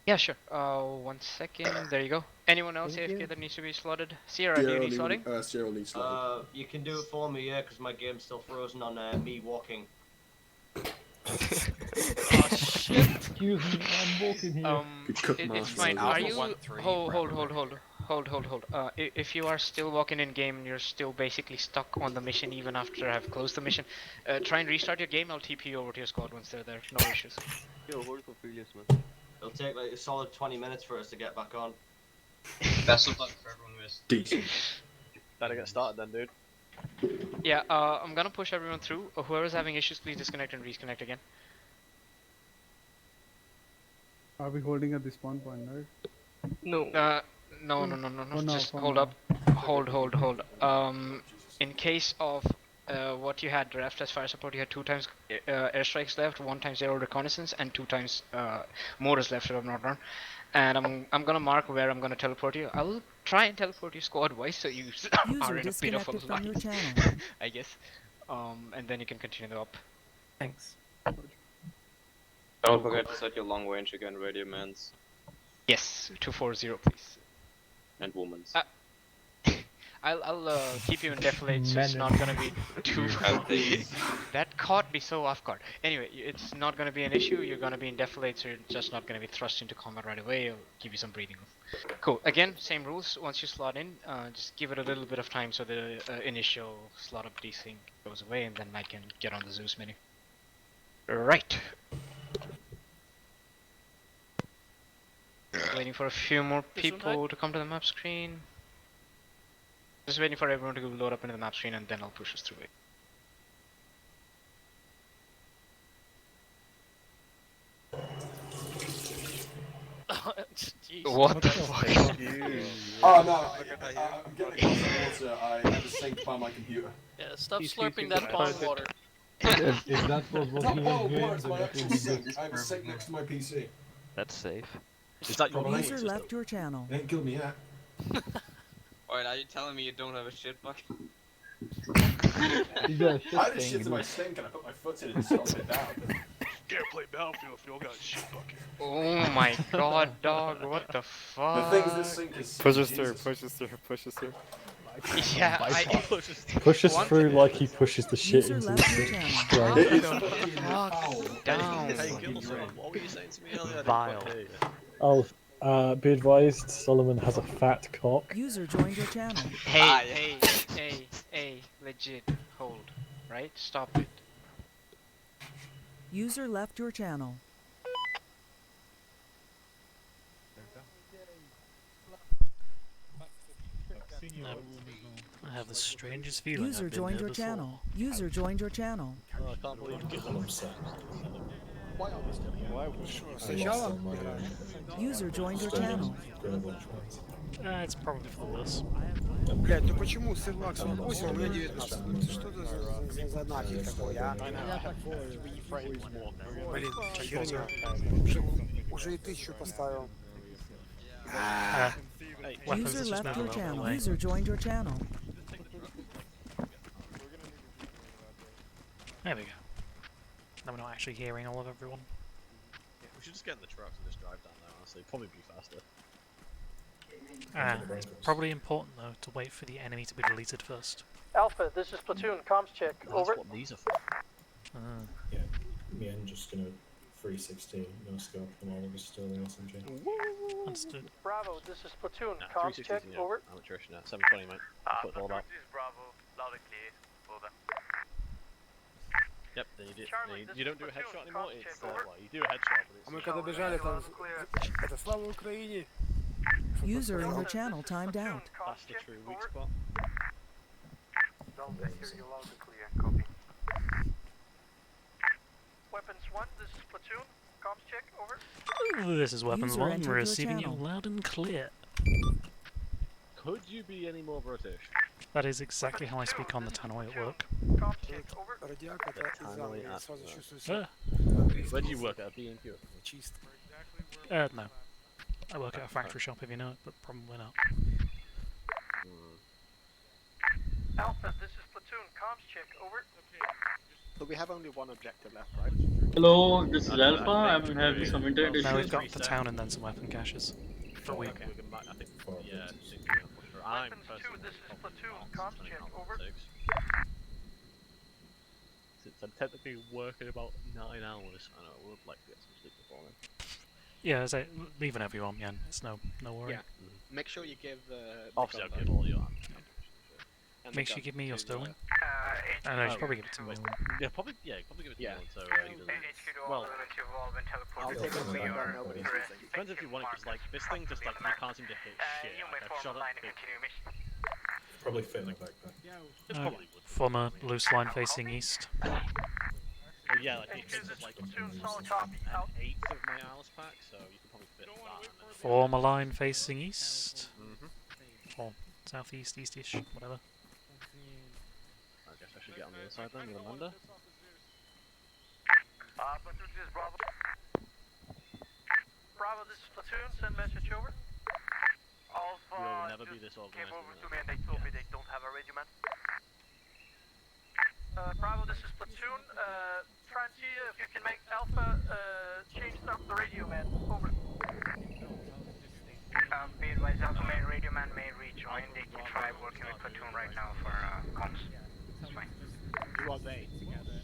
Yeah, sure. 1 second. There you go. Anyone else AFK that needs to be slotted? Sierra, do you need slotting? Sierra needs slotting. You can do it for me, yeah, because my game's still frozen on me walking. Oh shit! Excuse me, I'm walking here. It's fine. Are you? Hold. If you are still walking in game and you're still basically stuck on the mission even after I've closed the mission, try and restart your game. I'll TP you over to your squad once they're there. No issues. Yo, hold for previous man. It'll take like a solid 20 minutes for us to get back on. Best of luck for everyone who is. Decent. Better get started then, dude. Yeah, I'm gonna push everyone through. Whoever's having issues, please disconnect and reconnect again. Are we holding at the spawn point, right? No. No. Oh, no, Just phone hold now. up. Hold. In case of what you had left as fire support, you had 2 times airstrikes left, 1 time zero reconnaissance, and 2 times mortars left, if I'm not wrong. And I'm gonna mark where I'm gonna teleport you. I'll try and teleport you squad wise, so you are in a bit of a from your line, channel. I guess. And then you can continue the up. Thanks. Don't forget to set your long range again, radio mans Yes, 240, please. and women's. I'll keep you in defilade, so it's not gonna be too. That caught me so off guard. Anyway, it's not gonna be an issue. You're gonna be in defilade, so you're just not gonna be thrust into combat right away. I'll give you some breathing room. Cool. Again, same rules. Once you slot in, just give it a little bit of time so the initial slot up desync goes away, and then I can get on the Zeus menu. Right. Waiting for a few more people to come to the map screen. Just waiting for everyone to load up into the map screen, and then I'll push us through it. What the fuck? Oh no, I'm getting across the water. I had to sink by my computer. Yeah, stop slurping that pond water. If that was what Not he bottled was doing, water, it's my then actual that would be sink. good. I have a sink next to my PC. That's safe. Is that your User left your channel. They ain't killed me yet. Alright, are you telling me you don't have a shit bucket? You got a shit I had a thing shit in in my it. sink and I put my foot in it and stomped it down. Can't play Battlefield if you don't got a shit bucket. Oh my god, dog, what the fuck? The things this sink is. Push us through. Yeah, Push us through like he pushes the shit User into left your the channel. It is Fuck fucking down. What were you saying to me earlier? Vile. Oh, be advised, Solomon has a fat cock. User joined your channel. Hey, legit, hold, right? Stop it. User left your channel. I have the strangest feeling. User joined your channel. User joined your channel. Oh, I can't believe quite honest earlier. User joined your channel. It's probably for the worse. Блять, ну почему Севлак 48, у меня 19? Ну что это за нафиг такой, а? Блин, херня. Уже и 1000 поставил. User left your channel. User joined your channel. There we go. Now we're not actually hearing all of everyone. Yeah, we should just get in the trucks and just drive down there, honestly. Probably be faster. It's probably important though to wait for the enemy to be deleted first. Alpha, this is Platoon. Comms check. Over. That's what these are for. Yeah, me and just gonna 360 no scope and all of us still in SMG. Understood. Bravo, this is Platoon. Nah, Comms 360's check. in the Over. Amateur, 720, mate. Put it all up. Bravo, loud and clear. Over. Yep, then you, Charlie, you don't do a headshot anymore, comms it's, check, over. well, you do a headshot, but it's... А мы когда бежали, там... Это слава Украине! User in your channel timed out. That's the true weak spot. Don't hear you loud and clear. Copy. Weapons 1, this is Platoon. Comms check. Over. This is Weapons User 1, entered your receiving you channel. loud and clear. Could you be any more British? That is exactly how I speak on the tannoy at work. Comms check. Over. Радиак, это из Англии, я сразу чувствую себя. Where do you work at? B&Q? Чисто. No. I work at a factory shop if you know it, but probably not. Alpha, this is Platoon. Comms check. Over. But we have only one objective left, right? Hello, this is Alpha. I'm having some internet Now we've issues. got the town and then some weapon caches. For a week. Okay, I think, yeah, I'm Weapons 2, this is Platoon. Comms check. Over. Since I'm technically working about 9 hours, I know I would like to get some sleep before then. Yeah, as I leave whenever you want, Jan. It's no worry. Yeah. Make sure you give Obviously, I'll give all your Make sure you give me your sterling. I know, you should probably give it to me. Yeah, probably give it to me, so he doesn't... Well, I'll take it away, but nobody's using. Depends if you want it, because like, this thing just like, you can't seem to hit shit. Like, I've shot it. Probably fit in the backpack. It probably would. Former loose line facing east. Yeah, like it hits like an eighth of my Alice pack, so you can probably fit that. Former line facing east. Or southeast, eastish, whatever. I guess I should get on the other side then with Amanda. Platoon, this is Bravo. Bravo, this is Platoon. Send message over. Alpha, We'll never be this came organized. over to me and they told me they don't have a regiment. Bravo, this is Platoon. Try and see if you can make Alpha change up the radio man. Over. Be advised, Alpha main radio man may rejoin. They can try working with Platoon right now for comms. It's fine. Who are they together?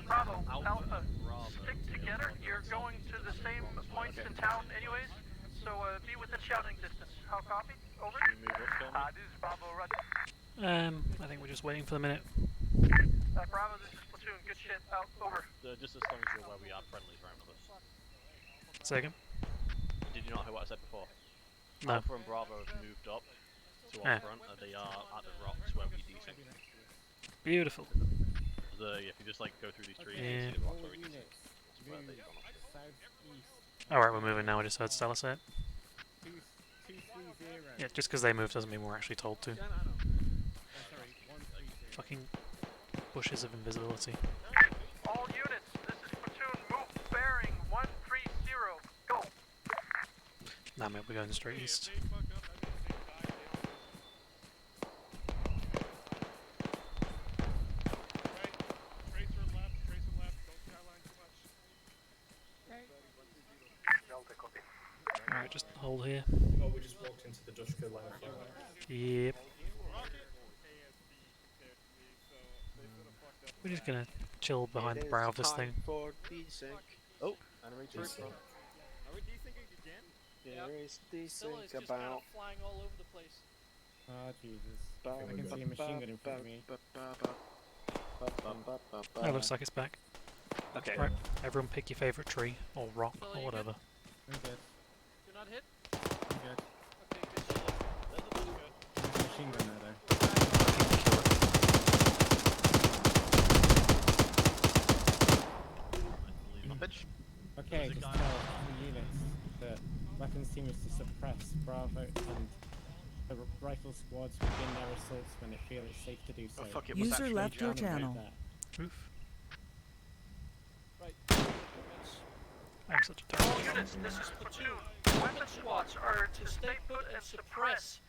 Bravo, Alpha, stick together. You're going to the same points in town anyways, so be within shouting distance. How copy? Over. This is Bravo, right? I think we're just waiting for the minute. Bravo, this is Platoon. Good shit. Out. Over. Just as long as you're aware we are friendlies around with us. Second. Did you not hear what I said before? No. Alpha and Bravo have moved up to our front, and they are at the rocks where we desync. Beautiful. If you just like go through these trees, Yeah. you see the rocks where we desync. That's where they gone. Alright, we're moving now. I just heard Stella say it. Yeah, just because they move doesn't mean we're actually told to. Fucking bushes of invisibility. All units, this is Platoon. Move bearing 130. Go. Nah, mate, we're going straight east. Alright, just hold here. Oh, we just walked into the Dushka line of fire. Yep. We're just gonna chill behind the brow of this thing. For desync. Oh, enemy troop. Desync. Are we desyncing again? There is Stilla's desync just kind about. of flying all over the place. Oh Jesus. I can see a machine gun in front of me. Oh, looks like it's back. Okay. Right, everyone pick your favourite tree, or rock, Stella, or you whatever. I'm good. You're not hit? I'm good. Okay, good shit. That's good. There's a machine gun there. stoppage. Okay, just tell the units that weapons team is to suppress Bravo and the rifle squads begin their assaults when they feel it's safe to do so. Oh fuck, it was User actually left your Jam. channel. Oof. Right. I'm such a All terrible units, this is platoon. Weapon squads are to stay put and suppress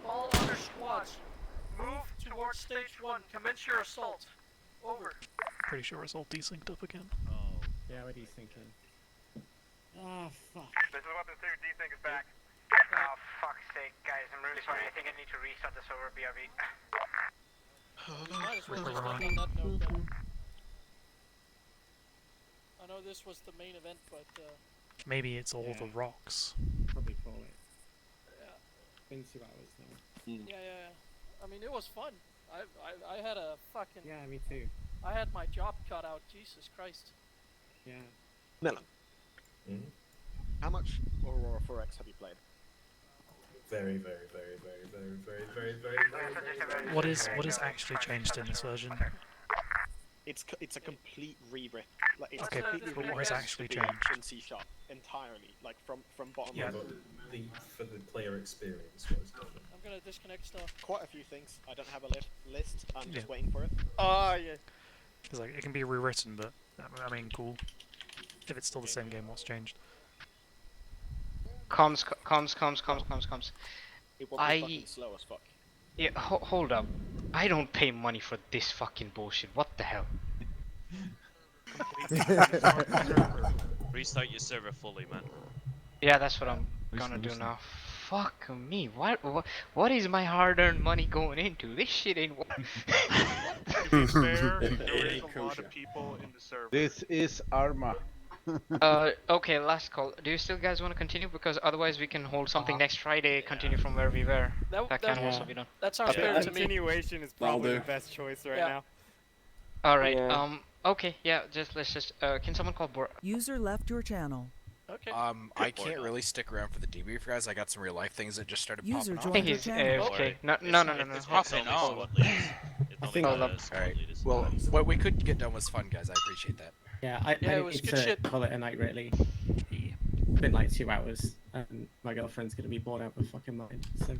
all other squads. Move towards stage 1. Commence your assault. Over. Pretty sure it's all desynced up again. Yeah, we're desyncing. Ah, fuck. This is Weapon 2, desync is back. Oh, fuck's sake, guys, I'm really sorry. I think I need to restart the server, BRB. Might as well just end on that note then. I know this was the main event, but Maybe it's all the rocks. Probably call it. yeah. Been 2 hours now. Yeah. I mean, it was fun. I had a fucking. Yeah, me too. I had my job cut out. Jesus Christ. Yeah. Melon. How much Aurora 4X have you played? Very, very, very, very, very, very, very, very. What is actually changed in this version? It's a complete rewrite. Like it's Okay, completely but what has rewritten actually to be changed? in C# entirely, like from bottom Yeah, up. but for the player experience, what is different? I'm gonna disconnect stuff. Quite a few things. I don't have a list. I'm just Yeah. waiting for it. Oh yeah. It's like it can be rewritten, but I mean, cool. If it's still the same game, what's changed? Comms. It will be fucking slow as fuck. Yeah, hold up. I don't pay money for this fucking bullshit. What the hell? Restart your server fully, man. Yeah, that's what I'm gonna do now. Fuck me. What is my hard-earned money going into? This shit ain't. To be fair, there is a lot of people in the server. This is Arma. Okay, last call. Do you still guys want to continue? Because otherwise we can hold something next Friday, continue from where we were. That can also be done. That sounds fair to me. Continuation is probably the best choice right now. Alright, okay, yeah, let's just, can someone call User left your channel. Okay. I can't really stick around for the debrief, guys. I got some real life things that just started User popping off. joined I think he's AFK. No. It's popping off. I think. Alright. Well, what we could get done was fun, guys. I appreciate that. Yeah, I it was need good to shit. call it a night, really. It's been like 2 hours, and my girlfriend's gonna be bored out of her fucking mind. So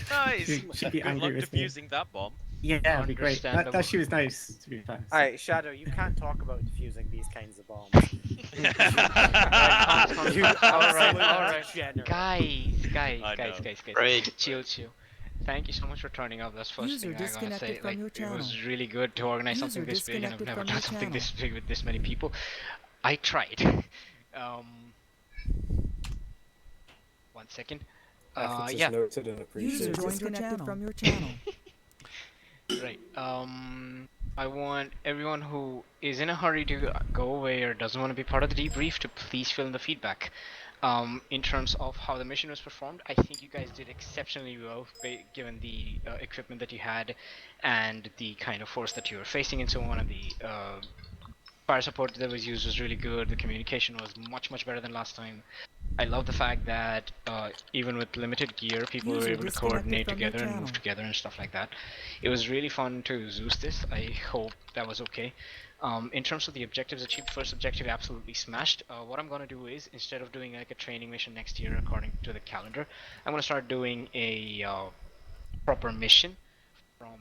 Nice. she'd be Good angry luck with me. defusing that bomb. Yeah, that'd be great. That she was nice, to be fair. Alright, Shadow, you can't talk about defusing these kinds of bombs. Alright. Guys. Break. Chill. Thank you so much for turning up. That's first User thing I gotta disconnected say. from Like, your it channel. was really good to organize something User this big, and I've disconnected never from done your something this channel. big with this many people. I tried. 1 second. Yeah. User disconnected from your channel. Right. I want everyone who is in a hurry to go away or doesn't want to be part of the debrief to please fill in the feedback. In terms of how the mission was performed, I think you guys did exceptionally well, given the equipment that you had and the kind of force that you were facing and so on, and the fire support that was used was really good. The communication was much better than last time. I love the fact that even with limited gear, people were able to coordinate together and move together and stuff like that. It was really fun to Zeus this. I hope that was okay. In terms of the objectives achieved, first objective absolutely smashed. What I'm going to do is, instead of doing like a training mission next year according to the calendar, I'm going to start doing a proper mission from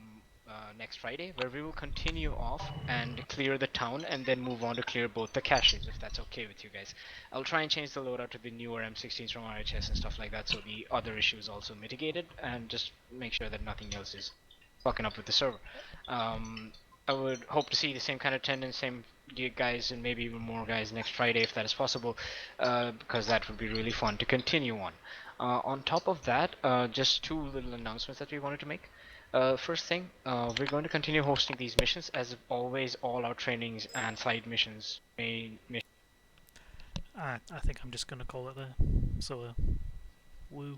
next Friday, where we will continue off and clear the town and then move on to clear both the caches, if that's okay with you guys. I'll try and change the loadout to the newer M16s from RHS and stuff like that, so the other issues also mitigated, and just make sure that nothing else is fucking up with the server. I would hope to see the same kind of attendance, same guys, and maybe even more guys next Friday if that is possible, because that would be really fun to continue on. On top of that, just 2 little announcements that we wanted to make. First thing, we're going to continue hosting these missions. As always, all our trainings and side missions, main missions. I think I'm just gonna call it there. So, woo.